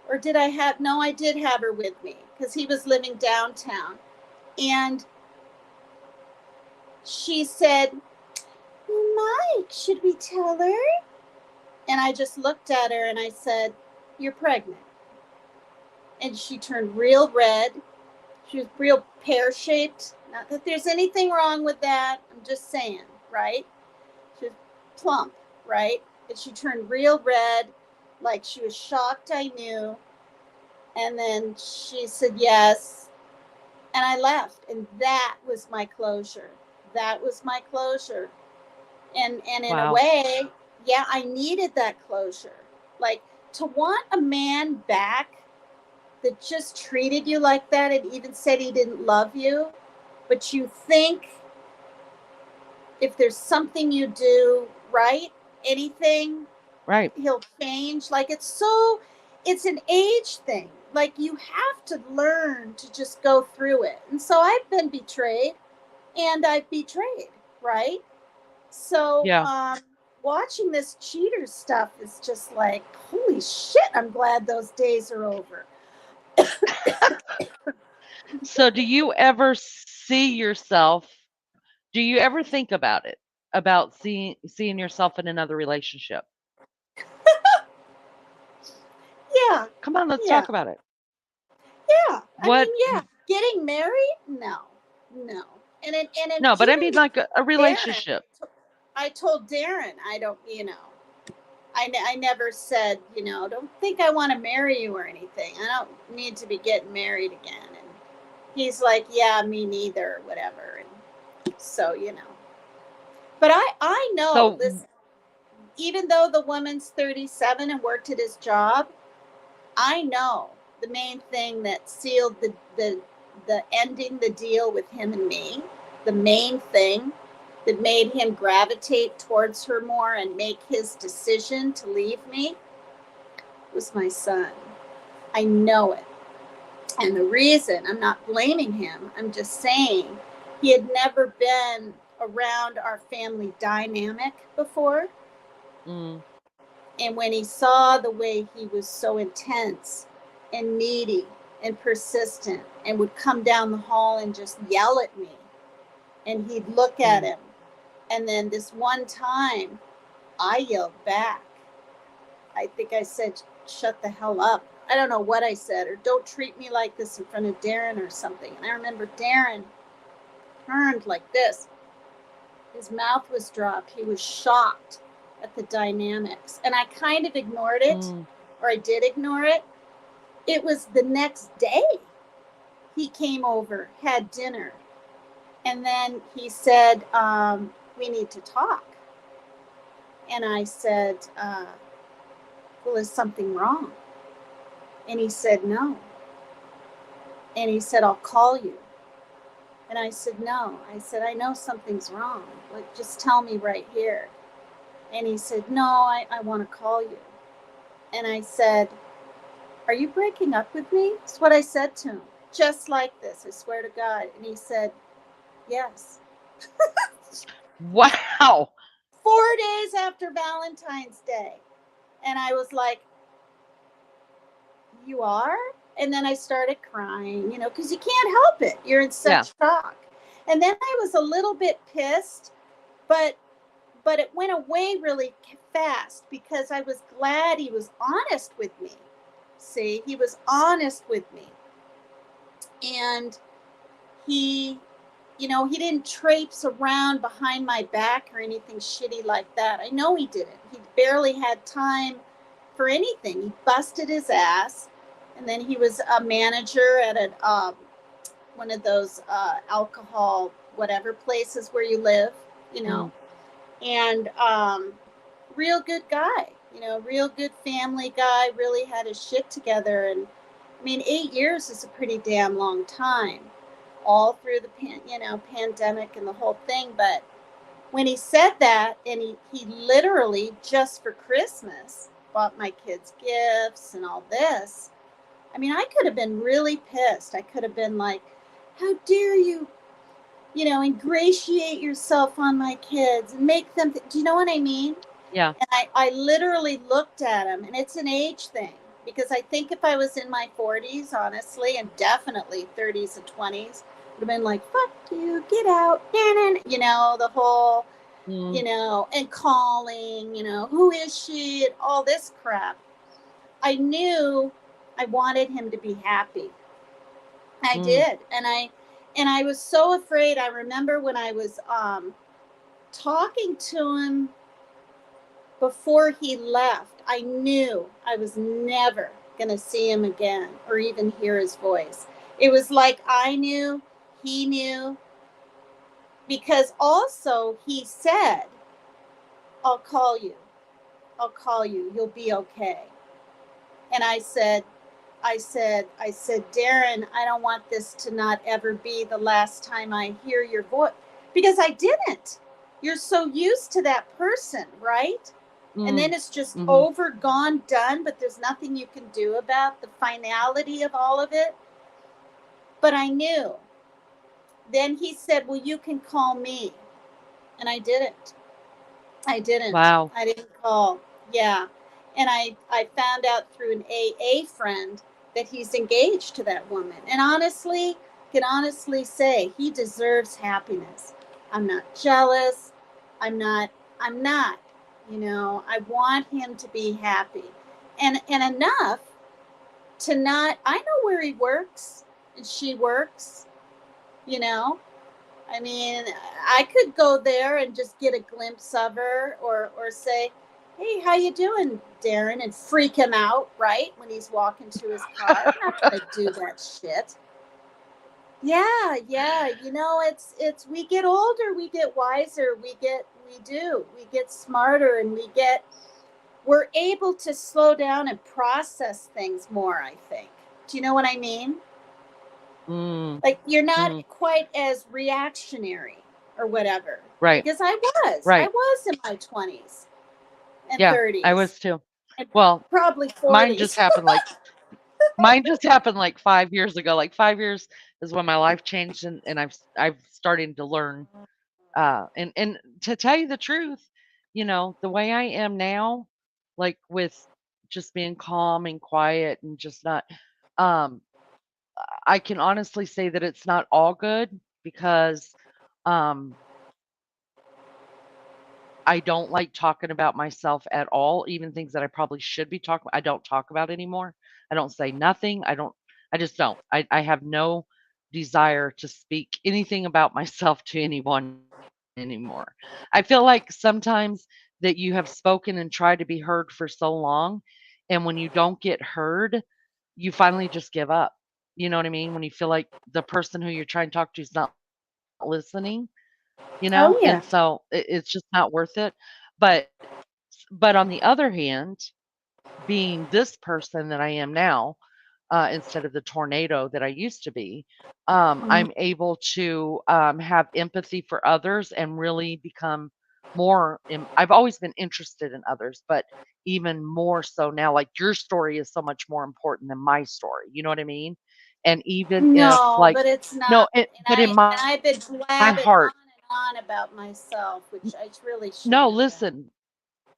S2: Or did I have? No, I did have her with me because he was living downtown, and she said, like? Should we tell her? And I just looked at her and I said, you're pregnant. And she turned real red. She was real pear-shaped. Not that there's anything wrong with that. I'm just saying, right? She was plump, right? And she turned real red, like she was shocked I knew. And then she said yes. And I left. And that was my closure. That was my closure. And in a
S1: Wow.
S2: way, yeah, I needed that closure. Like, to want a man back that just treated you like that and even said he didn't love you, but you think if there's something you do right, anything,
S1: Right.
S2: he'll change. Like, it's an age thing. Like, you have to learn to just go through it. And so I've been betrayed and I've betrayed, right? So
S1: Yeah.
S2: watching this cheater stuff is just like, holy shit, I'm glad those days are over.
S1: So do you ever see yourself, do you ever think about it? About seeing yourself in another relationship?
S2: Yeah,
S1: Come on, let's
S2: yeah,
S1: talk about it.
S2: yeah. I
S1: What
S2: mean, yeah, getting married? No, no. And
S1: No, but I mean
S2: even
S1: like a
S2: Darren,
S1: relationship.
S2: I told Darren, I don't, I never said, don't think I want to marry you or anything. I don't need to be getting married again. And he's like, yeah, me neither, whatever. And so, but I know
S1: So
S2: this, even though the woman's 37 and worked at his job, I know the main thing that sealed the ending the deal with him and me, the main thing that made him gravitate towards her more and make his decision to leave me was my son. I know it. And the reason, I'm not blaming him, I'm just saying he had never been around our family dynamic before.
S1: mm,
S2: And when he saw the way he was so intense and needy and persistent and would come down the hall and just yell at me, and he'd look at
S1: mm,
S2: him. And then this one time, I yelled back. I think I said, shut the hell up. I don't know what I said, or don't treat me like this in front of Darren or something. And I remember Darren turned like this. His mouth was dropped. He was shocked at the dynamics. And I kind of ignored it,
S1: mm,
S2: or I did ignore it. It was the next day he came over, had dinner, and then he said, we need to talk. And I said, well, is something wrong? And he said, no. And he said, I'll call you. And I said, no. I said, I know something's wrong. Like, just tell me right here. And he said, no, I want to call you. And I said, are you breaking up with me? That's what I said to him. Just like this, I swear to God. And he said, yes.
S1: wow.
S2: 4 days after Valentine's Day. And I was like, you are? And then I started crying, because you can't help it. You're in
S1: Yeah.
S2: such shock. And then I was a little bit pissed, but it went away really fast because I was glad he was honest with me. See, he was honest with me. And he, he didn't traipse around behind my back or anything shitty like that. I know he didn't. He barely had time for anything. He busted his ass. And then he was a manager at one of those alcohol whatever places where you live,
S1: Mm,
S2: and real good guy, real good family guy, really had his shit together. And I mean, 8 years is a pretty damn long time, all through the pandemic and the whole thing. But when he said that, and he literally just for Christmas bought my kids gifts and all this, I mean, I could have been really pissed. I could have been like, how dare you, ingratiate yourself on my kids and make them, do you know what I mean?
S1: yeah.
S2: And I literally looked at him, and it's an age thing, because I think if I was in my 40s, honestly, and definitely 30s and 20s, would have been like, fuck you, get out, the whole,
S1: Mm,
S2: and calling, who is she, and all this crap. I knew I wanted him to be happy. I
S1: mm,
S2: did. And I was so afraid. I remember when I was talking to him before he left, I knew I was never going to see him again or even hear his voice. It was like I knew, he knew, because also he said, I'll call you. I'll call you. You'll be okay. And I said, Darren, I don't want this to not ever be the last time I hear your voice, because I didn't. You're so used to that person, right? And
S1: mm,
S2: then it's just
S1: mm-hmm.
S2: over, gone, done, but there's nothing you can do about the finality of all of it. But I knew. Then he said, well, you can call me. And I didn't. I didn't.
S1: Wow.
S2: I didn't call. Yeah. And I found out through an AA friend that he's engaged to that woman. And honestly, can honestly say he deserves happiness. I'm not jealous. I'm not I'm not. I want him to be happy. And enough to not I know where he works and she works, you know. I mean, I could go there and just get a glimpse of her, or say, "Hey, how you doing, Darren?" and freak him out, right, when he's walking to his car. I'm not going to do that shit. Yeah, yeah. It's we get older, we get wiser, we get smarter, and we're able to slow down and process things more, I think. Do you know what I mean?
S1: Mm,
S2: Like, you're not
S1: mm,
S2: quite as reactionary or whatever,
S1: right.
S2: because I
S1: Right.
S2: was in my 20s and
S1: Yeah, I
S2: 30s
S1: was too.
S2: and
S1: Well,
S2: probably
S1: mine just
S2: 40s.
S1: happened like mine just happened like 5 years ago. Like 5 years is when my life changed, and I've started to learn. And to tell you the truth, the way I am now, like with just being calm and quiet and just not, um, I can honestly say that it's not all good because, um, I don't like talking about myself at all, even things that I probably should be talking I don't talk about anymore. I don't say nothing. I just don't. I have no desire to speak anything about myself to anyone anymore. I feel like sometimes that you have spoken and tried to be heard for so long, and when you don't get heard, you finally just give up. You know what I mean? When you feel like the person who you're trying to talk to is not listening, and so
S2: Oh, yeah.
S1: it's just not worth it. But but on the other hand, being this person that I am now, instead of the tornado that I used to be,
S2: Mhm.
S1: I'm able to have empathy for others and really become I've always been interested in others, but even more so now. Like your story is so much more important than my story. You know what I mean? And even if
S2: No,
S1: like
S2: but it's
S1: no,
S2: not. And
S1: but in
S2: I
S1: my
S2: and I've
S1: heart,
S2: been blabbing on and on about myself, which I really
S1: no,
S2: shouldn't have been.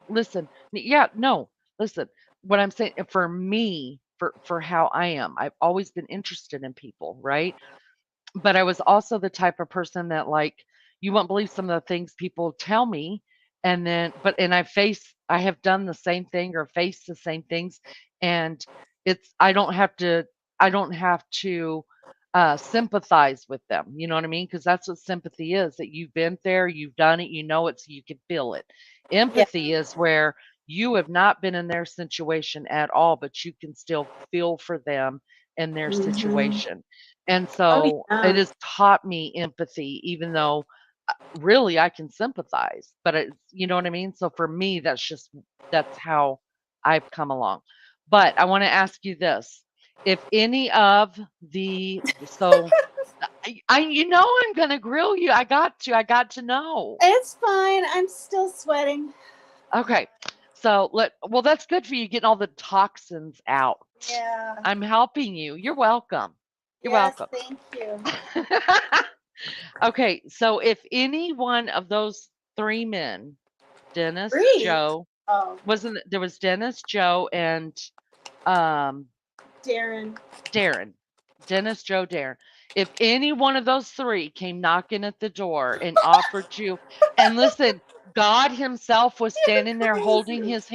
S1: listen. Yeah, no, listen. What I'm saying for me, for how I am, I've always been interested in people, right? But I was also the type of person that like you won't believe some of the things people tell me, and then and I have done the same thing or faced the same things, and it's I don't have to sympathize with them. You know what I mean? Because that's what sympathy is. That you've been there, you've done it, you know it, so you can feel it.
S2: Yeah.
S1: Empathy is where you have not been in their situation at all, but you can still feel for them in their
S2: Hmm.
S1: situation. And
S2: Oh,
S1: so it
S2: yeah.
S1: has taught me empathy, even though really I can sympathize. But you know what I mean? So for me, that's how I've come along. But I want to ask you this. If any of so I'm gonna grill you. I got to know.
S2: It's fine. I'm still sweating.
S1: Okay. So well, that's good for you getting all the toxins out.
S2: Yeah.
S1: I'm helping you. You're welcome. You're
S2: Yes,
S1: welcome.
S2: thank you.
S1: Okay, so if any one of those 3 men, Dennis,
S2: Breathe.
S1: Joe
S2: Oh,
S1: wasn't there was Dennis, Joe, and, um,
S2: Darren.
S1: Darren. Dennis, Joe, Darren. If any one of those 3 came knocking at the door and offered you and listen, God himself was
S2: You're
S1: standing there
S2: crazy.
S1: holding his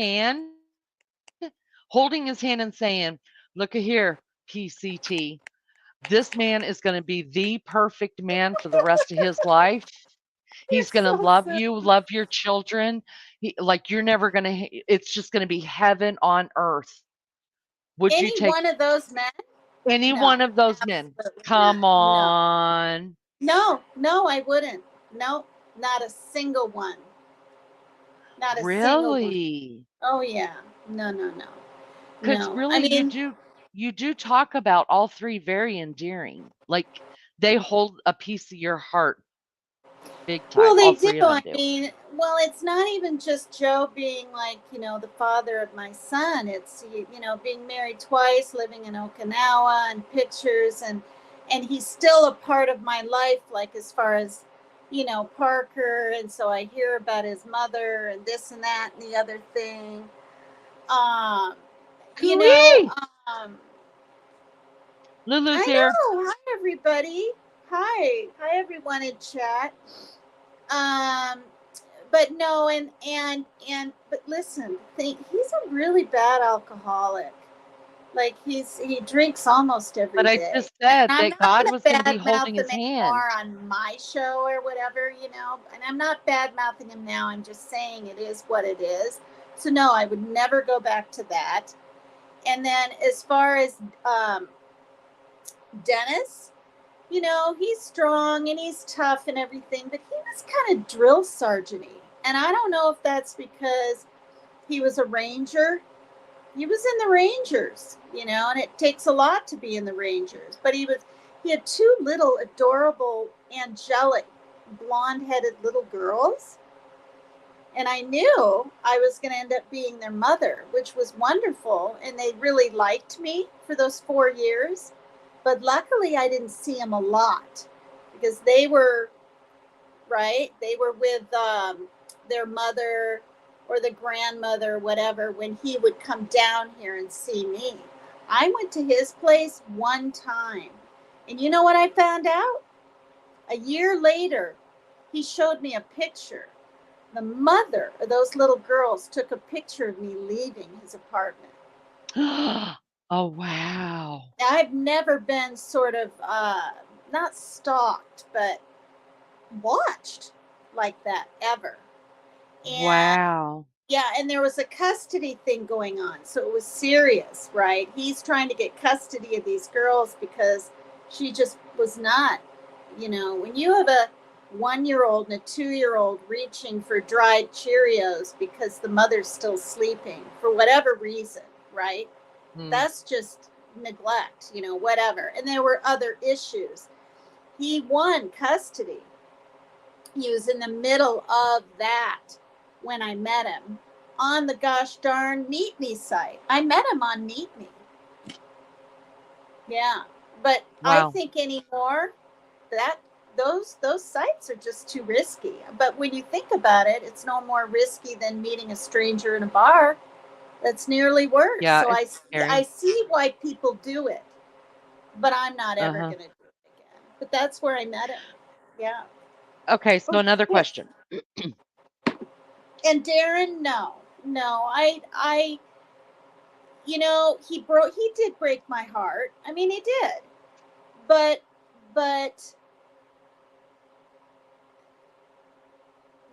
S1: hand and saying, look at here, PCT. This man is going to be the perfect man for the rest of his life.
S2: You're
S1: He's going to
S2: so
S1: love
S2: silly.
S1: you, love your children. Like you're never going to, it's just going to be heaven on earth. Would you
S2: Any
S1: take
S2: one of those men?
S1: any
S2: No,
S1: one of those men?
S2: absolutely not.
S1: Come
S2: No,
S1: on.
S2: no, no, I wouldn't. No, not a single one. Not a single one.
S1: Really?
S2: Oh yeah. No, no, no.
S1: Because
S2: No. I
S1: really,
S2: mean,
S1: you do talk about all three very endearing. Like they hold a piece of your heart big
S2: well,
S1: time.
S2: they
S1: All
S2: do.
S1: three of
S2: I
S1: them do.
S2: mean, well, it's not even just Joe being like, the father of my son. It's, being married twice, living in Okinawa, and pictures, and he's still a part of my life, like as far as, Parker. And so I hear about his mother and this and that and the other thing. Um, you know,
S1: Cooey!
S2: um,
S1: Lulu's
S2: I
S1: here.
S2: know. Hi, everybody. Hi, everyone in chat. Um, but no, but listen, he's a really bad alcoholic. Like he drinks almost every
S1: But I
S2: day.
S1: just
S2: And
S1: said
S2: I'm
S1: that
S2: not
S1: God
S2: gonna
S1: was going to be
S2: bad
S1: holding
S2: mouth him
S1: his hand.
S2: anymore on my show or whatever, And I'm not bad mouthing him now. I'm just saying it is what it is. So no, I would never go back to that. And then as far as Dennis, he's strong and he's tough and everything, but he was kind of drill sergeanty. And I don't know if that's because he was a ranger. He was in the Rangers, and it takes a lot to be in the Rangers. But he had two little adorable, angelic, blonde-headed little girls. And I knew I was going to end up being their mother, which was wonderful. And they really liked me for those 4 years. But luckily, I didn't see them a lot because they were, right? They were with their mother or the grandmother, whatever, when he would come down here and see me. I went to his place one time. And you know what I found out? A year later, he showed me a picture. The mother of those little girls took a picture of me leaving his apartment.
S1: Oh, wow.
S2: I've never been sort of not stalked, but watched like that ever. And
S1: Wow.
S2: yeah, and there was a custody thing going on. So it was serious, right? He's trying to get custody of these girls because she just was not, when you have a 1 year old and a 2 year old reaching for dried Cheerios because the mother's still sleeping for whatever reason, right?
S1: Hmm.
S2: That's just neglect, whatever. And there were other issues. He won custody. He was in the middle of that when I met him on the gosh darn Meet Me site. I met him on Meet Me. Yeah. But I
S1: Wow.
S2: think anymore that those sites are just too risky. But when you think about it, it's no more risky than meeting a stranger in a bar. That's nearly worse.
S1: Yeah,
S2: So
S1: it's
S2: I
S1: scary.
S2: see why people do it, but I'm not ever
S1: Uh-huh.
S2: going to do it again. But that's where I met him. Yeah.
S1: Okay, so another
S2: Okay.
S1: question.
S2: And Darren, no, no, he did break my heart. I mean, he did, but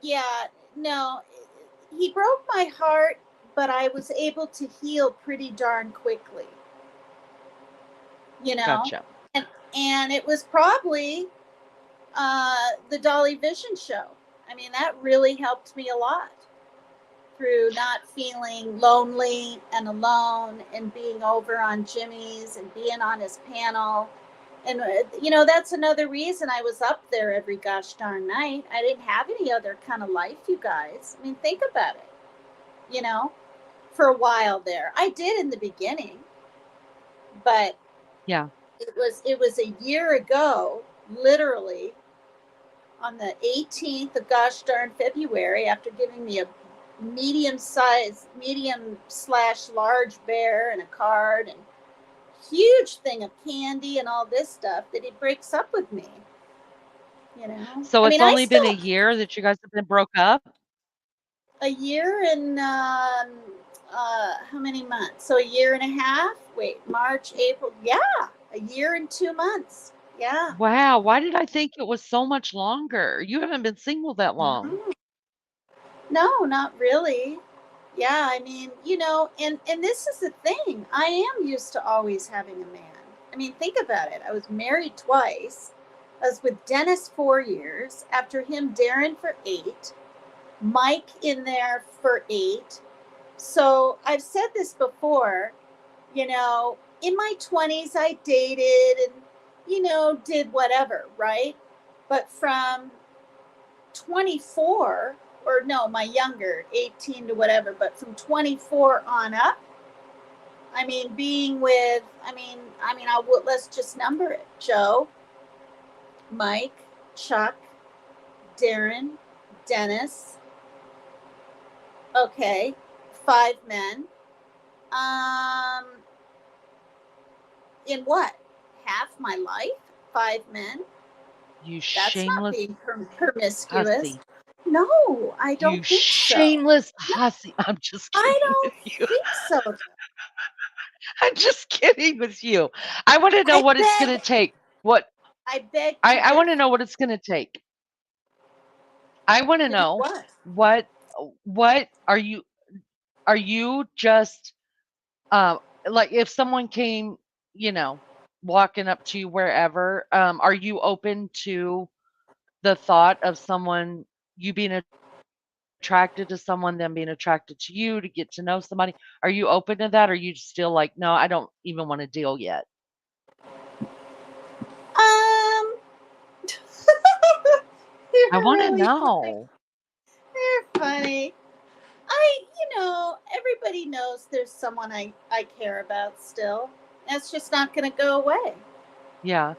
S2: yeah, no, he broke my heart, but I was able to heal pretty darn quickly, you know,
S1: Gotcha.
S2: and and it was probably the Dolly Vision show. I mean, that really helped me a lot through not feeling lonely and alone and being over on Jimmy's and being on his panel. And, that's another reason I was up there every gosh darn night. I didn't have any other kind of life, you guys. I mean, think about it, you know, for a while there. I did in the beginning, but
S1: Yeah.
S2: it was a year ago, literally, on the 18th of gosh darn February, after giving me a medium slash large bear and a card and huge thing of candy and all this stuff, that he breaks up with me.
S1: So
S2: I
S1: it's
S2: mean, I
S1: only been a
S2: still,
S1: year that you guys have been broke up?
S2: a year and how many months? So a year and a half. Wait, March, April. Yeah, a year and 2 months. Yeah.
S1: Wow, why did I think it was so much longer? You haven't been single that long.
S2: Mm. No, not really. Yeah, I mean, and this is the thing. I am used to always having a man. I mean, think about it. I was married twice. I was with Dennis 4 years. After him, Darren for 8. Mike in there for 8. So I've said this before. In my 20s, I dated and, did whatever, right? But from 24, or no, my younger, 18 to whatever, but from 24 on up, I mean, being with, let's just number it: Joe, Mike, Chuck, Darren, Dennis. Okay, 5 men. Um, in what? Half my life? 5 men?
S1: You
S2: That's not
S1: shameless
S2: being promiscuous.
S1: hussy.
S2: No, I
S1: You
S2: don't think so.
S1: shameless
S2: No,
S1: hussy. I'm just
S2: I
S1: kidding with
S2: don't
S1: you.
S2: think so.
S1: I'm just kidding with you. I want to know
S2: I
S1: what it's going to
S2: beg,
S1: take. What
S2: I beg to
S1: I want to
S2: differ.
S1: know what it's going to take. I want to
S2: To do
S1: know
S2: what?
S1: what what are you just like if someone came, you know, walking up to you wherever, are you open to the thought of someone you being attracted to someone, them being attracted to you to get to know somebody? Are you open to that? Or are you still like, no, I don't even want to deal yet?
S2: Um,
S1: I
S2: you're
S1: want to
S2: really funny.
S1: know.
S2: You're funny. Everybody knows there's someone I care about still. That's just not going to go away,
S1: Yeah.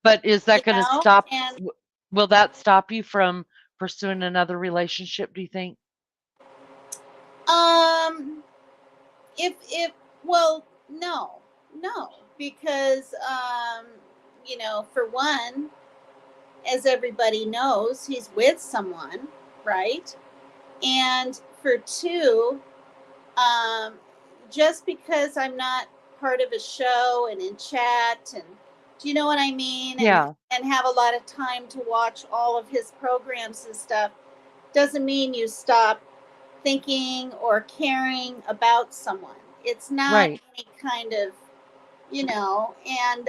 S1: But is
S2: you
S1: that going to
S2: know?
S1: stop?
S2: And
S1: Will that stop you from pursuing another relationship, do you think?
S2: um, if well, no, no, because for one, as everybody knows, he's with someone, right? And for two, um, just because I'm not part of a show and in chat, and do you know what I mean? And
S1: Yeah.
S2: have a lot of time to watch all of his programs and stuff, doesn't mean you stop thinking or caring about someone. It's not
S1: Right.
S2: any kind of, and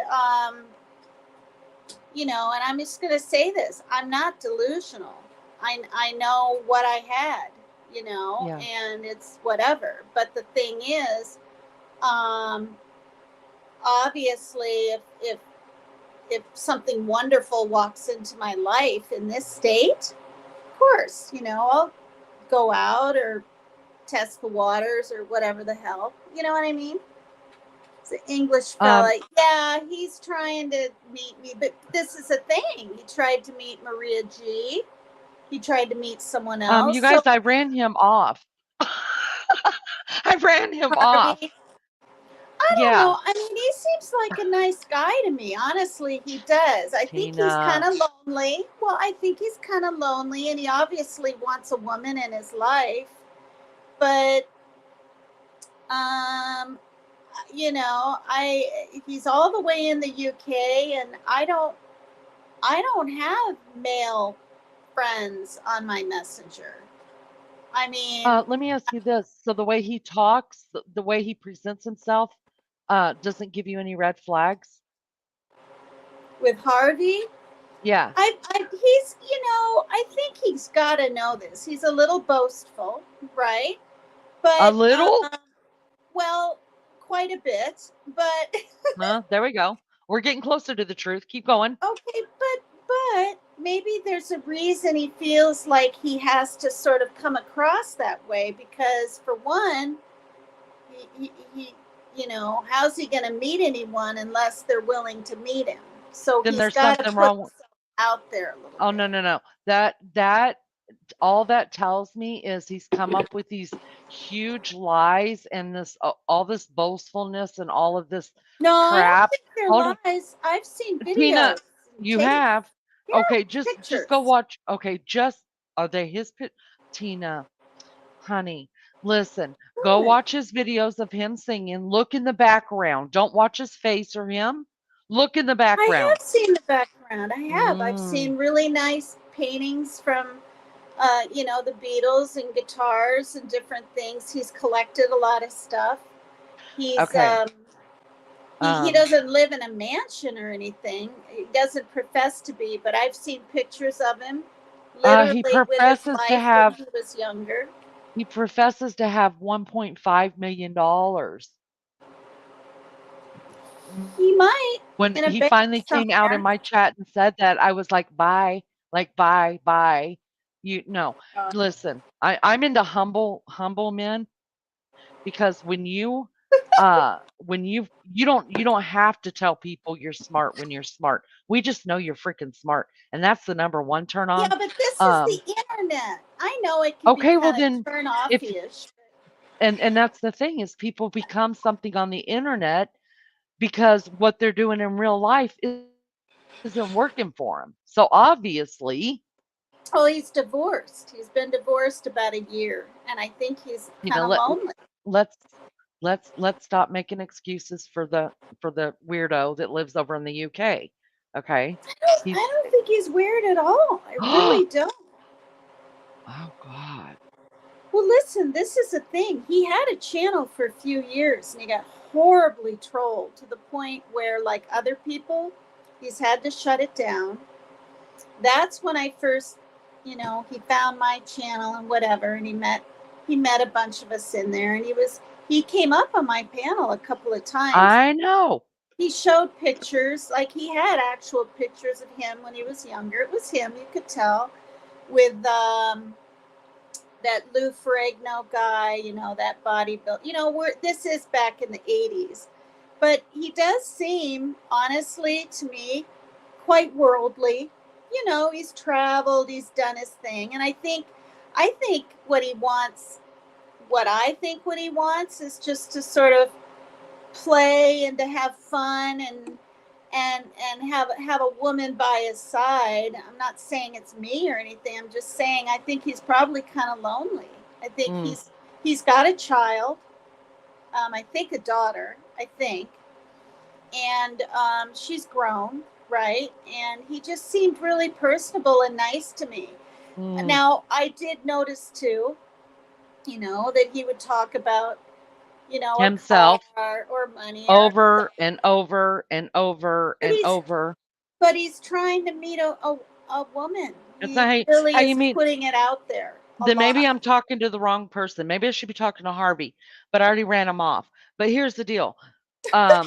S2: and I'm just going to say this: I'm not delusional. I know what I had,
S1: Yeah.
S2: and it's whatever. But the thing is, um, obviously, if something wonderful walks into my life in this state, of course, I'll go out or test the waters or whatever the hell. You know what I mean? It's an English
S1: Um,
S2: fella. Yeah, he's trying to meet me, but this is a thing. He tried to meet Maria G. He tried to meet someone else.
S1: you
S2: So
S1: guys, I ran him off. I ran him off.
S2: Harvey, I don't
S1: Yeah.
S2: know. I mean, he seems like a nice guy to me. Honestly, he does. I think he's kind
S1: Tina.
S2: of lonely. Well, I think he's kind of lonely, and he obviously wants a woman in his life. But um, I he's all the way in the UK, and I don't have male friends on my messenger. I mean,
S1: Let me ask you this. So the way he talks, the way he presents himself, doesn't give you any red flags?
S2: with Harvey,
S1: Yeah.
S2: I think he's got to know this. He's a little boastful, right?
S1: A
S2: But
S1: little?
S2: well, quite a bit. But
S1: There we go. We're getting closer to the truth. Keep going.
S2: okay, but maybe there's a reason he feels like he has to sort of come across that way, because for one, he how's he going to meet anyone unless they're willing to meet him? So
S1: Then
S2: he's
S1: there's
S2: got to
S1: something
S2: put
S1: wrong.
S2: himself out there a little
S1: Oh, no,
S2: bit.
S1: no, no. That all that tells me is he's come up with these huge lies and this all this boastfulness and all of this
S2: No, I don't
S1: crap.
S2: think they're
S1: Hold on.
S2: lies. I've seen
S1: Tina,
S2: videos and
S1: you
S2: tapes.
S1: have.
S2: Yeah,
S1: Okay, just go
S2: pictures.
S1: watch. Okay, just are they his pit Tina. honey, listen, go
S2: What?
S1: watch his videos of him singing. Look in the background. Don't watch his face or him. Look in the
S2: I
S1: background.
S2: have seen the background. I have. I've
S1: Mm,
S2: seen really nice paintings from, the Beatles and guitars and different things. He's collected a lot of stuff. He's
S1: okay.
S2: he
S1: Um,
S2: doesn't live in a mansion or anything. He doesn't profess to be, but I've seen pictures of him,
S1: he
S2: literally with his
S1: professes to
S2: life when
S1: have
S2: he was younger.
S1: $1.5 million.
S2: He might
S1: When
S2: in a
S1: he
S2: bank
S1: finally came out in
S2: somewhere.
S1: my chat and said that, I was like, bye, bye. You no,
S2: Uh,
S1: listen, I'm into humble men because when you don't have to tell people you're smart when you're smart. We just know you're freaking smart, and that's the number one turn
S2: yeah,
S1: on.
S2: but this is
S1: Um,
S2: the internet. I know it can be
S1: okay, well
S2: kind of
S1: then,
S2: turn
S1: if
S2: off-ish.
S1: and that's the thing is people become something on the internet because what they're doing in real life isn't working for them. So obviously,
S2: Oh, he's divorced. He's been divorced about a year, and I think he's
S1: you
S2: kind
S1: know,
S2: of lonely.
S1: let's let's stop making excuses for the weirdo that lives over in the UK. Okay,
S2: I
S1: he's
S2: don't think he's weird at all. I
S1: oh
S2: really don't.
S1: god,
S2: Well, listen, this is a thing. He had a channel for a few years and he got horribly trolled to the point where, like other people, he's had to shut it down. That's when I first, he found my channel and whatever, and he met a bunch of us in there, and he came up on my panel a couple of times.
S1: I know.
S2: He showed pictures, like he had actual pictures of him when he was younger. It was him, you could tell, with that Lou Ferrigno guy, that bodybuilder. This is back in the 80s. But he does seem, honestly, to me, quite worldly. He's traveled, he's done his thing. And I think what he wants is just to sort of play and to have fun and have a woman by his side. I'm not saying it's me or anything. I'm just saying I think he's probably kind of lonely. I think
S1: Mm,
S2: he's got a child. I think a daughter. I think, and she's grown, right? And he just seemed really personable and nice to me.
S1: mm.
S2: Now I did notice too, that he would talk about a
S1: Himself
S2: car or money or
S1: over and over and over
S2: but
S1: and
S2: he's
S1: over.
S2: but he's trying to meet a woman.
S1: It's not
S2: He really
S1: how you
S2: is
S1: mean.
S2: putting it out there a
S1: Then
S2: lot.
S1: maybe I'm talking to the wrong person. Maybe I should be talking to Harvey, but I already ran him off. But here's the deal. Um,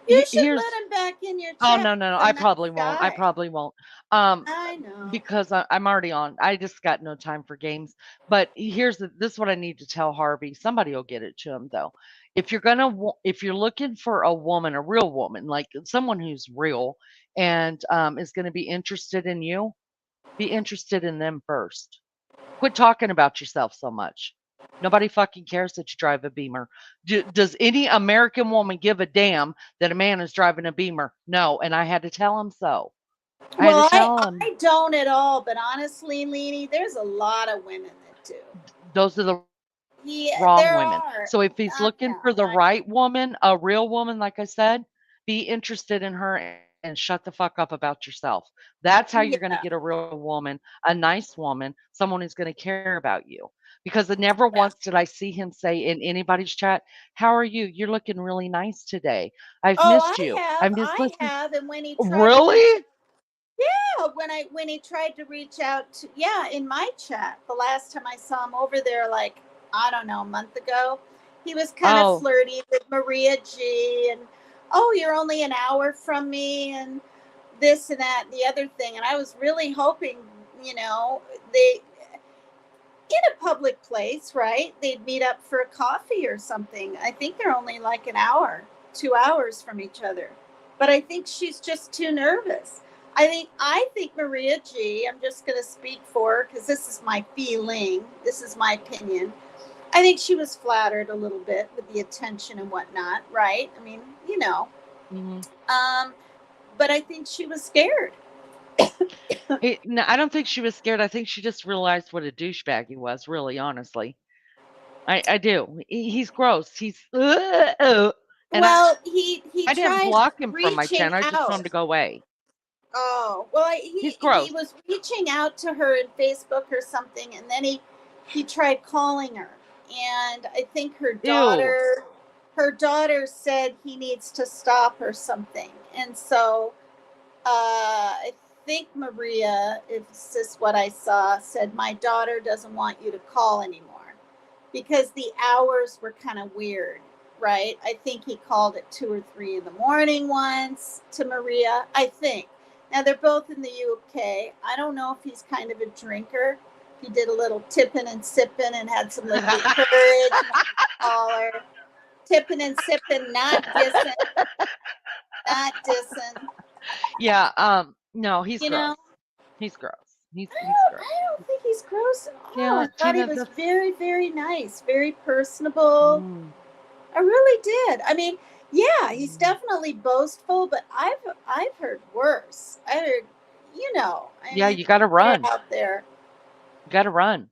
S2: You should
S1: here's
S2: let him back in your
S1: oh
S2: chat.
S1: no,
S2: He's a
S1: I
S2: nice
S1: probably won't. I
S2: guy.
S1: probably won't. Um,
S2: I know.
S1: because I'm already on. I just got no time for games. But this is what I need to tell Harvey. Somebody will get it to him though. If you're looking for a woman, a real woman, like someone who's real and is going to be interested in you, be interested in them first. Quit talking about yourself so much. Nobody fucking cares that you drive a Beamer. Does any American woman give a damn that a man is driving a Beamer? No, and I had to tell him so. I had to
S2: Well, I
S1: tell him
S2: I don't at all, but honestly, Leanie, there's a lot of women that do.
S1: those are the wrong women.
S2: Yeah,
S1: So if
S2: there
S1: he's
S2: are.
S1: looking for the right
S2: Yeah,
S1: woman, a real woman, like I said, be interested in her and shut the fuck up about yourself. That's how you're going to get a real
S2: yeah.
S1: woman, a nice woman, someone who's going to care about you. Because never once did I see
S2: Yeah.
S1: him say in anybody's chat, "How are you? You're looking really nice today. I've missed you.
S2: Oh,
S1: I miss listening."
S2: I have, and when he tried to
S1: Really?
S2: reach out, yeah, when he tried to reach out to, yeah, in my chat, the last time I saw him over there, like, I don't know, a month ago, he was kind of
S1: Oh,
S2: flirty with Maria G, and oh, you're only an hour from me, and this and that and the other thing, and I was really hoping, they in a public place, right? They'd meet up for a coffee or something. I think they're only like an hour, 2 hours from each other. But I think she's just too nervous. I think Maria G, I'm just gonna speak for her because this is my feeling. This is my opinion. I think she was flattered a little bit with the attention and whatnot, right? I mean,
S1: mhm.
S2: Um, but I think she was scared.
S1: No, I don't think she was scared. I think she just realized what a douchebag he was, really, honestly. I do. He's gross. And
S2: Well,
S1: I
S2: he
S1: didn't
S2: tried
S1: block him from my
S2: reaching
S1: channel. I just told him to
S2: out.
S1: go away.
S2: Oh, well,
S1: He's
S2: he
S1: gross.
S2: was reaching out to her in Facebook or something, and then he tried calling her, and I think
S1: Ew.
S2: her daughter said he needs to stop or something, and so I think Maria, if this is what I saw, said my daughter doesn't want you to call anymore because the hours were kind of weird, right? I think he called at 2 or 3 in the morning once to Maria. I think. Now they're both in the UK. I don't know if he's kind of a drinker. He did a little tipping and sipping and had some liquid courage. Call her tipping and sipping, not dissing, not dissing.
S1: Yeah, no, he's
S2: You
S1: gross.
S2: know,
S1: He's gross. He's gross.
S2: I don't think he's gross at all. I
S1: Yeah,
S2: thought he
S1: Tina,
S2: was
S1: that's
S2: very, very nice, very personable.
S1: mm,
S2: I really did. I mean, yeah, he's
S1: mm.
S2: definitely boastful, but I've heard worse. I heard, I
S1: Yeah,
S2: mean,
S1: you gotta
S2: they're
S1: run.
S2: out there.
S1: You gotta run.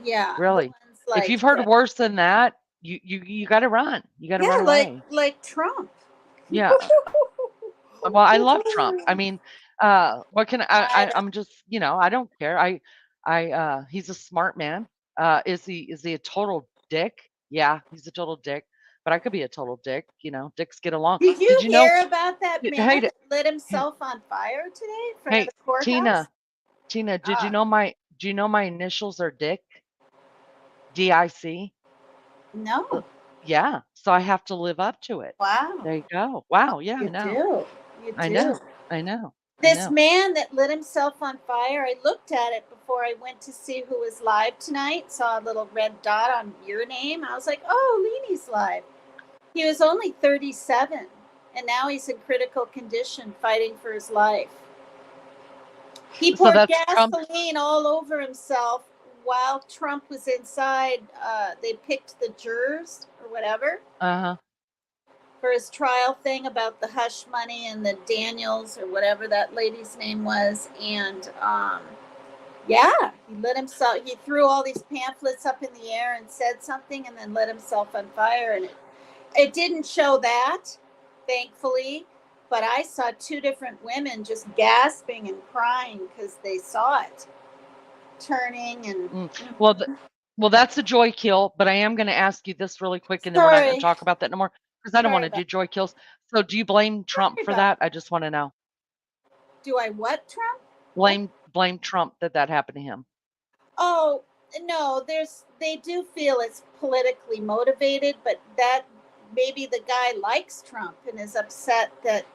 S2: Yeah, the
S1: Really.
S2: ones
S1: If
S2: like
S1: you've heard worse than that, you gotta run. You gotta run
S2: yeah,
S1: away.
S2: like Trump.
S1: Yeah. Well, I love Trump. I mean, what can
S2: I don't.
S1: I'm just, I don't care. He's a smart man. Is he a total dick? Yeah, he's a total dick. But I could be a total dick. Dicks get along.
S2: Did you
S1: Did you know?
S2: hear about that man
S1: Hey,
S2: that lit
S1: hey,
S2: himself on fire today in front of
S1: hey,
S2: the courthouse?
S1: Tina, did you
S2: Uh,
S1: know my initials are Dick? DIC? Uh,
S2: no.
S1: yeah, so I have to live up to it.
S2: Wow.
S1: There you go. Wow, yeah,
S2: You
S1: I know.
S2: do. You
S1: I
S2: do.
S1: know. I know. I
S2: This
S1: know.
S2: man that lit himself on fire, I looked at it before I went to see who was live tonight, saw a little red dot on your name. I was like, oh, Leanie's live. He was only 37, and now he's in critical condition fighting for his life. He
S1: So
S2: poured
S1: that's Trump.
S2: gasoline all over himself while Trump was inside. They picked the jurors or whatever
S1: Uh-huh.
S2: for his trial thing about the hush money and the Daniels or whatever that lady's name was. And yeah, he lit himself. He threw all these pamphlets up in the air and said something, and then lit himself on fire. And it didn't show that, thankfully. But I saw 2 different women just gasping and crying because they saw it turning and.
S1: Mm. Well, well, that's a joy kill, but I am going to ask you this really quick, and then we're not going to
S2: Sorry,
S1: talk about that no more because I don't want
S2: sorry
S1: to
S2: about.
S1: do joy kills. So, do you blame Trump
S2: Sorry
S1: for
S2: about.
S1: that? I just want to know.
S2: Do I what Trump? What?
S1: Blame Trump that happened to him.
S2: Oh no, they do feel it's politically motivated, but that maybe the guy likes Trump and is upset that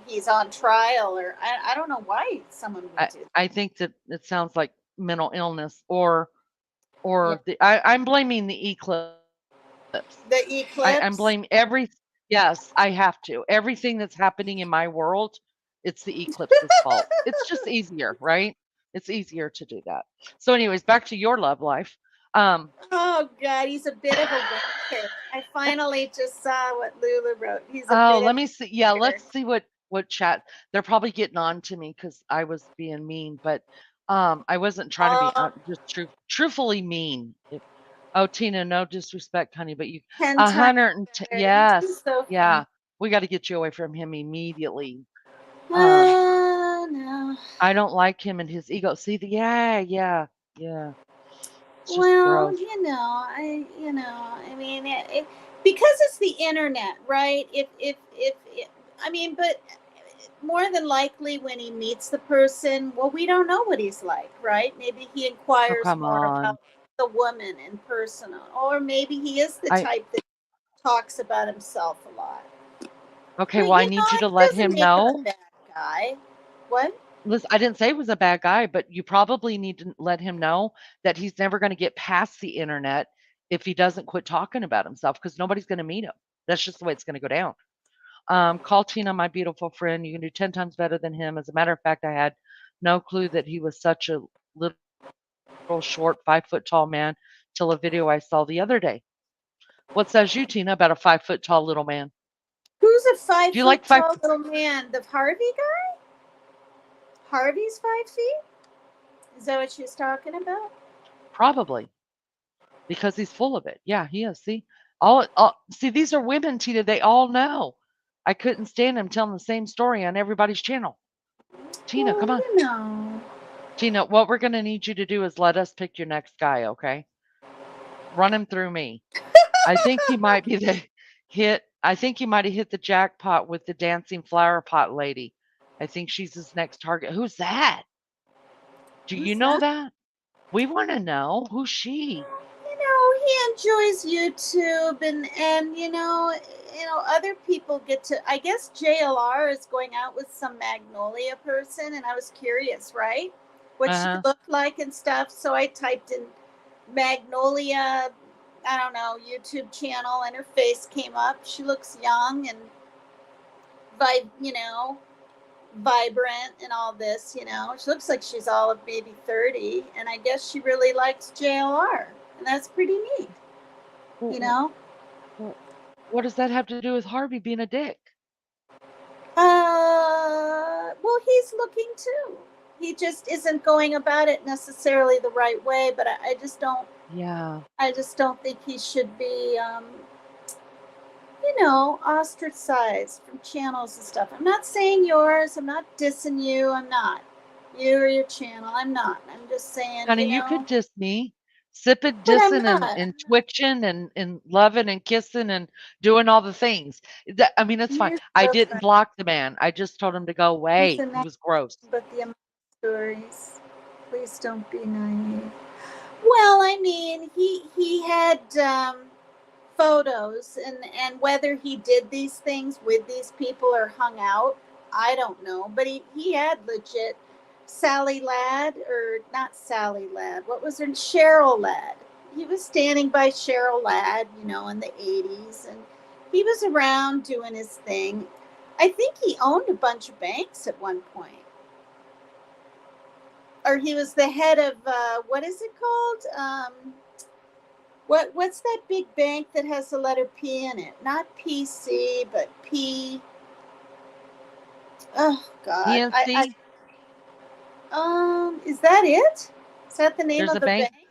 S2: he's on trial, or I don't know why someone would
S1: I
S2: do that.
S1: I think that it sounds like mental illness
S2: Yeah,
S1: or I'm blaming the eclipse.
S2: the
S1: I'm
S2: eclipse.
S1: blame every yes, I have to. Everything that's happening in my world, it's the eclipse's fault. It's just easier, right? It's easier to do that. So anyways, back to your love life. Um
S2: Oh God, he's a bit of a wanker. I finally just saw what Lula wrote. He's a
S1: oh,
S2: bit of
S1: let me see. Yeah,
S2: a wanker.
S1: let's see what chat. They're probably getting on to me cuz I was being mean, but I wasn't trying to be
S2: Oh,
S1: just truthfully mean. Oh, Tina, no disrespect, honey, but you
S2: 10 times
S1: 110
S2: better. He's
S1: yes.
S2: so
S1: Yeah.
S2: funny.
S1: We got to get you away from him immediately. Um,
S2: Oh no.
S1: I don't like him and his ego. See the yeah. It's just
S2: Well,
S1: gross.
S2: I mean, because it's the internet, right? I mean, but more than likely when he meets the person, well, we don't know what he's like, right? Maybe he
S1: Oh,
S2: inquires
S1: come
S2: more
S1: on.
S2: about the woman in person, or maybe he is the
S1: I
S2: type that talks about himself a lot.
S1: okay,
S2: But
S1: well, I need you to
S2: it
S1: let
S2: doesn't
S1: him
S2: make him a
S1: know.
S2: bad guy. What?
S1: Listen, I didn't say he was a bad guy, but you probably need to let him know that he's never going to get past the internet if he doesn't quit talking about himself because nobody's going to meet him. That's just the way it's going to go down. Call Tina, my beautiful friend. You can do 10 times better than him. As a matter of fact, I had no clue that he was such a little short, 5 foot tall man till a video I saw the other day. What says you, Tina, about a 5 foot tall little man?
S2: Who's a five
S1: Do you
S2: foot
S1: like five?
S2: tall little man? The Harvey guy? Harvey's 5 feet? Is that what she's talking about?
S1: Probably. because he's full of it. Yeah, he is. See, see, these are women, Tina. They all know. I couldn't stand him telling the same story on everybody's channel. Tina,
S2: Well,
S1: come on.
S2: you know.
S1: Tina, what we're going to need you to do is let us pick your next guy, okay? Run him through me. I think he might be the I think he might have hit the jackpot with the dancing flower pot lady. I think she's his next target. Who's that? Do you
S2: Who's
S1: know
S2: that?
S1: that? We want to know. Who's she?
S2: He enjoys YouTube, and other people get to. I guess JLR is going out with some Magnolia person, and I was curious, right, what she
S1: Uh-huh.
S2: looked like and stuff. So I typed in Magnolia, I don't know, YouTube channel, and her face came up. She looks young and vibrant and all this. She looks like she's all of maybe 30, and I guess she really likes JLR, and that's pretty neat. You
S1: Wh-
S2: know.
S1: wh- What does that have to do with Harvey being a dick?
S2: Well, he's looking too. He just isn't going about it necessarily the right way, but I just don't.
S1: Yeah.
S2: I just don't think he should be, ostracized from channels and stuff. I'm not saying yours. I'm not dissing you. I'm not. You or your channel. I'm not. I'm just saying,
S1: Honey, you could diss me. Sipping,
S2: but I'm
S1: dissing,
S2: not.
S1: and twitching and loving and kissing and doing all the things. I mean, it's fine.
S2: You're
S1: I
S2: so
S1: didn't
S2: funny.
S1: block the man. I just told him to go
S2: He's
S1: away.
S2: a
S1: He
S2: nice,
S1: was gross.
S2: but the amount of stories. Please don't be naive. Well, I mean, he had photos, and whether he did these things with these people or hung out, I don't know. But he had legit Sally Ladd, or not Sally Ladd. What was her? Cheryl Ladd. He was standing by Cheryl Ladd, in the 80s, and he was around doing his thing. I think he owned a bunch of banks at one point, or he was the head of what is it called? What's that big bank that has the letter P in it? Not PC, but P. Oh God,
S1: PNC,
S2: is that it? Is that the name
S1: there's
S2: of
S1: a
S2: the
S1: bank.
S2: bank?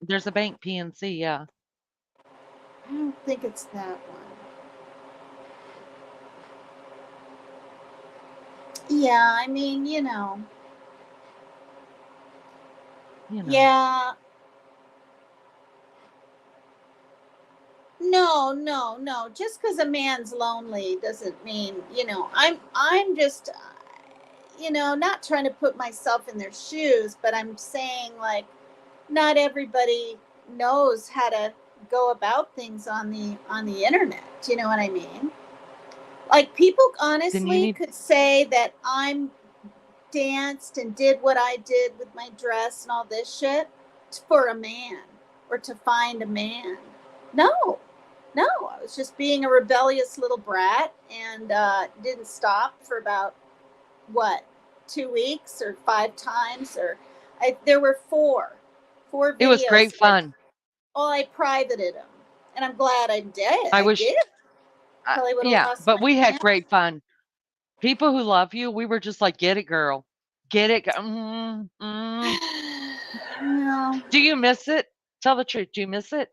S1: There's a bank, PNC, yeah.
S2: I don't think it's that one. Yeah, I mean,
S1: You know.
S2: yeah. No, no, no. Just because a man's lonely doesn't mean, I'm just, not trying to put myself in their shoes, but I'm saying, like, not everybody knows how to go about things on the internet. Do you know what I mean? Like, people
S1: Then you
S2: honestly
S1: need
S2: could say that I'm danced and did what I did with my dress and all this shit for a man, or to find a man. No, no, I was just being a rebellious little brat, and didn't stop for about, what, 2 weeks or 5 times, or there were four
S1: it was great
S2: videos.
S1: fun.
S2: I privated them, and I'm glad I did.
S1: I
S2: I
S1: wish
S2: did. Probably would have
S1: yeah,
S2: lost
S1: but
S2: my
S1: we had
S2: chance.
S1: great fun. People who love you, we were just like, "Get it, girl. Get it."
S2: No,
S1: Do you miss it? Tell the truth. Do you miss it?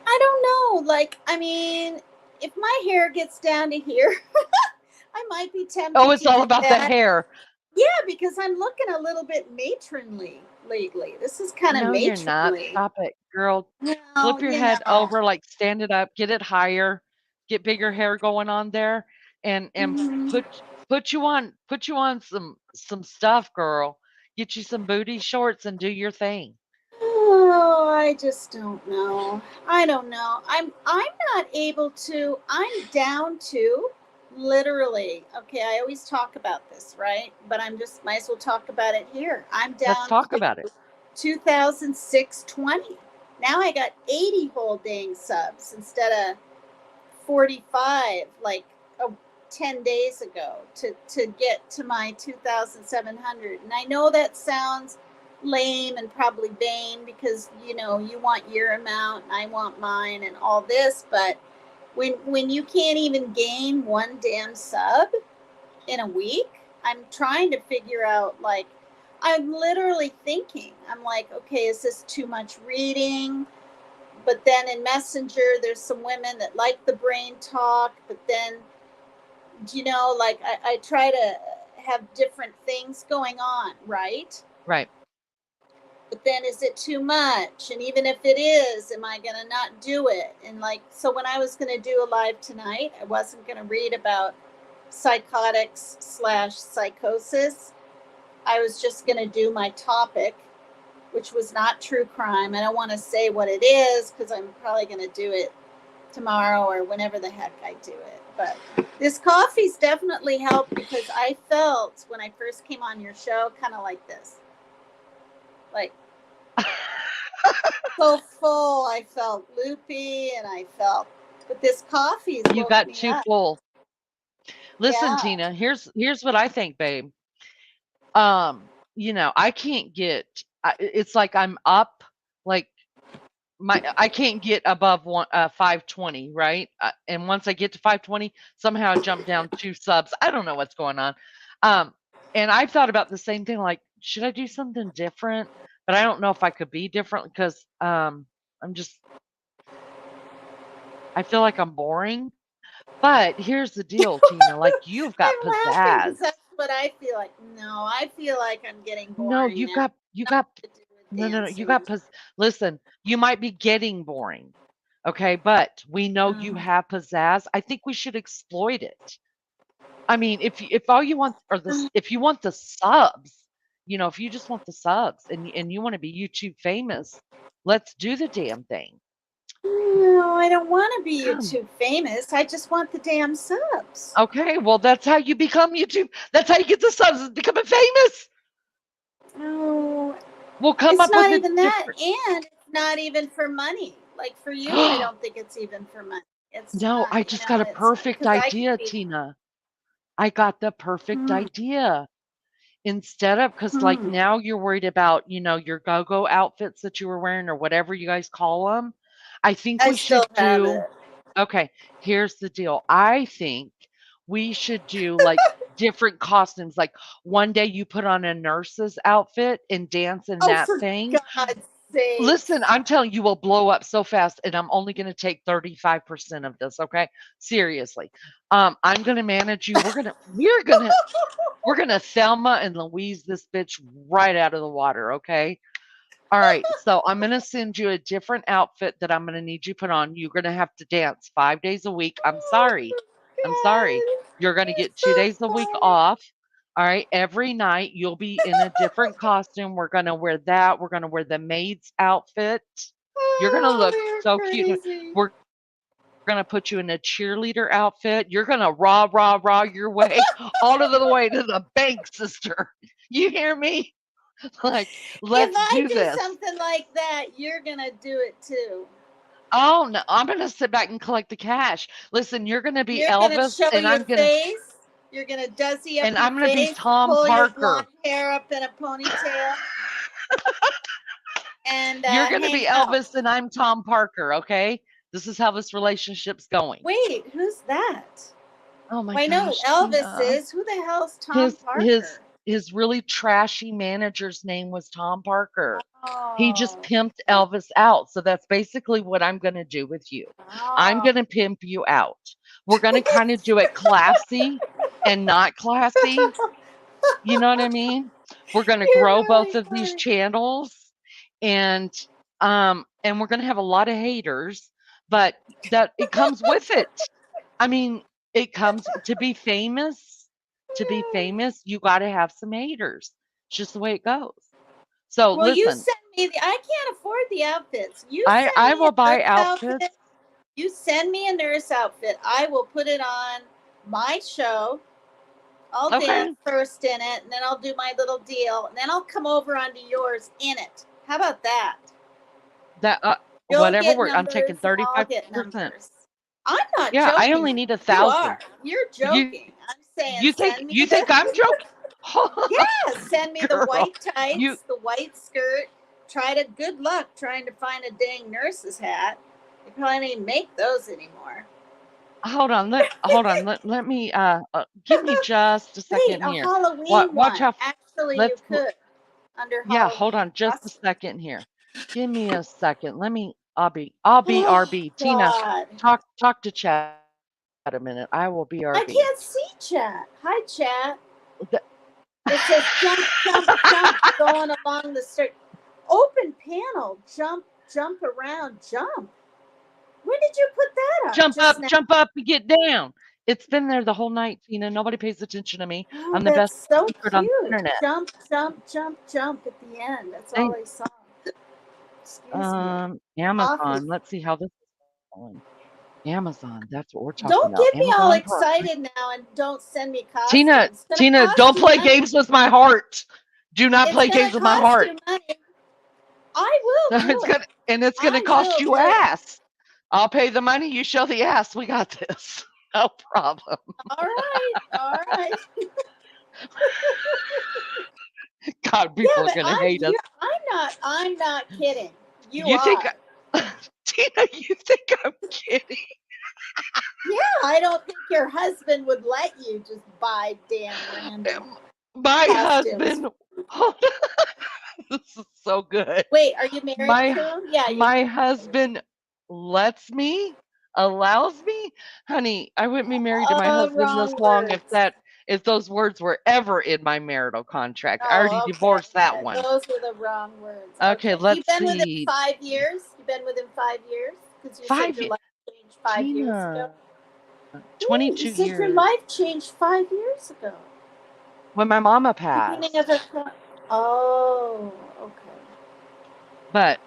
S2: I don't know. Like, I mean, if my hair gets down to here, I might be
S1: Oh,
S2: tempted
S1: it's
S2: to
S1: all
S2: do
S1: about the
S2: that.
S1: hair.
S2: Yeah, because I'm looking a little bit matronly lately. This is kind of
S1: No, you're not.
S2: matronly.
S1: Stop it, girl.
S2: No,
S1: Flip your head over, like stand it up, get it higher, get bigger hair going on there, and
S2: Mhm.
S1: put you on some stuff, girl. Get you some booty shorts and do your thing.
S2: Oh, I just don't know. I don't know. I'm not able to. I'm down to, literally. Okay, I always talk about this, right? But I'm just might as well talk about it here. I'm
S1: Let's
S2: down
S1: talk
S2: to
S1: about it.
S2: 2006-20. Now I got 80 whole dang subs instead of 45, like, uh, 10 days ago, to get to my 2,700. And I know that sounds lame and probably vain, because you want your amount and I want mine and all this, but when you can't even gain one damn sub in a week, I'm trying to figure out, like, I'm literally thinking, I'm like, okay, is this too much reading? But then in Messenger, there's some women that like the brain talk, but then, like I try to have different things going on, right?
S1: Right.
S2: But then is it too much? And even if it is, am I going to not do it? And like, so when I was going to do a live tonight, I wasn't going to read about psychotics/psychosis. I was just going to do my topic, which was not true crime. I don't want to say what it is because I'm probably going to do it tomorrow or whenever the heck I do it. But this coffee's definitely helped because I felt when I first came on your show kind of like this. Like so full. I felt loopy and but this coffee's
S1: You
S2: woke
S1: got
S2: me
S1: too
S2: up.
S1: full. Listen,
S2: Yeah.
S1: Tina, here's what I think, babe. I can't it's like I'm up, like I can't get above 520, right? And once I get to 520, somehow I jump down 2 subs. I don't know what's going on. Um, and I've thought about the same thing, like, should I do something different? But I don't know if I could be different because I'm just I feel like I'm boring. But here's the deal, Tina, like you've got
S2: I'm laughing because
S1: pizzazz.
S2: that's what I feel like. No, I feel like I'm getting
S1: No,
S2: boring
S1: you
S2: now.
S1: got you got
S2: To do with
S1: no, no, no, you
S2: dancing.
S1: got listen, you might be getting boring. Okay, but we know you
S2: Mm.
S1: have pizzazz. I think we should exploit it. I mean, if all you want are if you want the subs, if you just want the subs and you want to be YouTube famous, let's do the damn thing.
S2: No, I don't want to be
S1: Come.
S2: YouTube famous. I just want the damn subs.
S1: Okay, well that's how you become YouTube. That's how you get the subs, is becoming famous.
S2: No,
S1: We'll come
S2: it's
S1: up with
S2: not
S1: a
S2: even that,
S1: different.
S2: and it's not even for money. Like for you, I don't think it's even for money. It's
S1: No,
S2: not,
S1: I just got a
S2: it's
S1: perfect
S2: because I can
S1: idea,
S2: be.
S1: Tina. I got the perfect
S2: Hmm,
S1: idea. Instead of, because like
S2: hmm,
S1: now you're worried about, your go-go outfits that you were wearing or whatever you guys call them. I think
S2: I
S1: we
S2: still
S1: should
S2: have
S1: do,
S2: it.
S1: okay, here's the deal. I think we should do like different costumes. Like one day you put on a nurse's outfit and dance in
S2: Oh,
S1: that
S2: for
S1: thing.
S2: God's sakes!
S1: Listen, I'm telling you, will blow up so fast, and I'm only going to take 35% of this. Okay, seriously. I'm going to manage you. We're gonna Thelma and Louise this bitch right out of the water. Okay. All right. So I'm gonna send you a different outfit that I'm gonna need you put on. You're gonna have to dance 5 days a week. I'm sorry. I'm sorry.
S2: God,
S1: You're gonna
S2: you're
S1: get two
S2: so
S1: days a week
S2: funny.
S1: off. All right. Every night you'll be in a different costume. We're gonna wear that. We're gonna wear the maid's outfit. You're gonna look
S2: Oh, you're
S1: so cute.
S2: crazy.
S1: We're gonna put you in a cheerleader outfit. You're gonna rah your way all of the way to the bank, sister. You hear me? Like, let's
S2: If
S1: do
S2: I
S1: this.
S2: do something like that, you're gonna do it too.
S1: Oh no, I'm gonna sit back and collect the cash. Listen, you're gonna be
S2: You're gonna
S1: Elvis,
S2: show
S1: and
S2: your
S1: I'm gonna
S2: face. You're gonna duzzy up
S1: and
S2: your
S1: I'm gonna be
S2: face,
S1: Tom
S2: pull your blonde
S1: Parker.
S2: hair up in a ponytail, and
S1: You're gonna
S2: hang
S1: be
S2: out.
S1: Elvis, and I'm Tom Parker. Okay, this is how this relationship's going.
S2: Wait, who's that?
S1: Oh my
S2: Well, I know
S1: gosh,
S2: Elvis
S1: Tina.
S2: is. Who the hell's Tom
S1: His his
S2: Parker?
S1: his really trashy manager's name was Tom Parker. He just
S2: Oh,
S1: pimped
S2: okay.
S1: Elvis out. So that's basically what I'm going to do with you. I'm
S2: Oh.
S1: going to pimp you out. We're going to kind of do it classy and not classy. You know what I mean? We're going to
S2: You're
S1: grow both
S2: really
S1: of these
S2: funny.
S1: channels and we're going to have a lot of haters, but that it comes with it. I mean, it comes to be famous. To be famous, you got to have some haters. It's just the way it goes. So
S2: Well, you
S1: listen,
S2: send me I can't afford the outfits. You send
S1: I
S2: me
S1: will
S2: a
S1: buy
S2: nurse outfit.
S1: outfits.
S2: You send me a nurse outfit. I will put it on my show. I'll dance
S1: Okay.
S2: first in it, and then I'll do my little deal, and then I'll come over onto yours in it. How about that?
S1: That
S2: You'll
S1: whatever
S2: get
S1: work. I'm taking
S2: numbers, and I'll get
S1: 35%.
S2: numbers. I'm not
S1: Yeah, I
S2: joking.
S1: only need a
S2: You
S1: thousand.
S2: are. You're
S1: You
S2: joking. I'm saying
S1: you think
S2: send me
S1: you think I'm
S2: the
S1: joking?
S2: yeah, send me the
S1: Girl,
S2: white
S1: you
S2: tights, the white skirt. Try to good luck trying to find a dang nurse's hat. They probably don't even make those anymore.
S1: hold on. Let me give me just a
S2: Wait,
S1: second
S2: a
S1: here. Watch
S2: Halloween
S1: watch
S2: one.
S1: how
S2: Actually, you
S1: let's
S2: could. under
S1: Yeah, hold
S2: Halloween
S1: on just a
S2: costume.
S1: second here. Give me a second. I'll be
S2: Oh
S1: RB. Tina,
S2: God.
S1: talk to Chad a minute. I will be RB.
S2: I can't see chat. Hi chat.
S1: The-
S2: It says jump, jump, jump, going along the street. Open panel, jump, jump around, jump. When did you put that up? Just now?
S1: jump up, and get down. It's been there the whole night, Tina. Nobody pays attention to me.
S2: Oh,
S1: I'm the best
S2: that's so
S1: secret on the
S2: cute.
S1: internet.
S2: Jump, jump, jump, jump at the end. That's all
S1: Thanks.
S2: I saw. Excuse me. Coffee.
S1: Amazon. Let's see how this is going. Amazon. That's what we're talking
S2: Don't
S1: about.
S2: get me all
S1: Amazon Prime.
S2: excited now and don't send me
S1: Tina,
S2: costumes. It's gonna
S1: Tina,
S2: cost
S1: don't
S2: you
S1: play
S2: money.
S1: games with my heart. Do not
S2: It's
S1: play
S2: gonna
S1: games with my
S2: cost
S1: heart.
S2: you money. I will do it.
S1: It's gonna
S2: I
S1: cost
S2: will
S1: you
S2: do it.
S1: ass. I'll pay the money, you show the ass. We got this. No problem.
S2: All right. All right.
S1: God,
S2: Yeah,
S1: people are
S2: but
S1: gonna hate us.
S2: I'm not kidding. You
S1: You think
S2: are.
S1: Tina, you think I'm kidding?
S2: Yeah, I don't think your husband would let you just buy damn random
S1: My
S2: costumes.
S1: husband this is so good.
S2: Wait, are you married
S1: My
S2: to him? Yeah, you're
S1: my
S2: married to him.
S1: husband lets me, allows me. Honey, I wouldn't be married to my husband this
S2: Wrong
S1: long
S2: words.
S1: if those words were ever in my marital contract. I already
S2: Oh, okay.
S1: divorced that
S2: Yeah,
S1: one.
S2: those were the wrong words.
S1: Okay,
S2: Okay. You've
S1: let's
S2: been with him
S1: see.
S2: 5 years? You've been with him 5 years? Because you said
S1: 5
S2: your
S1: ye
S2: life changed 5 years ago.
S1: Tina,
S2: Wait, you
S1: 22
S2: said your
S1: years.
S2: life changed 5 years ago.
S1: When my mama
S2: Beginning of
S1: passed.
S2: a. Oh, okay.
S1: But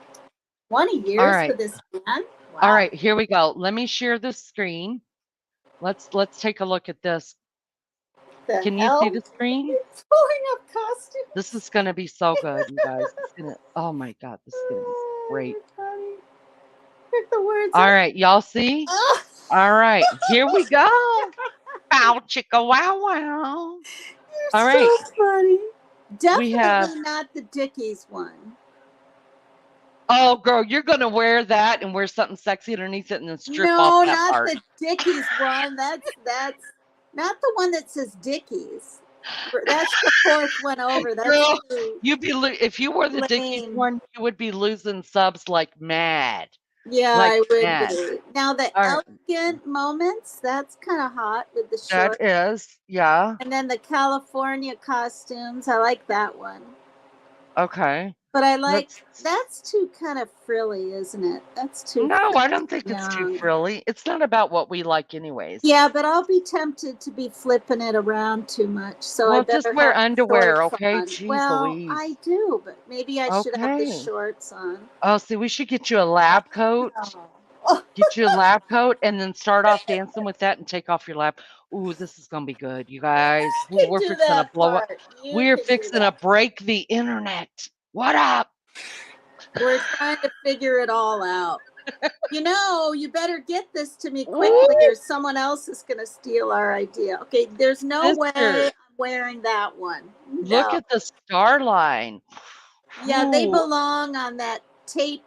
S2: 20
S1: all
S2: years
S1: right.
S2: for this man?
S1: All
S2: Wow.
S1: right, here we go. Let me share the screen. Let's take a look at this.
S2: The
S1: Can you see
S2: hell?
S1: the screen?
S2: You're pulling up
S1: This
S2: costumes.
S1: is gonna be so good, you guys. Oh my god, this is gonna be great.
S2: Oh, funny. Pick the words
S1: All
S2: up.
S1: right, y'all see?
S2: Oh.
S1: All right, here we go. Bow chicka wow wow.
S2: You're
S1: All right,
S2: so funny.
S1: we have.
S2: Definitely not the Dickies one.
S1: Oh, girl, you're gonna wear that and wear something sexy underneath it and then strip off
S2: No,
S1: that
S2: not
S1: part.
S2: the Dickies one. That's not the one that says Dickies. That's the fourth one over. That's
S1: Girl,
S2: too
S1: if you wore the Dickies
S2: lame.
S1: one, you would be losing subs like mad,
S2: Yeah,
S1: like
S2: I would
S1: mad.
S2: be. Now the
S1: All right,
S2: elegant moments, that's kind of hot with the
S1: that
S2: short.
S1: is, yeah.
S2: And then the California costumes, I like that one.
S1: Okay.
S2: But I like
S1: Let's
S2: that's too kind of frilly, isn't it? That's too
S1: No, I don't think it's too
S2: young.
S1: frilly. It's not about what we like anyways.
S2: Yeah, but I'll be tempted to be flipping it around too much, so I
S1: Well, just
S2: better
S1: wear
S2: have the
S1: underwear,
S2: shorts
S1: okay?
S2: on.
S1: Jeez
S2: Well,
S1: Louise.
S2: I do, but maybe I should have the
S1: Okay.
S2: shorts on.
S1: Oh, see, we should get you a lab coat.
S2: Oh. Oh,
S1: Get you a lab coat and then start off dancing with that and take off your lab. Ooh, this is gonna be good, you guys.
S2: you
S1: Ooh,
S2: can
S1: we're
S2: do
S1: fixing to
S2: that
S1: blow up.
S2: part. You
S1: We're
S2: can do
S1: fixing to
S2: that.
S1: break the internet. What up?
S2: We're trying to figure it all out. You better get this to me quickly
S1: Ooh,
S2: or someone else is going to steal our idea. Okay, there's no way
S1: sister,
S2: I'm wearing that one.
S1: look
S2: No.
S1: at the star line.
S2: Yeah, they
S1: Ooh,
S2: belong on that tape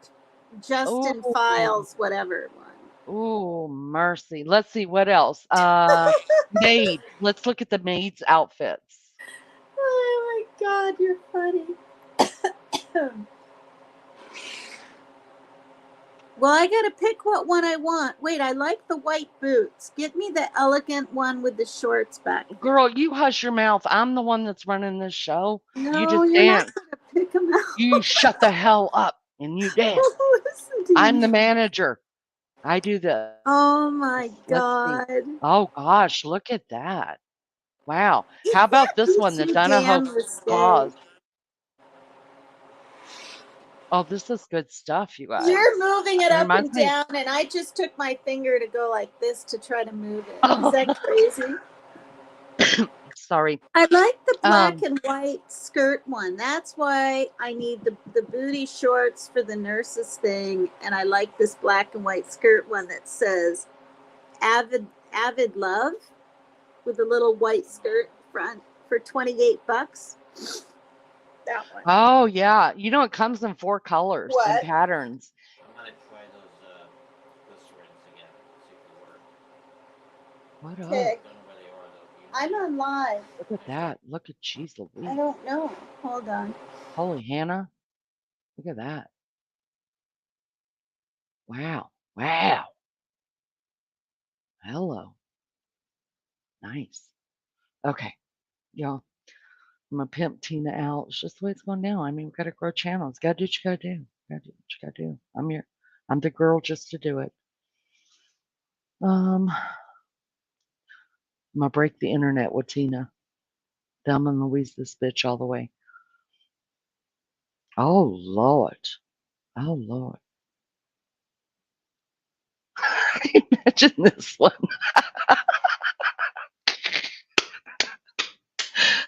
S2: Justin
S1: ooh.
S2: Files, whatever one.
S1: Ooh, mercy. Let's see what else. Maid. Let's look at the maid's outfits.
S2: Oh my God, you're funny. Well, I got to pick what one I want. Wait, I like the white boots. Get me the elegant one with the shorts back there.
S1: Girl, you hush your mouth. I'm the one that's running this show. You
S2: No,
S1: just
S2: you're not
S1: dance.
S2: going to pick them
S1: You
S2: out.
S1: shut the hell up and you dance.
S2: Listen to
S1: I'm the
S2: you.
S1: manager. I do this.
S2: Oh
S1: Let's
S2: my
S1: see.
S2: God.
S1: Oh gosh, look at that. Wow.
S2: You
S1: How about
S2: can't
S1: this
S2: be
S1: one, the
S2: too
S1: Donahoe
S2: damn risque.
S1: claws? Oh, this is good stuff, you
S2: You're
S1: guys.
S2: moving it
S1: It
S2: up
S1: reminds
S2: and
S1: me.
S2: down, and I just took my finger to go like this to try to move it. Is
S1: Oh,
S2: that crazy?
S1: sorry.
S2: I like the black
S1: Um,
S2: and white skirt one. That's why I need the booty shorts for the nurses thing, and I like this black and white skirt one that says Avid Love with a little white skirt front for $28. That one.
S1: Oh, yeah. You know, it comes in 4 colors and
S2: What?
S1: patterns.
S3: I'm gonna try those syringes again. See if they work.
S1: What up?
S2: Okay.
S3: Don't know where they are though.
S2: I'm on live.
S1: Look at that. Look at jeez
S2: I
S1: Louise.
S2: don't know. Hold on.
S1: Holy Hannah. Look at that. Wow. Wow. Hello. Nice. Okay. Y'all, I'm gonna pimp Tina out. It's just the way it's going now. I mean, we gotta grow channels. Gotta do what you gotta do. Gotta do what you gotta do. I'm the girl just to do it. I'm gonna break the internet with Tina. Thelma and Louise this bitch all the way. Oh Lord. Oh Lord. Imagine this one.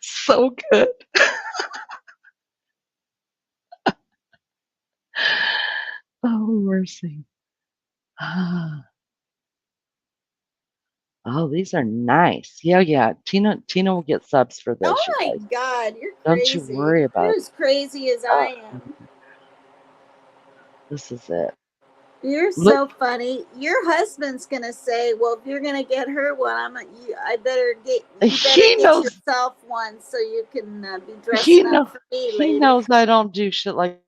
S1: So good. Oh mercy. Ah. Oh, these are nice. Yeah, yeah. Tina will get subs for
S2: Oh
S1: this, you
S2: my
S1: guys.
S2: God, you're
S1: Don't you
S2: crazy.
S1: worry about
S2: You're
S1: it.
S2: as crazy as
S1: Oh,
S2: I am.
S1: this is it.
S2: You're
S1: Look,
S2: so funny. Your husband's gonna say, "Well, if you're gonna get her one, I better you better
S1: he
S2: get
S1: knows
S2: yourself one so you can be
S1: he
S2: dressing up
S1: know
S2: for me,
S1: he
S2: lady."
S1: knows I don't do shit like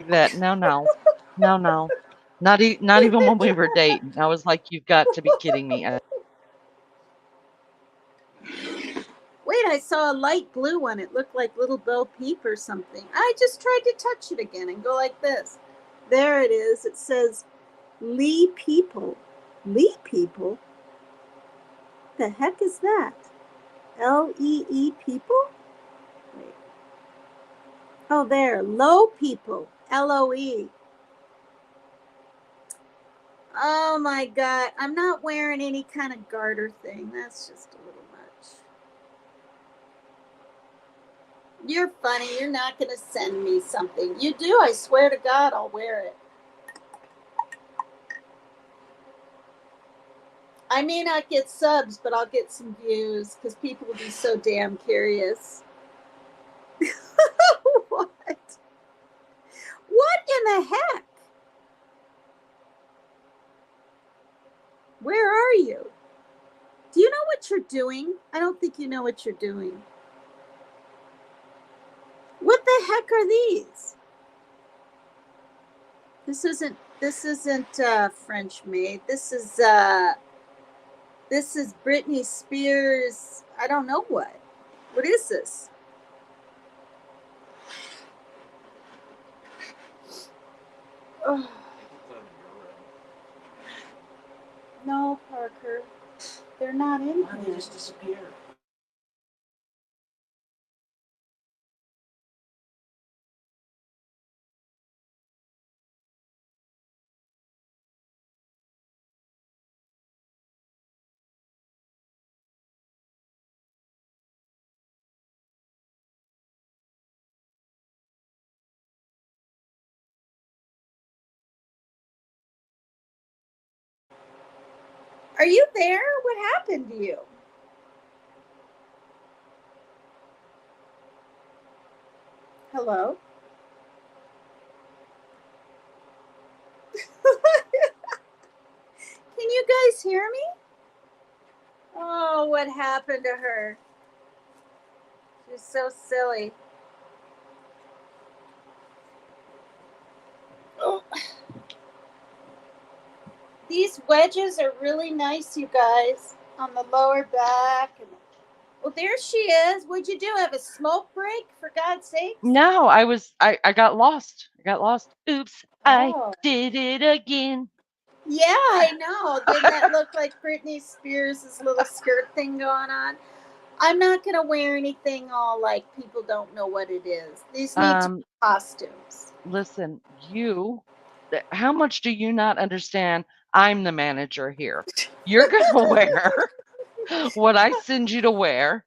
S1: that. No, no. No, no. Not even when we were dating. I was like, "You've got to be kidding me."
S2: Wait, I saw a light blue one. It looked like little Bo Peep or something. I just tried to touch it again and go like this. There it is. It says Lee People. Lee People? The heck is that? Lee People? Wait. Oh, there. Low People. LOE. Oh my God. I'm not wearing any kind of garter thing. That's just a little much. You're funny. You're not going to send me something. You do. I swear to God, I'll wear it. I may not get subs, but I'll get some views because people will be so damn curious. What? What in the heck? Where are you? Do you know what you're doing? I don't think you know what you're doing. What the heck are these? This isn't French made. This is Britney Spears. I don't know what. What is this? Oh, no, Parker. They're not in
S3: Why did
S2: here.
S3: they just disappear?
S2: Are you there? What happened to you? Hello? Can you guys hear me? Oh, what happened to her? She's so silly. Oh, these wedges are really nice, you guys, on the lower back. Well, there she is. What'd you do? Have a smoke break, for God's sakes?
S1: no, I got lost. I got lost. Oops, I
S2: Oh.
S1: did it again.
S2: Yeah, I know. Didn't that look like Britney Spears' little skirt thing going on? I'm not going to wear anything all like people don't know what it is. These need to be
S1: Um,
S2: costumes.
S1: listen, how much do you not understand? I'm the manager here. You're gonna wear what I send you to wear,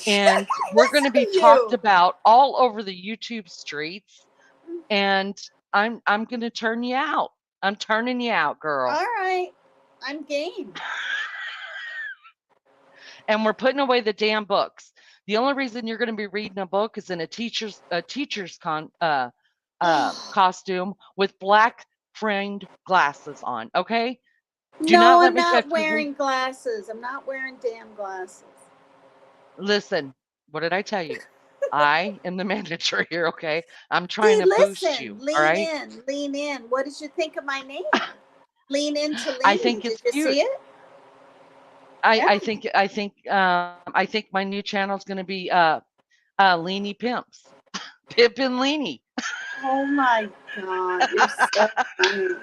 S1: and we're
S2: Listen
S1: gonna be
S2: to
S1: talked
S2: you.
S1: about all over the YouTube streets, and I'm gonna turn you out. I'm turning you out, girl.
S2: All right. I'm game.
S1: And we're putting away the damn books. The only reason you're going to be reading a book is in a costume with black framed glasses on. Okay, do not
S2: No,
S1: let
S2: I'm
S1: me
S2: not
S1: catch you read.
S2: wearing glasses. I'm not wearing damn glasses.
S1: Listen, what did I tell you? I am the manager here, okay? I'm trying
S2: See,
S1: to boost
S2: listen,
S1: you, all
S2: lean
S1: right?
S2: in, lean in. What did you think of my name? Lean into
S1: I
S2: lean.
S1: think
S2: Did
S1: it's
S2: you
S1: cute.
S2: see it?
S1: I
S2: Yeah.
S1: I think I think I think my new channel is going to be Leany Pimps. Pip and Leany.
S2: Oh my God, you're so funny.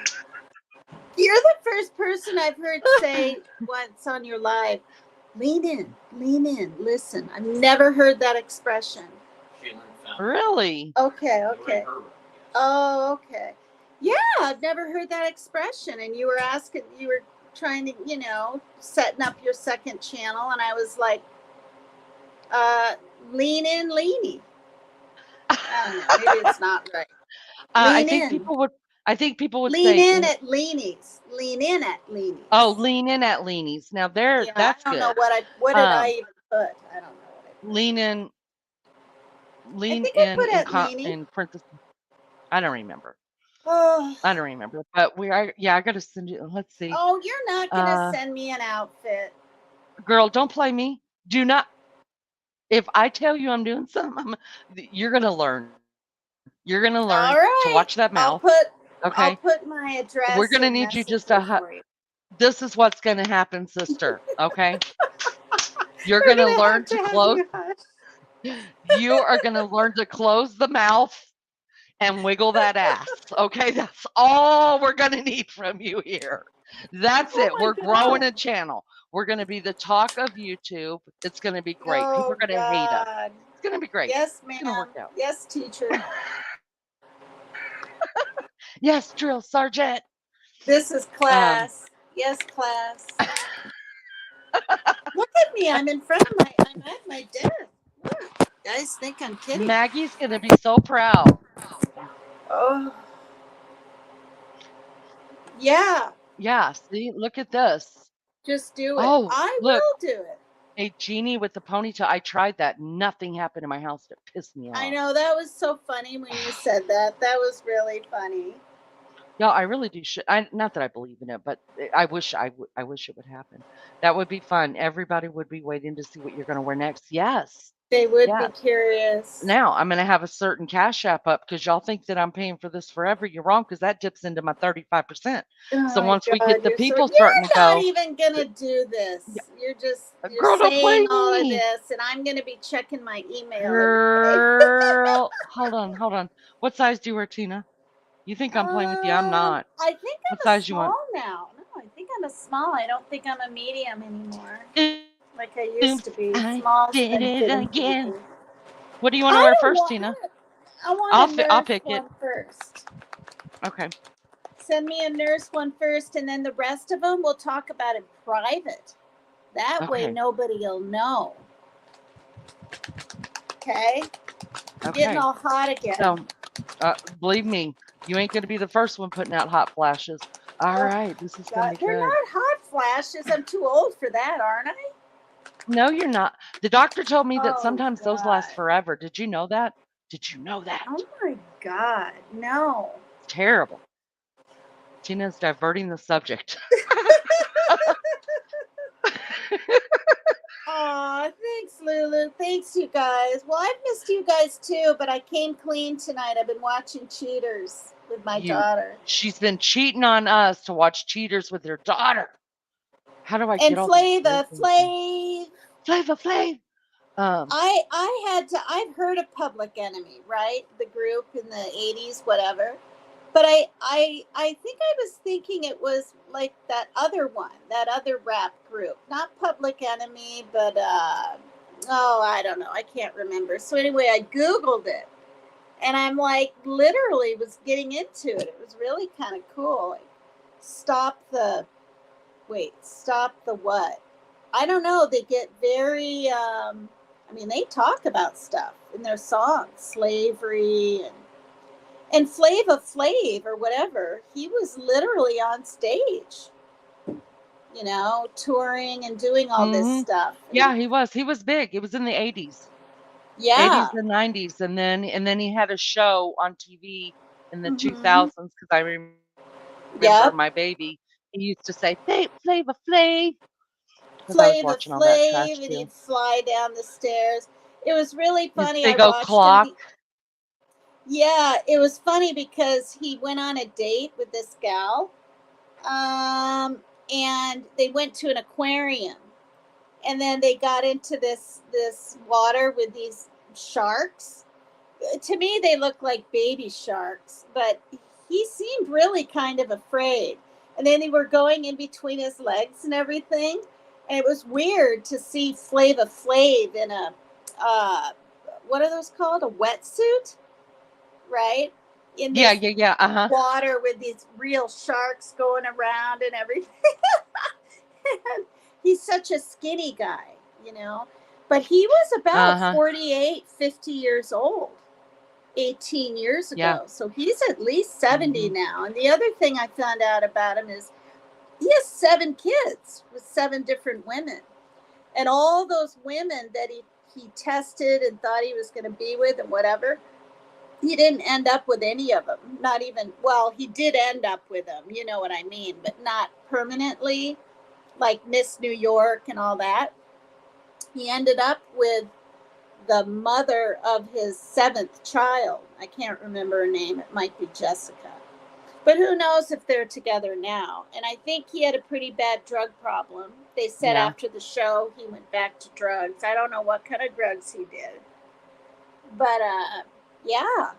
S2: You're the first person I've heard say once on your live, lean in, listen. I've never heard that expression.
S3: She learned found
S1: Really?
S2: Okay,
S3: you and
S2: okay.
S3: her.
S2: Oh, okay. Yeah, I've never heard that expression. And you were asking, you were trying to, setting up your second channel. And I was like, uh, lean in, leany. I don't know. Maybe it's not right.
S1: I
S2: Lean
S1: think
S2: in.
S1: people would I think people would
S2: Lean
S1: say
S2: in at leanies. Lean in at
S1: oh,
S2: leanies.
S1: lean in at Leany's. Now there
S2: Yeah, I
S1: that's
S2: don't know
S1: good.
S2: what did I
S1: Um
S2: even put? I don't know what I put.
S1: lean in
S2: I
S1: lean
S2: think I put at leany.
S1: in parentheses. I don't remember.
S2: Oh,
S1: I don't remember. But we are yeah, I got to send you let's see.
S2: oh, you're not gonna
S1: Uh
S2: send me an outfit.
S1: girl, don't play me. Do not if I tell you I'm doing something, you're going to learn. You're going to learn to
S2: All
S1: watch that
S2: right,
S1: mouth, okay?
S2: I'll put my
S1: We're going to
S2: address
S1: need
S2: in
S1: you just to
S2: Messenger for you.
S1: this is what's going to happen, sister, okay? You're
S2: You're
S1: going to
S2: gonna
S1: learn
S2: have to
S1: to
S2: have
S1: close
S2: me hush.
S1: you are going to learn to close the mouth and wiggle that ass, okay? That's all we're going to need from you here. That's
S2: Oh
S1: it.
S2: my
S1: We're growing
S2: God.
S1: a channel. We're going to be the talk of YouTube. It's going to be great. People
S2: Oh
S1: are going to hate us.
S2: God.
S1: It's going to be great.
S2: Yes,
S1: It's going to work
S2: ma'am.
S1: out.
S2: Yes, teacher.
S1: Yes, drill sergeant.
S2: This is
S1: Um,
S2: class. Yes, class. Look at me. I'm at my desk. Look. Guys think I'm kidding.
S1: Maggie's gonna be so proud.
S2: Oh. Yeah.
S1: Yeah, see, look at this.
S2: Just do it.
S1: Oh,
S2: I
S1: look,
S2: will do it.
S1: a genie with the ponytail. I tried that. Nothing happened in my house. It pissed me
S2: I
S1: off.
S2: know that was so funny when you said that. That was really funny.
S1: Y'all, I really do. I not that I believe in it, but I wish it would happen. That would be fun. Everybody would be waiting to see what you're gonna wear next. Yes,
S2: They would be
S1: yes.
S2: curious.
S1: Now I'm gonna have a certain cash app up because y'all think that I'm paying for this forever. You're wrong because that dips into my 35%.
S2: Oh
S1: So
S2: my
S1: once we
S2: God,
S1: get the
S2: you're so
S1: people starting to
S2: you're not
S1: go,
S2: even gonna
S1: th-
S2: do
S1: yeah,
S2: this. You're
S1: girl, don't
S2: saying
S1: play
S2: all of
S1: me.
S2: this, and I'm gonna be checking my email every day.
S1: Girl, hold on, hold on. What size do you wear, Tina? You think I'm playing with you? I'm not.
S2: I think
S1: What
S2: I'm a
S1: size you want?
S2: small now. No, I think I'm a small. I don't think I'm a medium anymore, like I
S1: Oops,
S2: used to be.
S1: I
S2: Small's
S1: did
S2: been
S1: it
S2: fitting pretty
S1: again.
S2: good.
S1: What do you want to
S2: I
S1: wear
S2: don't
S1: first,
S2: want.
S1: Tina?
S2: I want a
S1: I'll
S2: nurse
S1: pick it.
S2: one first.
S1: Okay.
S2: Send me a nurse one first, and then the rest of them we'll talk about in private. That way,
S1: Okay.
S2: nobody will know. Okay? I'm getting
S1: Okay.
S2: all hot again.
S1: So, believe me, you ain't gonna be the first one putting out hot flashes. All
S2: Oh,
S1: right, this is gonna
S2: God.
S1: be
S2: They're
S1: good.
S2: not hot flashes. I'm too old for that, aren't I?
S1: No, you're not. The doctor told me that
S2: Oh,
S1: sometimes those last
S2: God.
S1: forever. Did you know that? Did you know that?
S2: Oh, my God. No.
S1: It's terrible. Tina's diverting the subject.
S2: Aw, thanks, Lulu. Thanks, you guys. Well, I've missed you guys too, but I came clean tonight. I've been watching Cheaters with my
S1: You,
S2: daughter.
S1: she's been cheating on us to watch Cheaters with her daughter. How do I
S2: And
S1: get all these
S2: Flava,
S1: voices?
S2: Flav.
S1: Flavor Flav.
S2: I've heard of Public Enemy, right? The group in the 80s, whatever. But I think I was thinking it was like that other one, that other rap group. Not Public Enemy, but oh, I don't know. I can't remember. So anyway, I Googled it. And I'm like literally was getting into it. It was really kind of cool. Like stop the stop the what? I don't know. They get very I mean, they talk about stuff in their songs, slavery and Flava Flav or whatever. He was literally on stage, touring and doing all this
S1: Hmm.
S2: stuff. And
S1: Yeah, he was. He was big. It was in the 80s. 80s
S2: yeah.
S1: and 90s, and then he had a show on TV in the
S2: Mhm.
S1: 2000s because I remember my baby.
S2: Yep.
S1: He used to say Flavor Flav because I was watching all that
S2: Flava
S1: trash
S2: Flav,
S1: too.
S2: and he'd fly down the stairs. It was really
S1: His
S2: funny. I
S1: big old
S2: watched him.
S1: clock.
S2: Yeah, it was funny because he went on a date with this gal, and they went to an aquarium, and then they got into this water with these sharks. To me, they looked like baby sharks, but he seemed really kind of afraid. And then they were going in between his legs and everything, and it was weird to see Flava Flav in a uh, what are those called? A wetsuit, right? In
S1: Yeah,
S2: this
S1: yeah, yeah. Uh-huh.
S2: water with these real sharks going around and everything. And he's such a skinny guy, you know. But he was about
S1: Uh-huh.
S2: 48, 50 years old 18 years
S1: Yeah.
S2: ago. So he's at least 70
S1: Mm-hmm.
S2: now. And the other thing I found out about him is he has 7 kids with 7 different women. And all those women that he tested and thought he was going to be with and whatever, he didn't end up with any of them. Not even, well, he did end up with them, you know what I mean, but not permanently, like Miss New York and all that. He ended up with the mother of his 7th child. I can't remember her name. It might be Jessica. But who knows if they're together now. And I think he had a pretty bad drug problem. They said
S1: Yeah.
S2: after the show he went back to drugs. I don't know what kind of drugs he did. But yeah.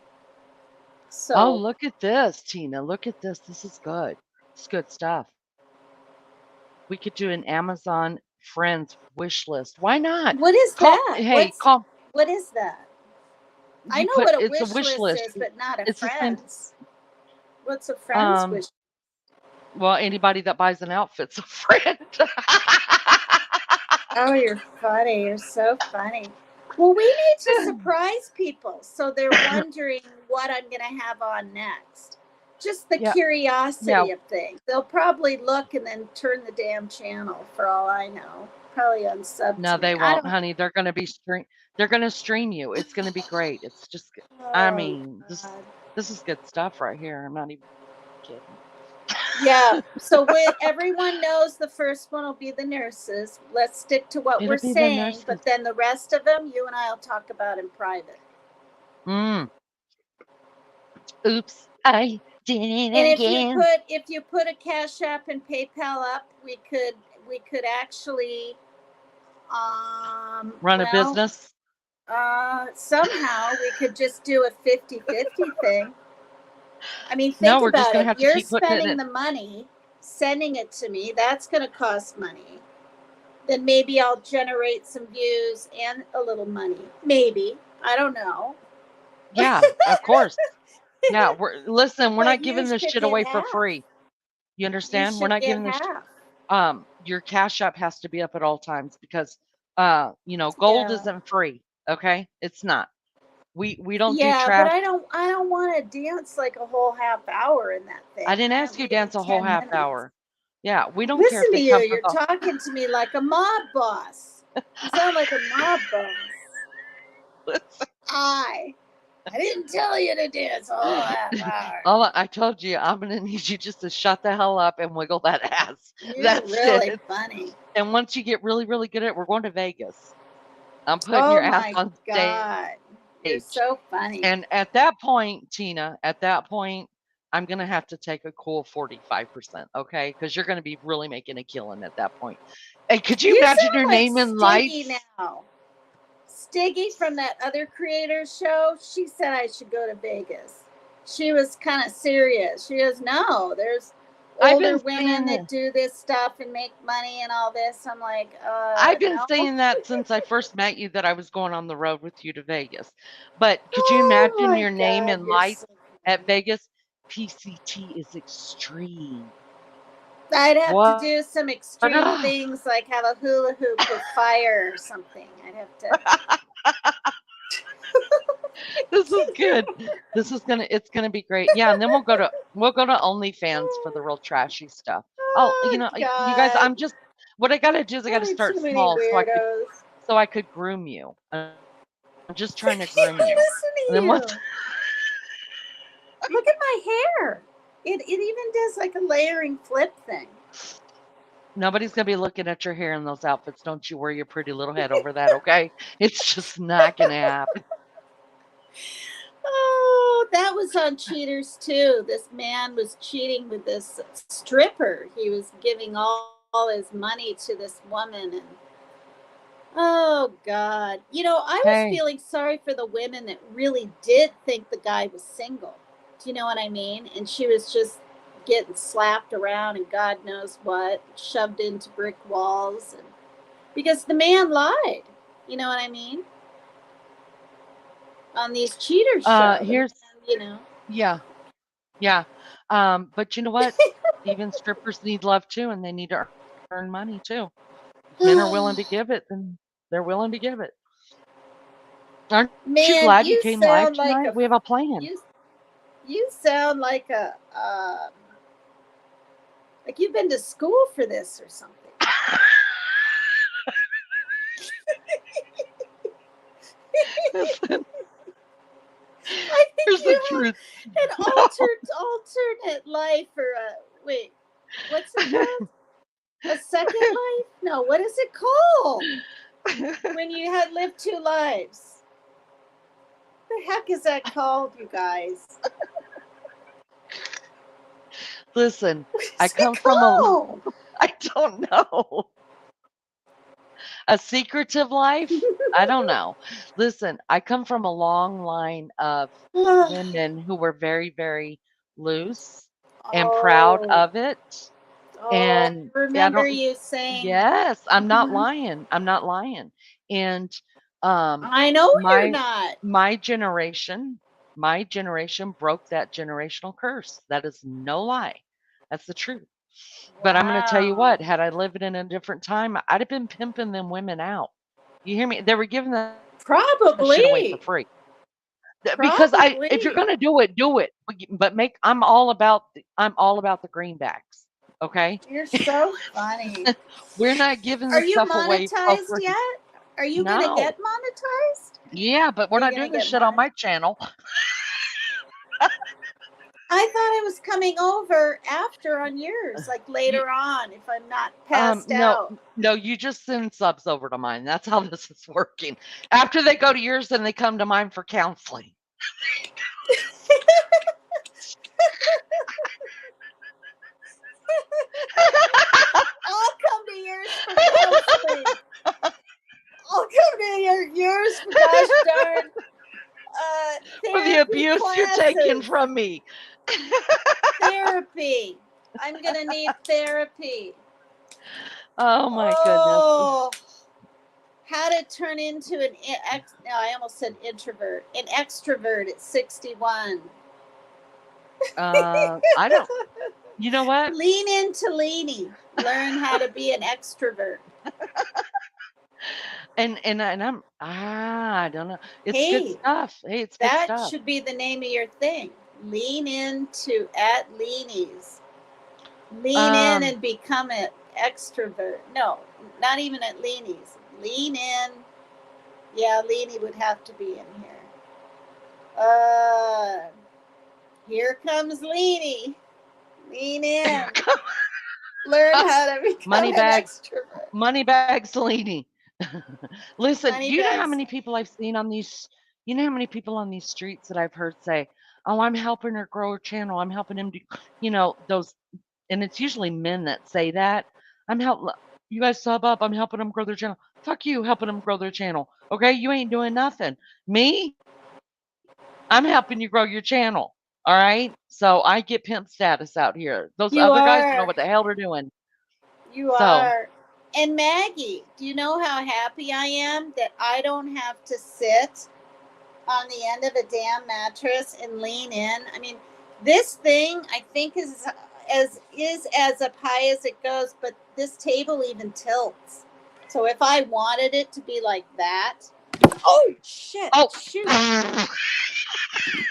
S1: Oh,
S2: So
S1: look at this, Tina. Look at this. This is good. It's good stuff. We could do an Amazon friends wish list. Why not?
S2: what is
S1: Call,
S2: that?
S1: hey, call.
S2: What is that? I
S1: You
S2: know
S1: put
S2: what a
S1: it's a
S2: wish
S1: wish
S2: list
S1: list.
S2: is, but not a
S1: It's the same.
S2: friend's. What's a friend's
S1: Um,
S2: wish?
S1: well, anybody that buys an outfit's a friend.
S2: Oh, you're funny. You're so funny. Well, we need to surprise people so they're wondering what I'm going to have on next. Just the
S1: Yeah, yeah.
S2: curiosity of things. They'll probably look and then turn the damn channel for all I know. Probably unsub
S1: No,
S2: to me.
S1: they
S2: I
S1: won't,
S2: don't.
S1: honey. They're gonna be stream. They're gonna stream you. It's gonna be great. It's just. I
S2: Oh,
S1: mean, this
S2: God.
S1: this is good stuff right here. I'm not even kidding.
S2: Yeah. So everyone knows the first one will be the nurses. Let's stick to what
S1: It'll
S2: we're
S1: be the
S2: saying,
S1: nurses.
S2: but then the rest of them, you and I will talk about in private.
S1: Mm. Oops, I did
S2: And
S1: it again.
S2: if you put a Cash App and PayPal up, we could actually
S1: Run a
S2: well
S1: business.
S2: somehow we could just do a 50-50 thing. I mean,
S1: No,
S2: think
S1: we're just
S2: about
S1: gonna
S2: it.
S1: have to
S2: You're
S1: keep putting it
S2: spending
S1: in.
S2: the money, sending it to me. That's going to cost money. Then maybe I'll generate some views and a little money. Maybe. I don't know.
S1: Yeah, of course. Yeah, listen. We're
S2: But
S1: not
S2: you
S1: giving this
S2: should
S1: shit
S2: get
S1: away for
S2: half.
S1: free. You
S2: You
S1: understand? We're
S2: should
S1: not
S2: get
S1: giving this.
S2: half.
S1: Your Cash App has to be up at all times because, gold
S2: Yeah.
S1: isn't free. Okay, it's not. We don't do
S2: Yeah, but
S1: trash.
S2: I don't want to dance like a whole half hour in that
S1: I
S2: thing.
S1: didn't
S2: I
S1: ask you to
S2: maybe
S1: dance a whole
S2: 10
S1: half
S2: minutes.
S1: hour. Yeah, we don't care if
S2: Listen to
S1: they
S2: you.
S1: come for
S2: You're
S1: the.
S2: talking to me like a mob boss. You sound like a mob boss. I didn't tell you to dance a whole half hour.
S1: I told you, I'm gonna need you just to shut the hell up and wiggle that ass.
S2: You're
S1: That's
S2: really
S1: it.
S2: funny.
S1: And once you get really, really good at it, we're going to Vegas. I'm putting
S2: Oh
S1: your ass
S2: my
S1: on stage.
S2: God. You're so funny.
S1: And at that point, Tina, at that point, I'm gonna have to take a cool 45%, okay? Because you're gonna be really making a killing at that point. And could you
S2: You
S1: imagine
S2: sound
S1: your
S2: like
S1: name in
S2: Stiggy
S1: lights?
S2: now. Stiggy from that other creator's show, she said I should go to Vegas. She was kind of serious. She goes, no, there's
S1: I've
S2: older
S1: been
S2: women
S1: saying
S2: that
S1: that.
S2: do this stuff and make money and all this. I'm like,
S1: I've been
S2: no.
S1: saying that since I first met you that I was going on the road with you to Vegas. But could you
S2: Oh
S1: imagine
S2: my
S1: your name
S2: God,
S1: in
S2: you're
S1: lights
S2: so
S1: at
S2: funny.
S1: Vegas? PCT is extreme.
S2: I'd have to
S1: What?
S2: do some extreme things like have a hula hoop with fire or something. I'd have to.
S1: This is good. It's gonna be great. Yeah, and then we'll go to OnlyFans for the real trashy stuff. Oh,
S2: Oh
S1: you guys,
S2: God.
S1: I'm just what I gotta do is I gotta
S2: There are
S1: start
S2: too many
S1: small
S2: weirdos.
S1: so I could groom you. I'm just trying to groom you.
S2: Listen to
S1: And then
S2: you.
S1: once
S2: Look at my hair. It even does like a layering flip thing.
S1: Nobody's gonna be looking at your hair in those outfits. Don't you worry your pretty little head over that, okay? It's just not gonna happen.
S2: Oh, that was on Cheaters too. This man was cheating with this stripper. He was giving all his money to this woman, and oh God. I was
S1: Hey,
S2: feeling sorry for the women that really did think the guy was single. Do you know what I mean? And she was just getting slapped around and God knows what, shoved into brick walls, and because the man lied. You know what I mean? On these cheaters show, the man,
S1: here's
S2: you know.
S1: yeah, yeah. But you know what? Even strippers need love too, and they need to earn money too. If men are willing to give it, then they're willing to give it. Aren't you glad you
S2: Man,
S1: came
S2: you
S1: live tonight?
S2: sound
S1: We have
S2: like
S1: a
S2: a
S1: plan.
S2: you you sound like you've been to school for this or something.
S1: Listen,
S2: I think
S1: here's the
S2: you
S1: truth.
S2: have an alternate life, or a wait, what's it called? A second life? No, what is it called? When you had lived two lives. The heck is that called, you guys?
S1: Listen,
S2: What
S1: I
S2: is it
S1: come from a
S2: called?
S1: I don't know. A secretive life? I don't know. Listen, I come from a long line of women who were very, very loose and proud
S2: Oh,
S1: of it.
S2: oh,
S1: And
S2: I
S1: I
S2: remember
S1: don't,
S2: you saying that.
S1: yes, I'm not lying. I'm not lying. And um
S2: I know you're
S1: my
S2: not.
S1: my generation, my generation broke that generational curse. That is no lie. That's the truth. But I'm going to tell you
S2: Wow.
S1: what, had I lived in a different time, I'd have been pimping them women out. You hear me? They were giving that shit away for free.
S2: Probably.
S1: Because if you're going to
S2: Probably.
S1: do it. But I'm all about the greenbacks. Okay?
S2: You're so funny.
S1: We're not giving
S2: Are
S1: this
S2: you
S1: stuff away for
S2: monetized
S1: free.
S2: yet? Are you going to
S1: No.
S2: get monetized?
S1: Yeah, but
S2: Are
S1: we're
S2: you
S1: not
S2: going to
S1: doing this
S2: get
S1: shit on
S2: monetized?
S1: my channel.
S2: I thought it was coming over after on yours, like
S1: You,
S2: later on, if I'm not passed
S1: no,
S2: out.
S1: no, you just send subs over to mine. That's how this is working. After they go to yours, then they come to mine for counseling.
S2: I'll come to yours for counseling. I'll come to yours for gosh darn
S1: For the
S2: therapy
S1: abuse you're taking
S2: classes.
S1: from me.
S2: Therapy. I'm going to need therapy.
S1: Oh my goodness.
S2: Oh, how to turn into no, I almost said introvert, an extrovert at 61.
S1: I don't. You know what?
S2: Lean into Leany. Learn how to be an extrovert.
S1: And I don't know. It's good
S2: Hey,
S1: stuff. Hey, it's good
S2: that
S1: stuff.
S2: should be the name of your thing. Lean into at Leany's. Lean in
S1: Um,
S2: and become an extrovert. No, not even at Leany's. Lean in. Yeah, Leany would have to be in here. Here comes Leany. Lean in. Learn how to become
S1: money
S2: an
S1: bags,
S2: extrovert.
S1: money bags, Salini. Listen,
S2: Money
S1: you know how
S2: bags.
S1: many people I've seen on these, you know how many people on these streets that I've heard say, "Oh, I'm helping her grow her channel. I'm helping him do," those, and it's usually men that say that. I'm help you guys sub up. I'm helping them grow their channel. Fuck you, helping them grow their channel. Okay, you ain't doing nothing. Me, I'm helping you grow your channel. All right, so I get pimp status out here. Those
S2: You
S1: other guys don't know
S2: are.
S1: what the hell they're doing.
S2: You
S1: So,
S2: are. And Maggie, do you know how happy I am that I don't have to sit on the end of a damn mattress and lean in? I mean, this thing I think is as up high as it goes, but this table even tilts. So if I wanted it to be like that, oh shit,
S1: oh.
S2: shoot.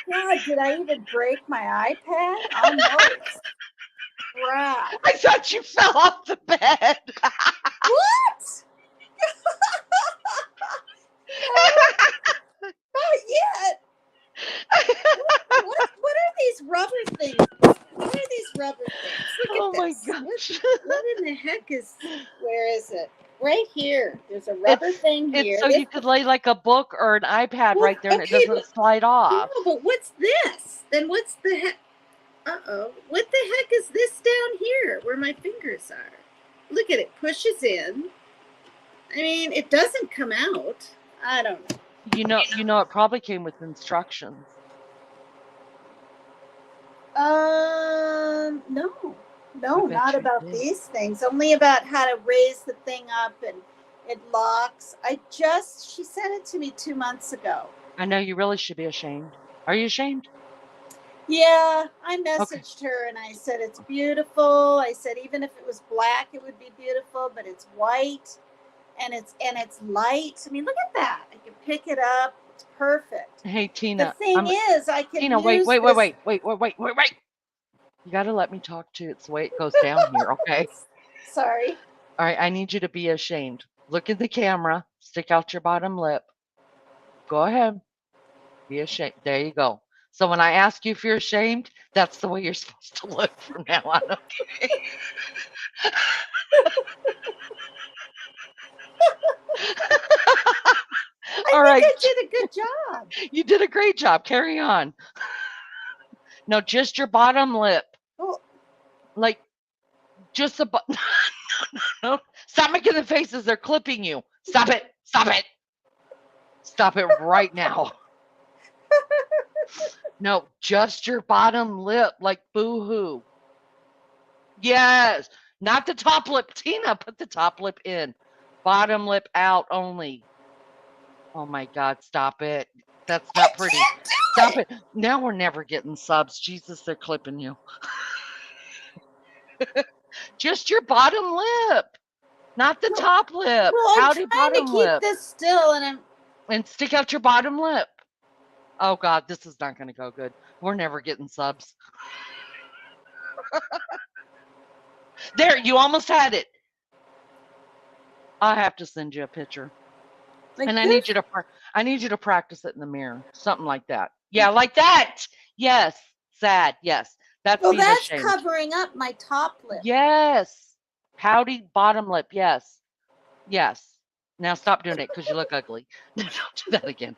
S2: God, did I even break my iPad? Almost. Crap.
S1: I thought you fell off the bed.
S2: What? No, not yet. What are these rubber things? What are these rubber things. Look
S1: Oh
S2: at
S1: my
S2: this.
S1: gosh.
S2: What in the heck is? Where is it? Right here. There's a rubber thing
S1: It's
S2: here.
S1: so you could lay like a book or an iPad right there and it
S2: Okay,
S1: doesn't slide off.
S2: no, but what's this? Then what's the heck? Uh-oh. What the heck is this down here where my fingers are? Look at it. Pushes in. I mean, it doesn't come out. I don't know.
S1: You know, it probably came with instructions.
S2: No.
S1: I
S2: No,
S1: bet
S2: not
S1: you
S2: about
S1: did.
S2: these things. Only about how to raise the thing up and it locks. She sent it to me 2 months ago.
S1: I know you really should be ashamed. Are you ashamed?
S2: Yeah, I
S1: Okay.
S2: messaged her and I said it's beautiful. I said even if it was black, it would be beautiful, but it's white and it's light. I mean, look at that. I can pick it up. It's perfect.
S1: Hey
S2: The
S1: Tina,
S2: thing is, I can
S1: Tina,
S2: use this.
S1: wait. You got to let me talk too. It's the way it goes down here, okay?
S2: Sorry.
S1: All right, I need you to be ashamed. Look at the camera, stick out your bottom lip. Go ahead. Be ashamed. There you go. So when I ask you if you're ashamed, that's the way you're supposed to look from now on, okay? All right.
S2: I did a good job.
S1: You did a great job. Carry on. No, just your bottom lip.
S2: Oh.
S1: Like, just the no. Stop making the faces. They're clipping you. Stop it. Stop it. Stop it right now. No, just your bottom lip, like boo-hoo. Yes, not the top lip. Tina, put the top lip in. Bottom lip out only. Oh my God, stop it. That's not pretty. Stop it. Now we're never getting subs. Jesus, they're clipping you. Just your bottom lip, not the top lip.
S2: Well, I'm
S1: Howdy,
S2: trying to
S1: bottom
S2: keep
S1: lip.
S2: this still, and
S1: And stick out your bottom lip. Oh God, this is not going to go good. We're never getting subs. There, you almost had it. I have to send you a picture.
S2: like
S1: And I
S2: this.
S1: need you to practice it in the mirror. Something like that. Yeah, like that. Yes. Sad. Yes. That's
S2: Well,
S1: being
S2: that's
S1: ashamed.
S2: covering up my top lip.
S1: Yes. Pouty bottom lip. Yes. Yes. Now stop doing it because you look ugly. Don't do that again.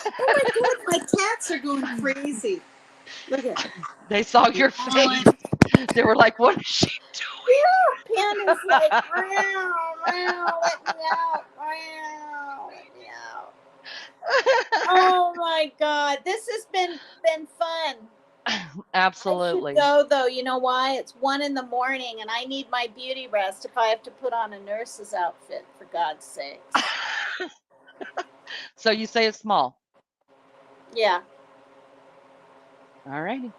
S2: Oh my God, my cats are going crazy. Look at it.
S1: They saw your face. They were like, what is she doing?
S2: Panda's like, meow, meow, let me out, meow, let me out. Oh my God, this has been fun.
S1: Absolutely.
S2: I should go though. You know why? It's 1 a.m, and I need my beauty rest if I have to put on a nurse's outfit. For God's sakes.
S1: So you say it's small.
S2: Yeah.
S1: All righty.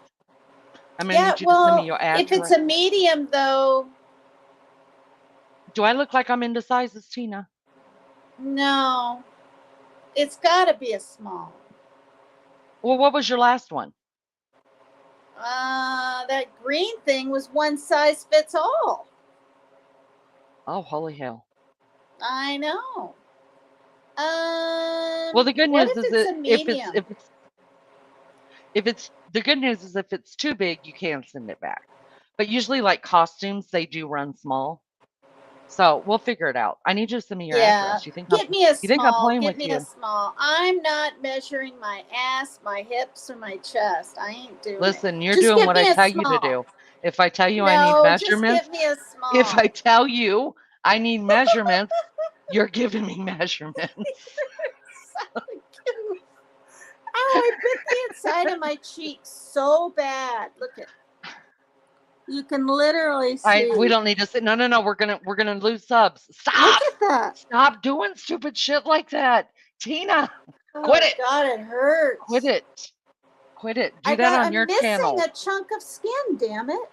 S1: I'm gonna need you to send me your address.
S2: If it's a medium though.
S1: Do I look like I'm into sizes, Tina?
S2: No. It's got to be a small.
S1: Well, what was your last one?
S2: That green thing was one size fits all.
S1: Oh, holy hell.
S2: I know.
S1: Well, the good news is that if it's the good news is if it's too big, you can send it back. But usually, like costumes, they do run small. So we'll figure it out. I need you to send me your address. You think
S2: Get me a small.
S1: You think I'm playing
S2: Get
S1: with
S2: me
S1: you?
S2: a small. I'm not measuring my ass, my hips, or my chest. I ain't doing
S1: Listen,
S2: it.
S1: you're
S2: Just
S1: doing
S2: get
S1: what
S2: me
S1: I
S2: a
S1: tell you to
S2: small.
S1: do. If I tell you I need
S2: No,
S1: measurements,
S2: just get me a small.
S1: if I tell you I need measurements, you're giving me measurements.
S2: So cute. Oh, I bit the inside of my cheek so bad. Look at. You can literally see.
S1: We don't need to say no. We're gonna lose subs. Stop!
S2: Look at that.
S1: Stop doing stupid shit like that, Tina.
S2: Oh,
S1: Quit it.
S2: God, it hurts.
S1: Quit it. Quit it. Do that on your channel.
S2: I'm missing a chunk of skin. Damn it.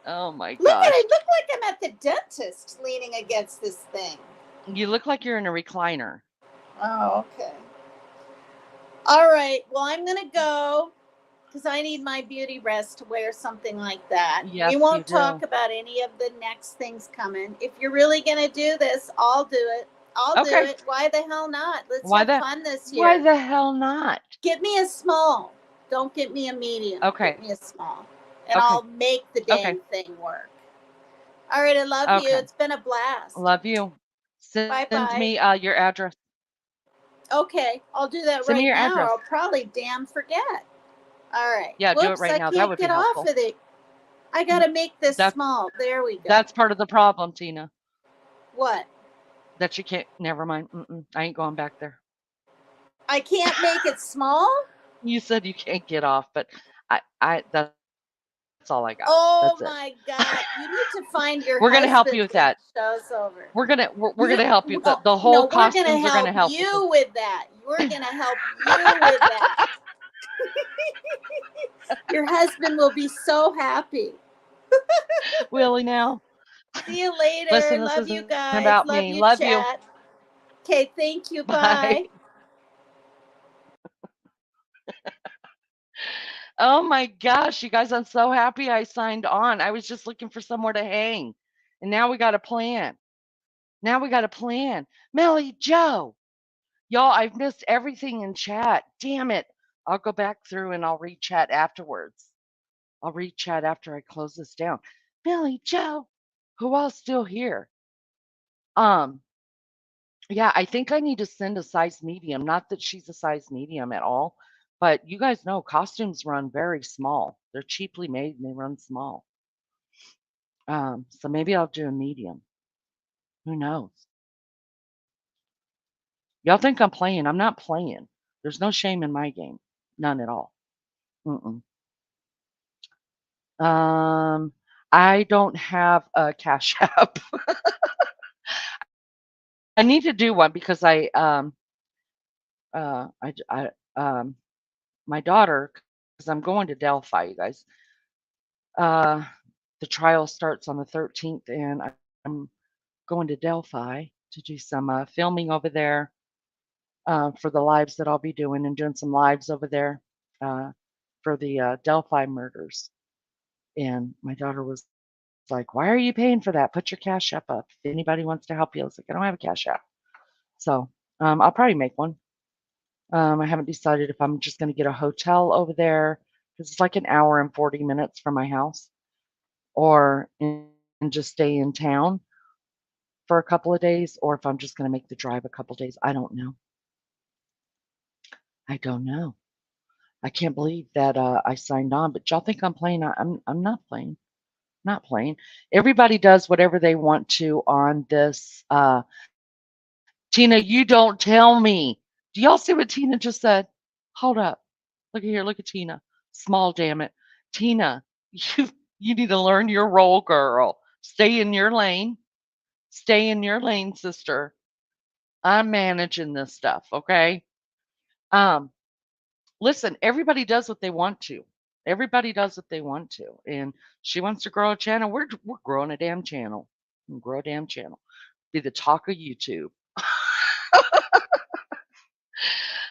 S1: Oh my gosh.
S2: Look at it. Look like I'm at the dentist leaning against this thing.
S1: You look like you're in a recliner.
S2: Oh, okay. All right. Well, I'm going to go because I need my beauty rest to wear something like that.
S1: Yes,
S2: we won't
S1: you
S2: talk
S1: do.
S2: about any of the next things coming. If you're really going to do this, I'll do it. I'll do
S1: Okay.
S2: it. Why the hell not? Let's
S1: Why
S2: have
S1: the
S2: fun this
S1: why
S2: year.
S1: the hell not?
S2: Get me a small. Don't get me a medium.
S1: Okay.
S2: Get me a small. And
S1: Okay.
S2: I'll make the
S1: Okay.
S2: dang thing work. All right, I love you.
S1: Okay.
S2: It's been a blast.
S1: Love you.
S2: Bye
S1: Send me
S2: bye.
S1: your address.
S2: Okay, I'll do that
S1: Send me
S2: right
S1: your
S2: now, or
S1: address.
S2: I'll probably damn forget. All right.
S1: Yeah, do it
S2: Whoops,
S1: right
S2: I
S1: now. That
S2: can't
S1: would be
S2: get off
S1: helpful.
S2: of it. I got to make this
S1: That's
S2: small. There we go.
S1: that's part of the problem, Tina.
S2: What?
S1: That you can't. Never mind. I ain't going back there.
S2: I can't make it small?
S1: You said you can't get off, but I. That's all I got. That's it.
S2: Oh my God. You need to find your
S1: We're gonna help
S2: husband
S1: you with
S2: when
S1: that.
S2: the show's over.
S1: We're
S2: You
S1: gonna help you. The
S2: no,
S1: the
S2: no,
S1: whole
S2: we're gonna
S1: costumes are
S2: help
S1: gonna help with
S2: you with that. We're gonna help you with that. Your husband will be so happy.
S1: Willie now.
S2: See you later.
S1: Listen, this
S2: Love you
S1: isn't
S2: guys.
S1: about
S2: Love
S1: me.
S2: you,
S1: Love you.
S2: chat. Okay, thank you.
S1: Bye.
S2: Bye.
S1: Oh my gosh, you guys, I'm so happy I signed on. I was just looking for somewhere to hang. And now we got a plan. Now we got a plan. Melly Joe. Y'all, I've missed everything in chat. Damn it. I'll go back through and I'll read chat afterwards. I'll read chat after I close this down. Melly Joe. Who else still here? Um, yeah, I think I need to send a size medium. Not that she's a size medium at all, but you guys know costumes run very small. They're cheaply made and they run small. So maybe I'll do a medium. Who knows? Y'all think I'm playing? I'm not playing. There's no shame in my game. None at all. Mm-mm. Um, I don't have a Cash App. I need to do one because I my daughter, because I'm going to Delphi, you guys. Uh, the trial starts on the 13th, and I'm going to Delphi to do some filming over there for the lives that I'll be doing and doing some lives over there uh, for the Delphi murders. And my daughter was like, "Why are you paying for that? Put your Cash App up. If anybody wants to help you." I was like, "I don't have a Cash App." So I'll probably make one. I haven't decided if I'm just going to get a hotel over there because it's like an hour and 40 minutes from my house, or and just stay in town for a couple of days, or if I'm just going to make the drive a couple days. I don't know. I don't know. I can't believe that I signed on, but y'all think I'm playing? I'm not playing. Not playing. Everybody does whatever they want to on this. Tina, you don't tell me. Do y'all see what Tina just said? Hold up. Look at here. Look at Tina. Small, damn it. Tina, you need to learn your role, girl. Stay in your lane. Stay in your lane, sister. I'm managing this stuff, okay? Um, Listen, everybody does what they want to. Everybody does what they want to. And she wants to grow a channel. We're growing a damn channel. Grow a damn channel. Be the talk of YouTube.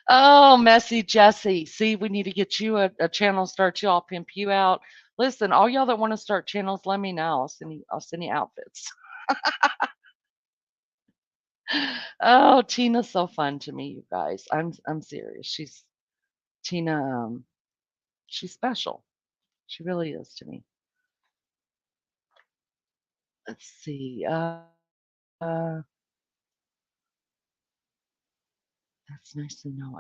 S1: Oh, messy Jesse. See, we need to get you a channel start you. I'll pimp you out. Listen, all y'all that want to start channels, let me know. I'll send you outfits. Oh, Tina's so fun to me, you guys. I'm serious. Tina. She's special. She really is to me. Let's see. That's nice to know.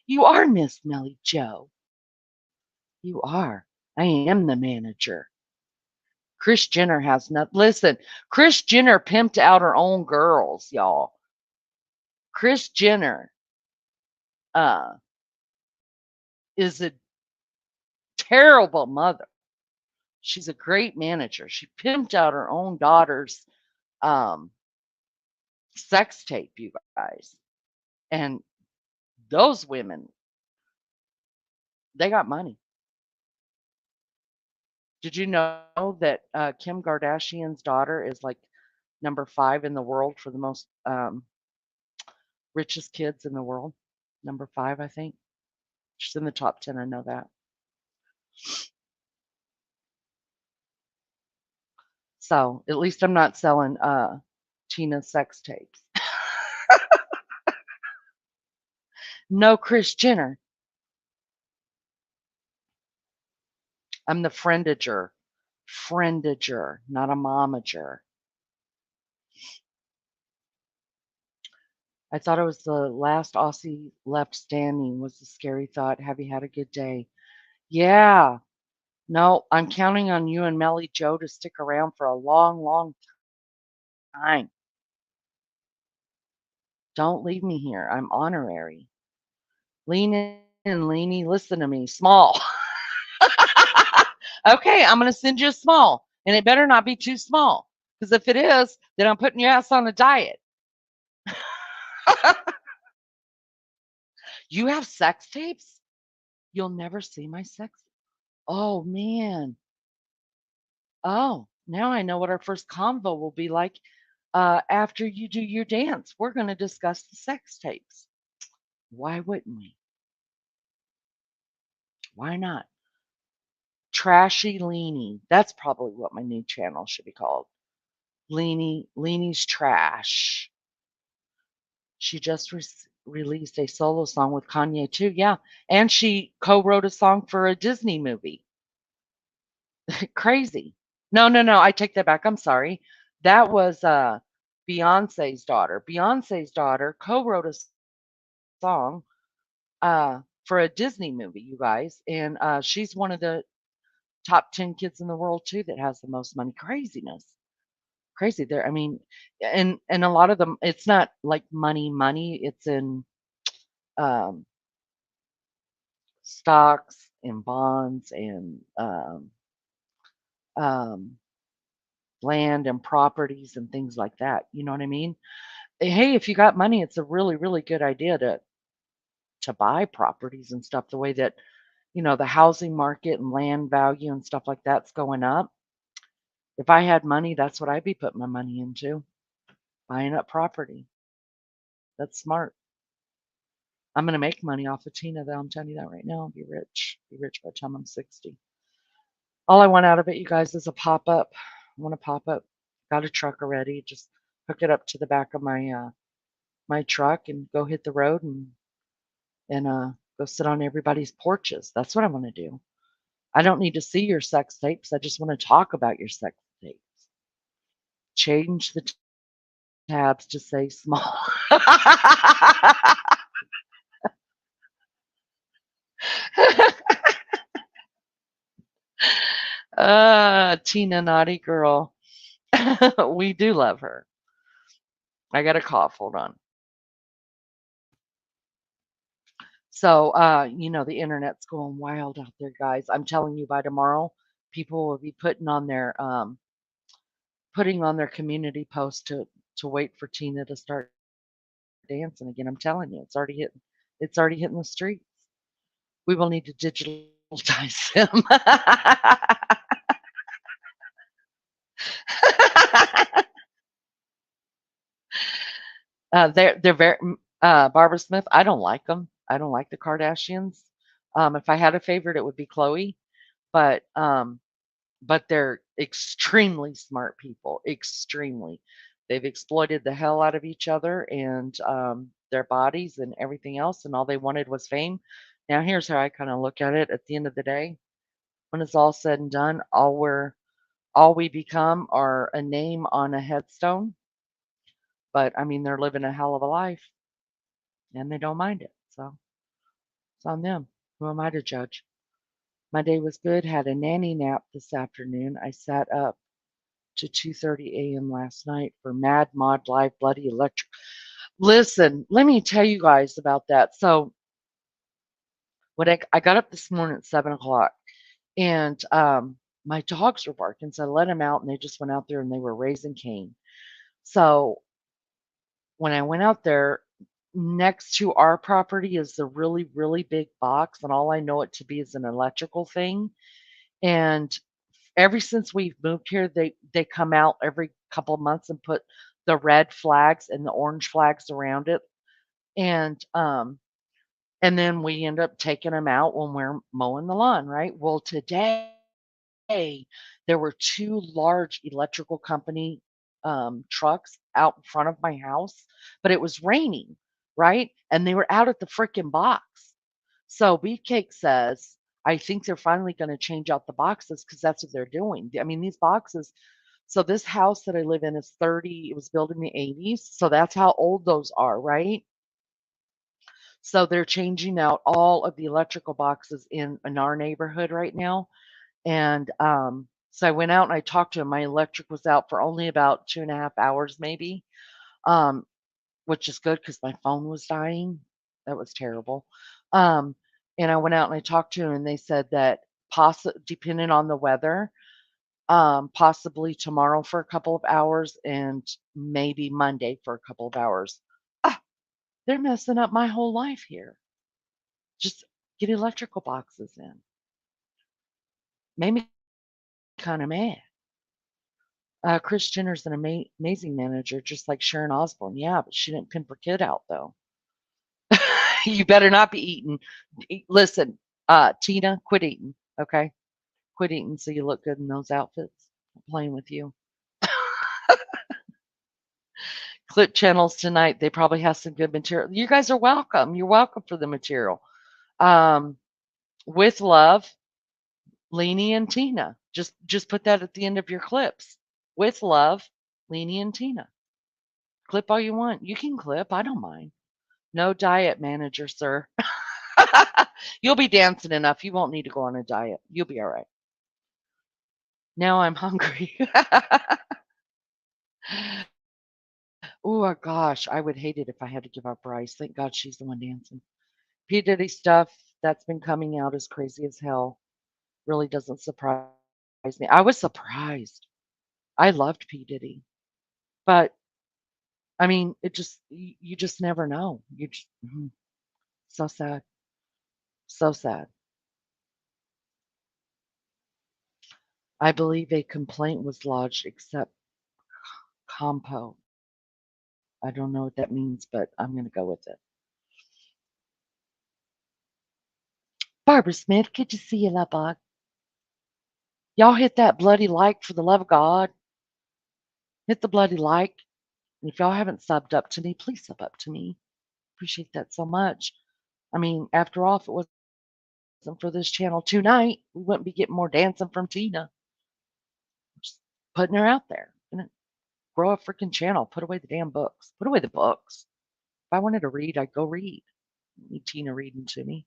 S1: You are Miss Melly Joe. You are. I am the manager. Chris Jenner has not. Listen, Chris Jenner pimped out her own girls, y'all. Chris Jenner uh, is a terrible mother. She's a great manager. She pimped out her own daughter's um, sex tape, you guys. And those women, they got money. Did you know that Kim Kardashian's daughter is like number 5 in the world for the most richest kids in the world? Number 5, I think. She's in the top 10. I know that. So at least I'm not selling Tina's sex tapes. No Chris Jenner. I'm the friendager. Friendager, not a momager. I thought it was the last Aussie left standing was the scary thought. Have you had a good day? Yeah. No, I'm counting on you and Melly Joe to stick around for a long, long time. Don't leave me here. I'm honorary. Lean in, Leany. Listen to me. Small. Okay, I'm going to send you a small, and it better not be too small. Because if it is, then I'm putting your ass on a diet. You have sex tapes? You'll never see my sex. Oh, man. Oh, now I know what our first convo will be like after you do your dance. We're going to discuss the sex tapes. Why wouldn't we? Why not? Trashy Leany. That's probably what my new channel should be called. Leany's Trash. She just released a solo song with Kanye too. Yeah, and she co-wrote a song for a Disney movie. Crazy. No, no, no. I take that back. I'm sorry. That was Beyonce's daughter. Beyonce's daughter co-wrote a song for a Disney movie, you guys, and she's one of the top 10 kids in the world too that has the most money. Craziness. Crazy there. I mean, and a lot of them it's not like money, it's in um stocks and bonds and um land and properties and things like that. You know what I mean? Hey, if you got money, it's a really, really good idea to buy properties and stuff the way that, the housing market and land value and stuff like that's going up. If I had money, that's what I'd be putting my money into, buying up property. That's smart. I'm gonna make money off of Tina, though. I'm telling you that right now. I'll be rich. Be rich by the time I'm 60. All I want out of it, you guys, is a pop up. I want a pop up. Got a truck already. Just hook it up to the back of my truck and go hit the road and go sit on everybody's porches. That's what I want to do. I don't need to see your sex tapes. I just want to talk about your sex tapes. Change the tabs to say small. Tina, naughty girl. We do love her. I got a cough. Hold on. So, the internet's going wild out there, guys. I'm telling you, by tomorrow, people will be putting on their community post to wait for Tina to start dancing again. I'm telling you, it's already hitting the streets. We will need to digitalize them. They're very Barbara Smith. I don't like them. I don't like the Kardashians. If I had a favorite, it would be Chloe. But they're extremely smart people. Extremely, they've exploited the hell out of each other and their bodies and everything else, and all they wanted was fame. Now, here's how I kind of look at it. At the end of the day, when it's all said and done, all we become are a name on a headstone. But I mean, they're living a hell of a life and they don't mind it. So it's on them. Who am I to judge? My day was good. Had a nanny nap this afternoon. I sat up to 2:30 a.m. last night for Mad Mod Live Bloody Electric. Listen, let me tell you guys about that. So when I got up this morning at 7 o'clock, and my dogs were barking, so I let them out, and they just went out there and they were raising Cain. So when I went out there, next to our property is the really, really big box, and all I know it to be is an electrical thing. And ever since we've moved here, they come out every couple of months and put the red flags and the orange flags around it. And then we end up taking them out when we're mowing the lawn, right? Well, today there were two large electrical company trucks out in front of my house, but it was raining. right? And they were out at the freaking box. So Beefcake says, I think they're finally going to change out the boxes because that's what they're doing. I mean, these boxes. So this house that I live in is 30. It was built in the 80s. So that's how old those are, right? So they're changing out all of the electrical boxes in our neighborhood right now. And so I went out and I talked to him. My electric was out for only about 2.5 hours, maybe, um, which is good because my phone was dying. That was terrible. Um, and I went out and I talked to him, and they said that depending on the weather, possibly tomorrow for a couple of hours and maybe Monday for a couple of hours. Ah, they're messing up my whole life here. Just get electrical boxes in. Made me kind of mad. Chris Jenner's an amazing manager, just like Sharon Osbourne. Yeah, but she didn't pimp her kid out though. You better not be eating. Listen, Tina, quit eating. Okay, quit eating so you look good in those outfits. I'm playing with you. Clip channels tonight. They probably have some good material. You guys are welcome. You're welcome for the material. Um, with love, Leanie and Tina. Just put that at the end of your clips. With love, Leanie and Tina. Clip all you want. You can clip. I don't mind. No diet manager, sir. You'll be dancing enough. You won't need to go on a diet. You'll be all right. Now I'm hungry. Oh gosh, I would hate it if I had to give up Bryce. Thank God she's the one dancing. P. Diddy stuff that's been coming out is crazy as hell. Really doesn't surprise me. I was surprised. I loved P. Diddy. But I mean, you just never know. So sad. So sad. I believe a complaint was lodged except compo. I don't know what that means, but I'm going to go with it. Barbara Smith, good to see you, love bug. Y'all hit that bloody like for the love of God. Hit the bloody like. And if y'all haven't subbed up to me, please sub up to me. Appreciate that so much. I mean, after all, if it wasn't for this channel tonight, we wouldn't be getting more dancing from Tina. Just putting her out there. Gonna grow a freaking channel. Put away the damn books. Put away the books. If I wanted to read, I'd go read. I need Tina reading to me.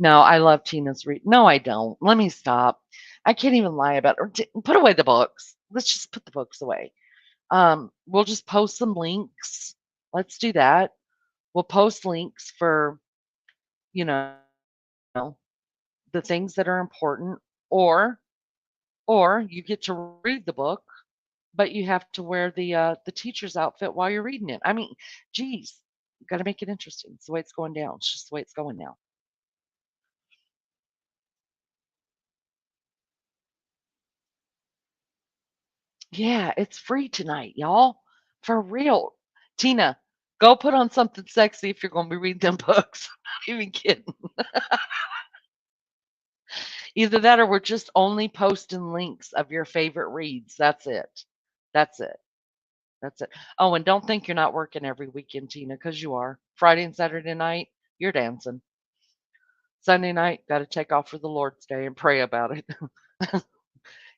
S1: No, I love Tina's read. No, I don't. Let me stop. I can't even lie about it. Or put away the books. Let's just put the books away. We'll just post some links. Let's do that. We'll post links for, you know, the things that are important, or or you get to read the book, but you have to wear the teacher's outfit while you're reading it. I mean, geez, you got to make it interesting. It's the way it's going down. It's just the way it's going now. Yeah, it's free tonight, y'all. For real. Tina, go put on something sexy if you're going to be reading them books. I'm not even kidding. Either that or we're just only posting links of your favorite reads. That's it. That's it. That's it. Oh, and don't think you're not working every weekend, Tina, because you are. Friday and Saturday night, you're dancing. Sunday night, got to take off for the Lord's Day and pray about it.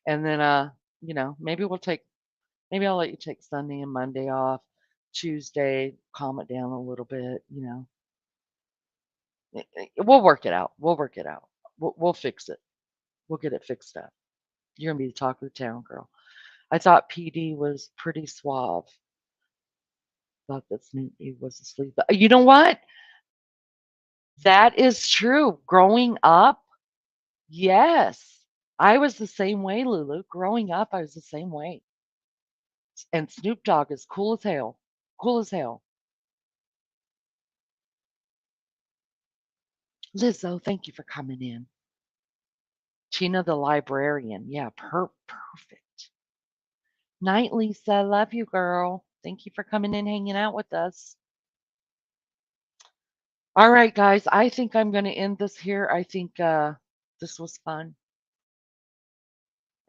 S1: And then, maybe I'll let you take Sunday and Monday off. Tuesday, calm it down a little bit. We'll work it out. We'll work it out. We'll fix it. We'll get it fixed up. You're gonna be the talk of the town, girl. I thought PD was pretty suave. Thought that Snoopy was asleep. But you know what? That is true. Growing up, yes. I was the same way, Lulu. Growing up, I was the same way. And Snoop Dogg is cool as hell. Cool as hell. Lizzo, thank you for coming in. Tina the librarian. Yeah, perfect. Night, Lisa. Love you, girl. Thank you for coming in, hanging out with us. All right, guys. I think I'm going to end this here. I think this was fun.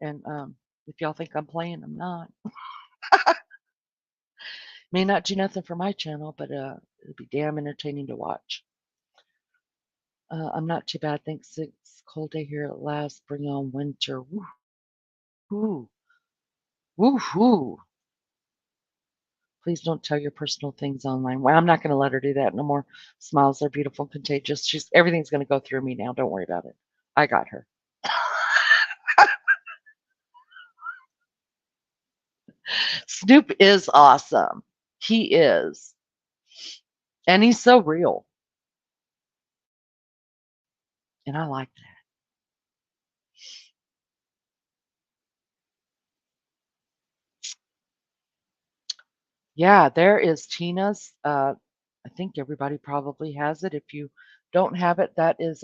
S1: And if y'all think I'm playing, I'm not. May not do nothing for my channel, but it'll be damn entertaining to watch. I'm not too bad, thanks. It's cold day here at last. Bring on winter. Woo-hoo. Woo-hoo. Please don't tell your personal things online. Well, I'm not going to let her do that no more. Smiles are beautiful and contagious. Everything's going to go through me now. Don't worry about it. I got her. Snoop is awesome. He is. And he's so real. And I like that. Yeah, there is Tina's. I think everybody probably has it. If you don't have it, that is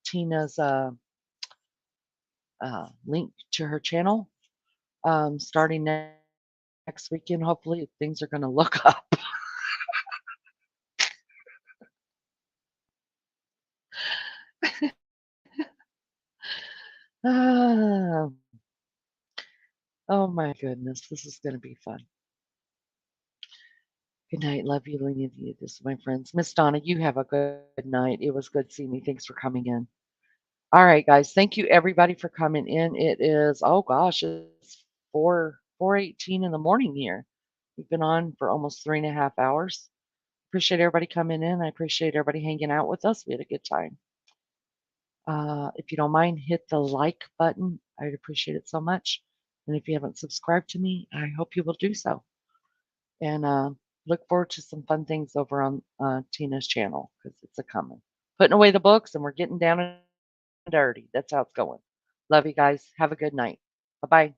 S1: Tina's link to her channel. Starting next weekend, hopefully things are going to look up. Ah, oh my goodness, this is going to be fun. Good night. Love you, Lenny. This is my friends. Miss Donna, you have a good night. It was good seeing you. Thanks for coming in. All right, guys. Thank you everybody for coming in. It is, oh gosh, it's 4:18 in the morning here. We've been on for almost 3.5 hours. Appreciate everybody coming in. I appreciate everybody hanging out with us. We had a good time. If you don't mind, hit the like button. I'd appreciate it so much. And if you haven't subscribed to me, I hope you will do so. And look forward to some fun things over on Tina's channel because it's a coming. Putting away the books and we're getting down and dirty. That's how it's going. Love you guys. Have a good night. Bye bye.